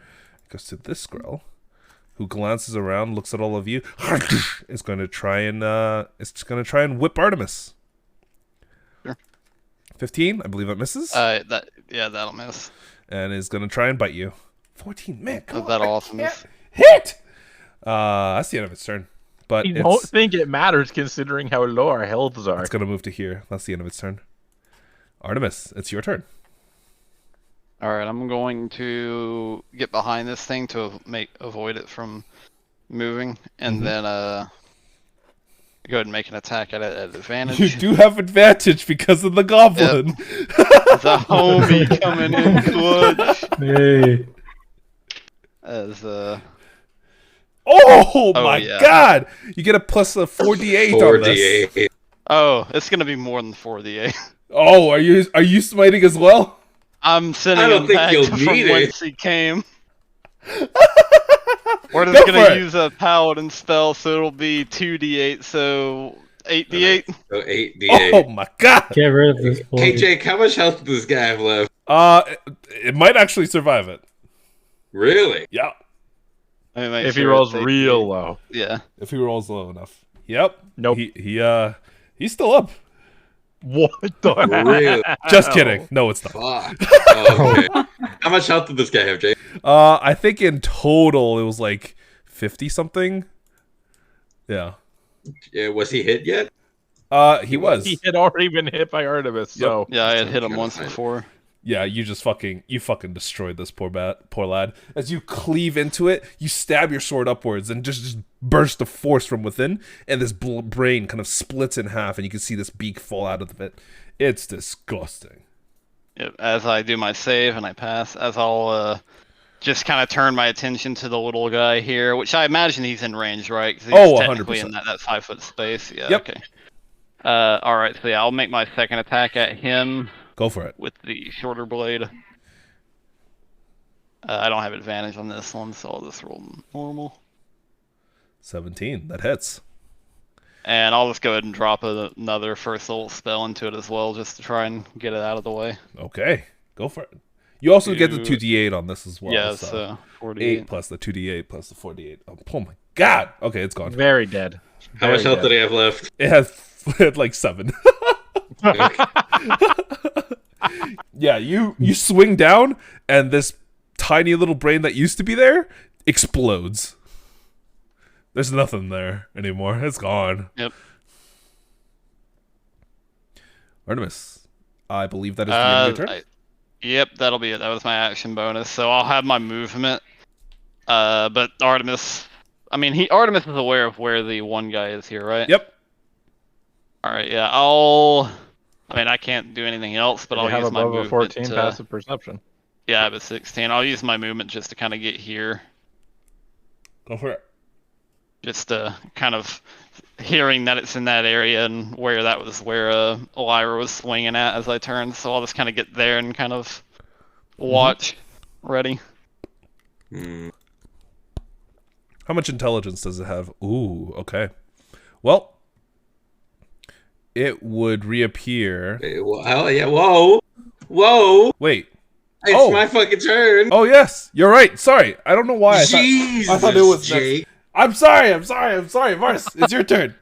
It goes to this Skrull, who glances around, looks at all of you. Is going to try and whip Artemis. Sure. 15, I believe it misses, That'll miss. and is going to try and bite you. 14, man, come on, That'll I also can't miss. hit. That's the end of its turn. but I don't think it matters considering how low our healths are. it's gonna move to here. That's the end of its turn. Artemis, it's your turn. All right, I'm going to get behind this thing to avoid it from moving, and then go ahead and make an attack at advantage. You do have advantage because of the goblin. The homie coming in clutch. Hey. As Oh my yeah. god! You get a plus a 4d8 on this. 4d8. Oh, it's gonna be more than 4d8. Oh, are you smiting as well? I'm sending I don't him think back you'll from need it. whence he came. We're Go just for gonna it. use a paladin spell, so it'll be 2d8, so 8d8. So 8d8. Oh my god! Get rid of this Hey boy. Jake, how much health does this guy have left? It might actually survive it. Really? Yeah, Let me make If he sure rolls it's 8d8. real low. Yeah. if he rolls low enough. Yep. Nope. He's still up. What the Really? Just hell? kidding. No, it's not. Fuck. Oh, okay. How much health did this guy have, Jake? I think in total it was like 50 something. Yeah. Yeah, was he hit yet? He was. He had already been hit by Artemis, so Yeah, I had hit him Trying to once find it. before. Yeah, you fucking destroyed this poor lad. As you cleave into it, you stab your sword upwards and just burst of force from within, and this brain kind of splits in half, and you can see this beak fall out of it. It's disgusting. Yep, as I do my save and I pass, as I'll just kind of turn my attention to the little guy here, which I imagine he's in range, right? 'Cause he's Oh, technically 100%. in that 5 foot space. Yeah. Yep. Okay. All right. So yeah, I'll make my second attack at him Go for it. with the shorter blade. I don't have advantage on this one, so I'll just roll normal. 17. That hits. And I'll just go ahead and drop another first level spell into it as well, just to try and get it out of the way. Okay. Go for it. You also get the Two- 2d8 on this as well. Yeah, so so 48. 8 plus the 2d8 plus the 4d8. Oh my god. Okay, it's gone. very dead. How much health did he have left? It has like 7. Okay. Yeah, you swing down, and this tiny little brain that used to be there explodes. There's nothing there anymore. It's gone. Yep. Artemis, I believe that is the end of your turn. Yep, that'll be it. That was my action bonus. So I'll have my movement. But Artemis, Artemis is aware of where the one guy is here, right? Yep. All right. Yeah. I can't do anything else, but You I'll have use my above a movement. 14 passive perception. Yeah, I have a 16. I'll use my movement just to kind of get here, Go for it. just to kind of hearing that it's in that area and where that was where Lyra was swinging at as I turned. So I'll just kind of get there and kind of watch, ready. Hmm. How much intelligence does it have? Ooh, okay. Well, it would reappear. Hey, well, yeah, whoa. Wait. It's my fucking turn. Oh, yes. You're right. Sorry. I don't know why. Jesus, I thought it was Jake. I'm sorry. Varus, it's your turn.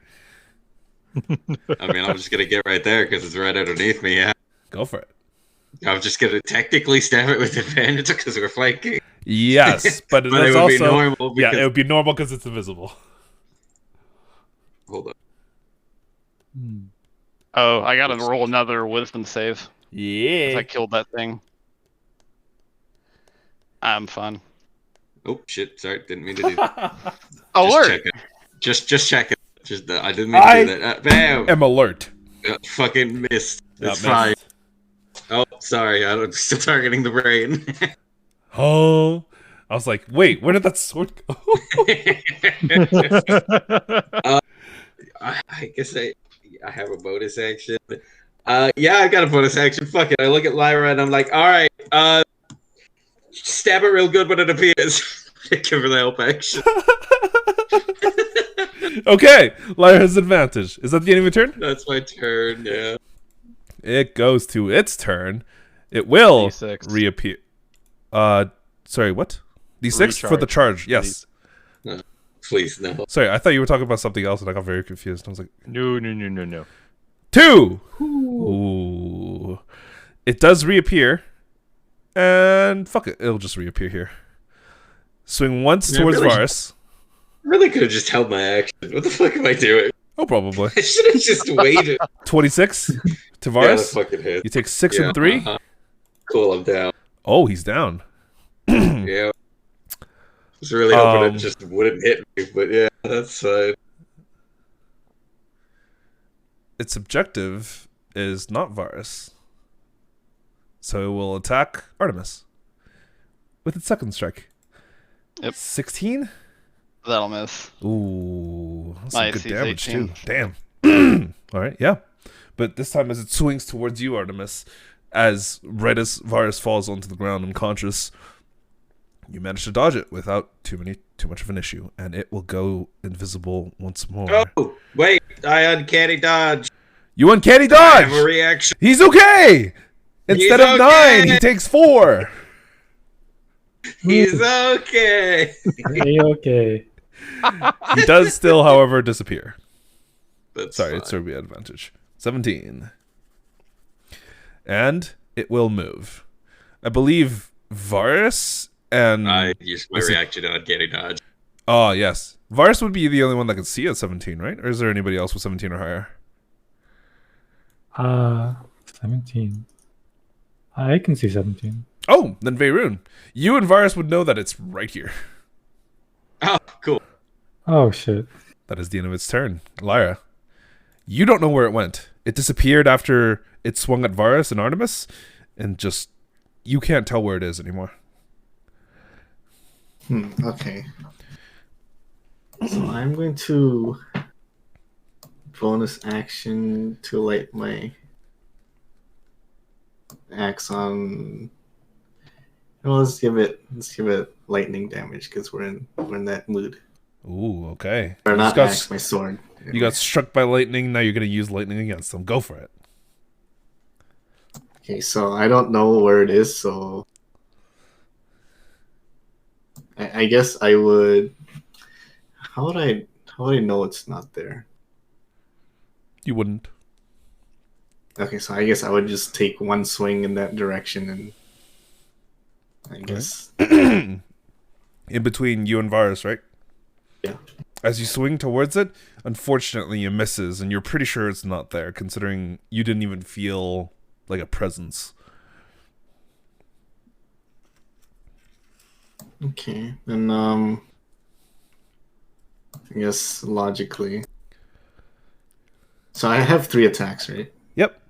I'm just gonna get right there because it's right underneath me. Yeah, Go for it. I'm just gonna technically stab it with advantage because we're flanking. Yes, but, But that's it would also be normal. yeah, Because... it would be normal because it's invisible. Hold on. Oh, I gotta roll another wisdom save. 'Cause Yeah. I killed that thing. I'm fine. Oh shit! Sorry, didn't mean to do that. Alert! Just check it. Just check it. I didn't mean to do that. Bam! am alert. Fucking missed. Yeah, It's fine. missed. Oh, sorry. I'm still targeting the brain. Oh, I was like, wait, where did that sword go? I guess I have a bonus action. Yeah, I got a bonus action. Fuck it. I look at Lyra and I'm like, all right, stab it real good when it appears. Give her the help action. Okay, Lyra has advantage. Is that the end of your turn? That's my turn. Yeah. It goes to its turn. It will D6. reappear. Sorry, what? D6 for the charge. Yes. Please no. Sorry, I thought you were talking about something else, and I got very confused. I was like, No. 2. Ooh. It does reappear, and fuck it, it'll just reappear here. Swing once Yeah, towards really? Varus. really could have just held my action. What the fuck am I doing? Oh, probably. I should have just waited. 26 to Yeah, Varus. that fucking hit. You take 6 and 3. Cool, I'm down. Oh, he's down. Yeah. I was really hoping it just wouldn't hit me, but yeah, that's fine. Its objective is not Varus. So it will attack Artemis with its second strike. Yep. 16? That'll miss. Ooh, that's My some good AC is damage 18. too. Damn. All right, yeah. But this time as it swings towards you, Artemis, as right as Varus falls onto the ground unconscious, you manage to dodge it without too much of an issue, and it will go invisible once more. Oh, wait, I uncanny dodge. You uncanny I dodge! have a reaction. He's okay! Instead of okay! 9, he takes 4! He's okay. Okay. He does still, however, disappear. That's Sorry, fine. it's Surya advantage. 17. And it will move. I believe Varus and... I used my Is it- reaction to uncanny dodge. Oh, yes. Varus would be the only one that can see at 17, right? Or is there anybody else with 17 or higher? 17. I can see 17. Oh, then Vaerun. You and Varus would know that it's right here. Oh, cool. Oh shit. That is the end of its turn. Lyra, you don't know where it went. It disappeared after it swung at Varus and Artemis, and just, you can't tell where it is anymore. Okay. So I'm going to bonus action to light my axe on. Well, let's give it lightning damage because we're in that mood. Ooh, okay. Or You not just axe, my sword. You got struck by lightning, now you're going to use lightning against them. Go for it. Okay, so I don't know where it is, so I guess I would. How would I know it's not there? You wouldn't. Okay, so I guess I would just take one swing in that direction, and I guess In between you and Varus, right? Yeah. As you swing towards it, unfortunately you misses, and you're pretty sure it's not there, considering you didn't even feel like a presence. Okay, and I guess logically. So I have 3 attacks, right? Yep.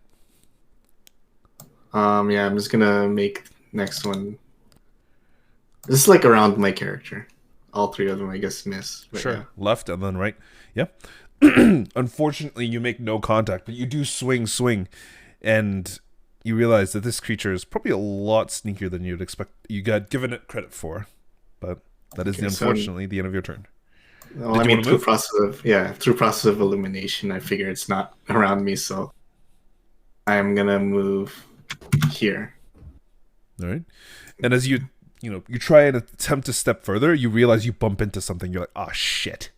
Yeah, I'm just gonna make next one. This is like around my character. All 3 of them, I guess, miss. But Sure. yeah. Left and then right. Yep. Unfortunately, you make no contact, but you do swing, and you realize that this creature is probably a lot sneakier than you'd expect. You got given it credit for, but that is Okay, unfortunately the end of your turn. Well, Did I you mean, wanna through move? process of illumination, I figure it's not around me, so I'm gonna move here. All right. And as you try and attempt to step further, you realize you bump into something. You're like, oh, shit.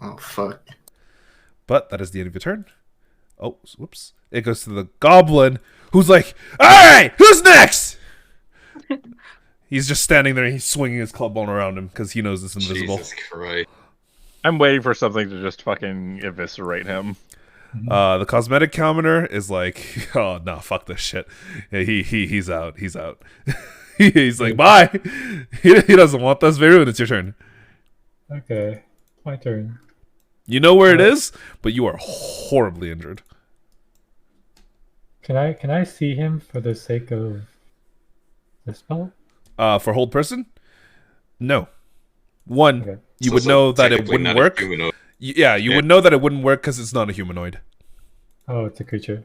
Oh fuck! But that is the end of your turn. Oh, whoops. It goes to the goblin, who's like, all right, who's next? He's just standing there. He's swinging his club ball around him because he knows it's invisible. Jesus Christ. I'm waiting for something to just fucking eviscerate him. The cosmetic counter is like, oh, no, fuck this shit. Yeah, he's out. He's out. He's like, bye. He doesn't want this. Vaerun, it's your turn. Okay. My turn. You know where it is, but you are horribly injured. Can I see him for the sake of the spell? For hold person? No. One, Okay. you would know that it wouldn't work. Yeah. You would know that it wouldn't work because it's not a humanoid. Oh, it's a creature.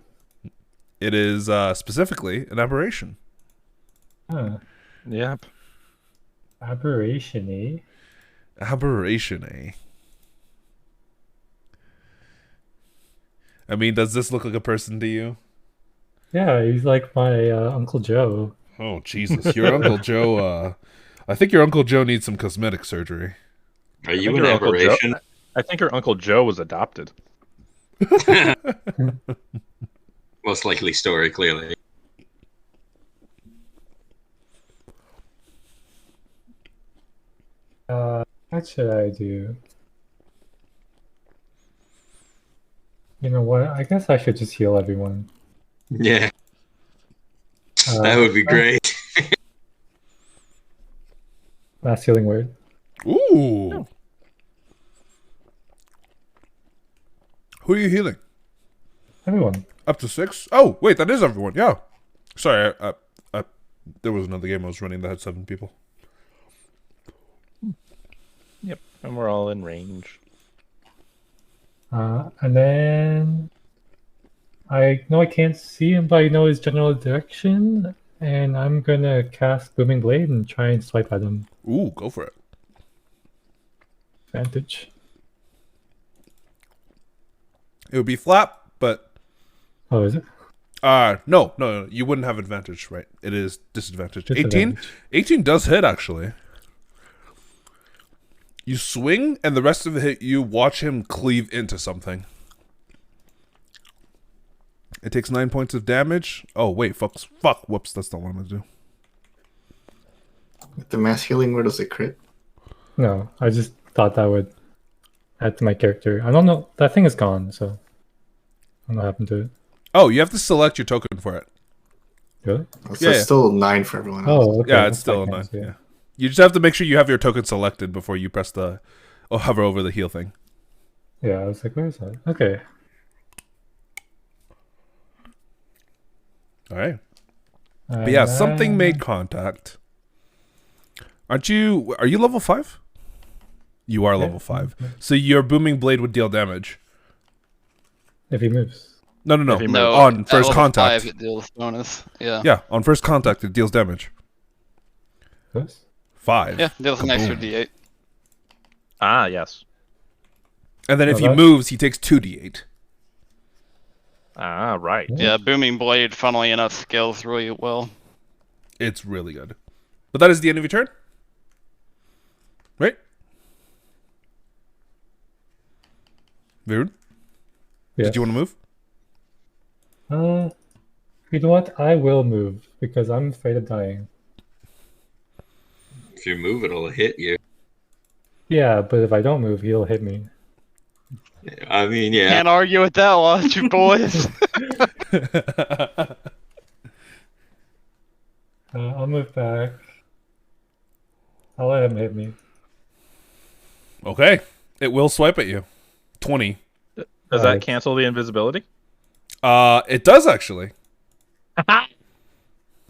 It is specifically an aberration. Huh. Yep. Aberration, eh? Aberration, eh? I mean, does this look like a person to you? Yeah, he's like my Uncle Joe. Oh, Jesus. Your Uncle Joe, I think your Uncle Joe needs some cosmetic surgery. Are you think an your Uncle Joe- aberration? I think your Uncle Joe was adopted. Most likely story, clearly. What should I do? You know what? I guess I should just heal everyone. Yeah, that would be great. Last healing word. Ooh. Who are you healing? Everyone. Up to 6? Oh, wait, that is everyone. Yeah. Sorry, there was another game I was running that had 7 people. Yep, and we're all in range. And then I know I can't see him, but I know his general direction, and I'm gonna cast Booming Blade and try and swipe at him. Ooh, go for it. Advantage. It would be flat, but Oh, is it? no, you wouldn't have advantage, right? It is disadvantage. 18? Disadvantage. 18 does hit, actually. You swing, and the rest of the hit, you watch him cleave into something. It takes 9 points of damage. Oh, wait, fuck, whoops, that's not what I'm gonna do. With the mass healing, where does it crit? No, I just thought that would add to my character. I don't know. That thing is gone, so I don't know what happened to it. Oh, you have to select your token for it. Really? So it's still 9 for everyone else. Oh, okay. Yeah, it's That's still a like 9. nice, Yeah. You just have to make sure you have your token selected before you press the or hover over the heal thing. Yeah, I was like, where is that? Okay. All right. But yeah, something then- made contact. Are you level 5? You are level 5. So your booming blade would deal damage. If he moves. No. If he moves. No, On at first level contact. 5 it deals bonus. Yeah. Yeah, on first contact it deals damage. This? 5. Yeah, deals an extra Kaboom. D8. Ah, yes. And then if Oh, he that's- moves, he takes 2d8. Ah, right. Yeah, Booming Blade, funnily enough, scales really well. It's really good. But that is the end of your turn? Right? Vaerun? Yeah. Did you want to move? You know what? I will move because I'm afraid of dying. If you move, it'll hit you. Yeah, but if I don't move, he'll hit me. I mean, yeah. Can't argue with that one, you boys. I'll move back. I'll let him hit me. Okay. It will swipe at you. 20. Does Right. that cancel the invisibility? It does actually.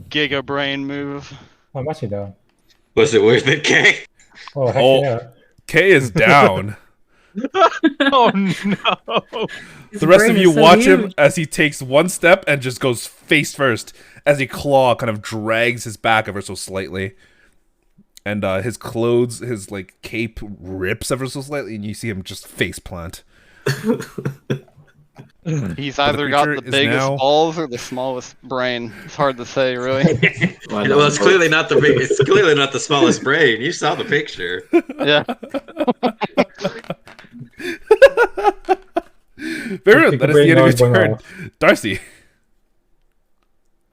Giga brain move. Oh, I'm actually down. Was it worth it, Kay? Oh, heck Oh. yeah. K is down. Oh no! His The rest of brain you is so watch him huge. as he takes one step and just goes face first as a claw kind of drags his back ever so slightly. And his clothes, his like cape rips ever so slightly, and you see him just face plant. He's either got creature the is biggest now- balls or the smallest brain. It's hard to say, really. Well, it's clearly not the big. It's clearly not the smallest brain. You saw the picture. Yeah. Vaerun, Take that a is the end of brain your one turn. off. Darcy.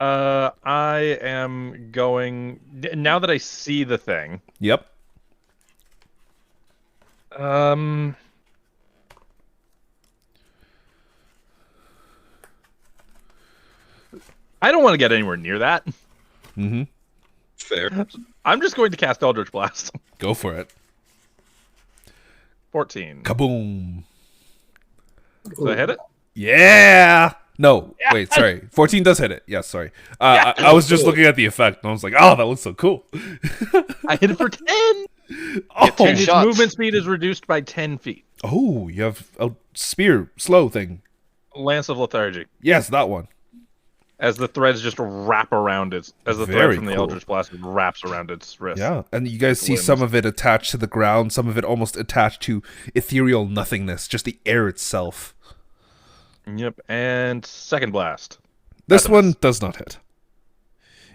I am going now that I see the thing. Yep. I don't want to get anywhere near that. Mm-hmm. Fair. I'm just going to cast Eldritch Blast. Go for it. 14. Kaboom. Did I hit it? Yeah. No, wait, sorry. 14 does hit it. Yes, sorry. I was just looking at the effect, and I was like, oh, that looks so cool. I hit it for 10. Oh, two And his shots. movement speed is reduced by 10 feet. oh, you have a spear slow thing. Lance of Lethargy. Yes, that one. As the threads just wrap around its, as the Very thread from the cool. Eldritch Blast wraps around its wrist. Yeah, and you guys see limbs. some of it attached to the ground, some of it almost attached to ethereal nothingness, just the air itself. Yep. And second blast. This Artemis. one does not hit.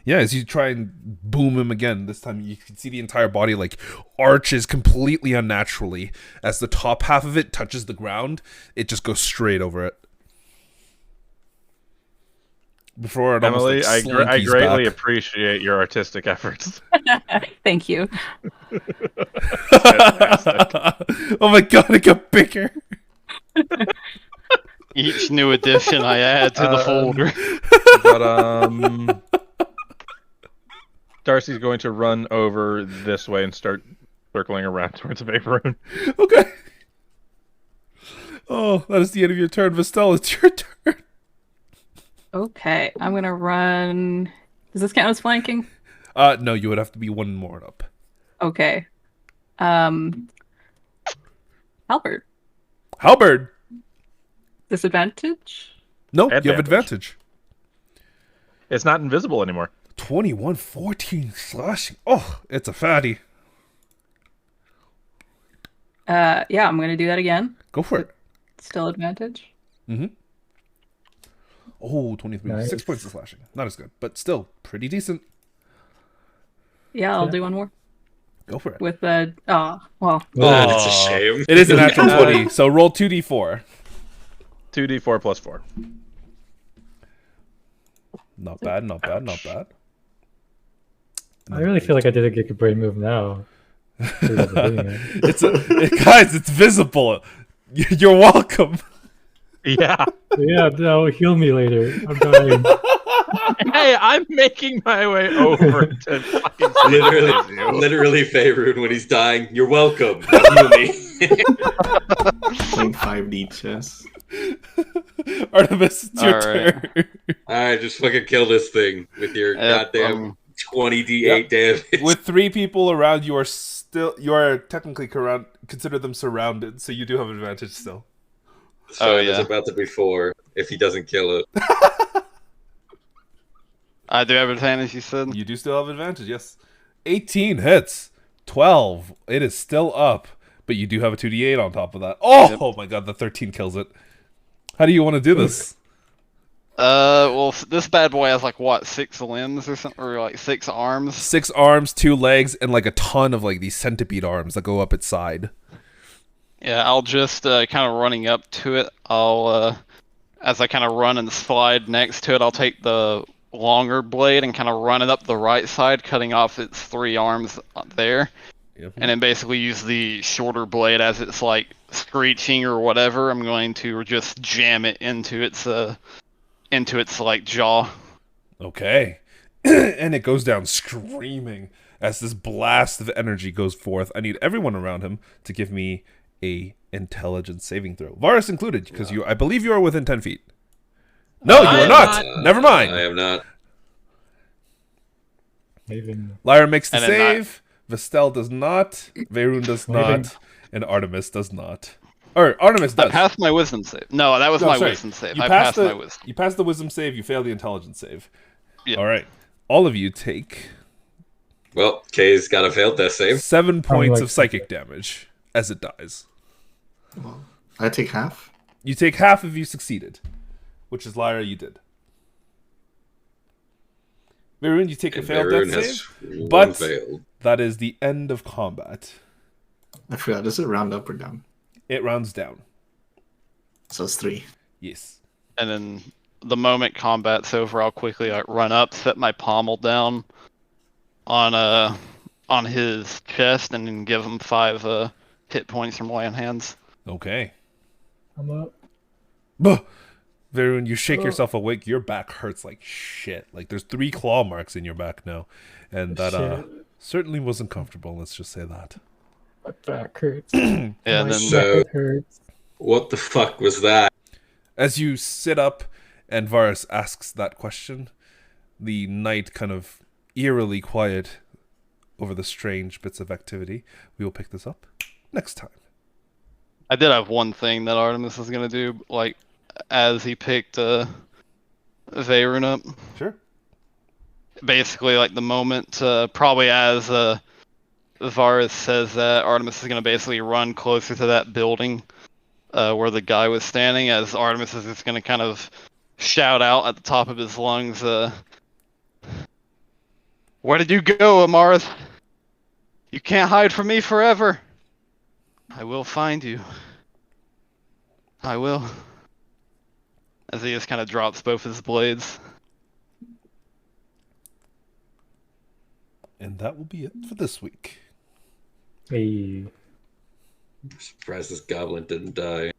Yeah, as you try and boom him again, this time you can see the entire body like arches completely unnaturally. As the top half of it touches the ground, it just goes straight over it. before it Emily, almost like I slinkies greatly back. appreciate your artistic efforts. Thank you. Oh my god, it got bigger. Each new addition I add to the folder. But Darcy's going to run over this way and start circling around towards Vaerun. Okay. Oh, that is the end of your turn. Vestelle, it's your turn. Okay, I'm gonna run. Does this count as flanking? No, you would have to be one more up. Okay. Halberd. Halberd. Disadvantage? No, you have Advantage. advantage. It's not invisible anymore. 21, 14 slashing. Oh, it's a fatty. Yeah, I'm gonna do that again. Go for it. Still advantage. Oh, 23. Nice. 6 points of slashing. Not as good, but still pretty decent. Yeah, I'll do one more. Go for it. With the well. Oh, that's a shame. It is a natural 20, so roll 2d4. 2d4 plus 4. Not bad, not bad, not bad. I really feel like I did a good brain move now. Guys, it's visible. You're welcome. Yeah. Yeah, no, heal me later. I'm dying. Hey, I'm making my way over to fucking Literally, Vaerun, when he's dying, you're welcome. Heal me. Playing 5D chess. Artemis, it's your Alright. turn. Alright, just fucking kill this thing with your goddamn 20d8 damage. With 3 people around, you are technically consider them surrounded, so you do have advantage still. So Oh, there's yeah. about to be 4 if he doesn't kill it. I do have advantage, you said? You do still have advantage, yes. 18 hits. 12. It is still up, but you do have a 2d8 on top of that. Oh, Yep. oh my god, the 13 kills it. How do you want to do this? Well, this bad boy has like what, 6 limbs or something, or like 6 arms. 6 arms, 2 legs, and like a ton of like these centipede arms that go up its side. Yeah, I'll just kind of running up to it. I'll as I kind of run and slide next to it, I'll take the longer blade and kind of run it up the right side, cutting off its 3 arms there. Yep. And then basically use the shorter blade as it's like screeching or whatever. I'm going to just jam it into its like jaw. Okay. And it goes down screaming as this blast of energy goes forth. I need everyone around him to give me a intelligence saving throw. Varus included, because I believe you are within 10 feet. No, you I are am not. not. Never mind. I am not. Even Lyra makes the And then save. Vestelle does not. Vaerun does Maybe. not. And Artemis does not. Or Artemis I does. passed my wisdom save. No, that was No, my sorry. wisdom save. You I passed passed my the wisdom. you passed the wisdom save. You failed the intelligence save. Yeah. All right. All of you take Well, Kay's got a failed death save. 7 points like- of psychic damage as it dies. Well, I take half. You take half if you succeeded, which is Lyra, you did. Vaerun, you take a And failed Vaerun death has save. one But failed. that is the end of combat. I forgot. Does it round up or down? It rounds down. So it's 3. Yes. And then the moment combat's over, I'll quickly run up, set my pommel down on his chest, and then give him 5 hit points from laying hands. Okay. I'm up. Buh! Vaerun, you shake yourself awake. Your back hurts like shit. Like there's 3 claw marks in your back now, and that Shit. certainly wasn't comfortable. Let's just say that. My back hurts. Yeah, and My then So- neck hurts. What the fuck was that? As you sit up, and Varus asks that question, the night kind of eerily quiet over the strange bits of activity. We will pick this up next time. I did have one thing that Artemis was gonna do, like as he picked Vaerun up. Sure. Basically, like the moment, probably as Varus says that, Artemis is gonna basically run closer to that building where the guy was standing, as Artemis is just gonna kind of shout out at the top of his lungs, "Where did you go, Amaris? You can't hide from me forever. I will find you. I will." As he just kind of drops both his blades. And that will be it for this week. Hey. Surprised this goblin didn't die.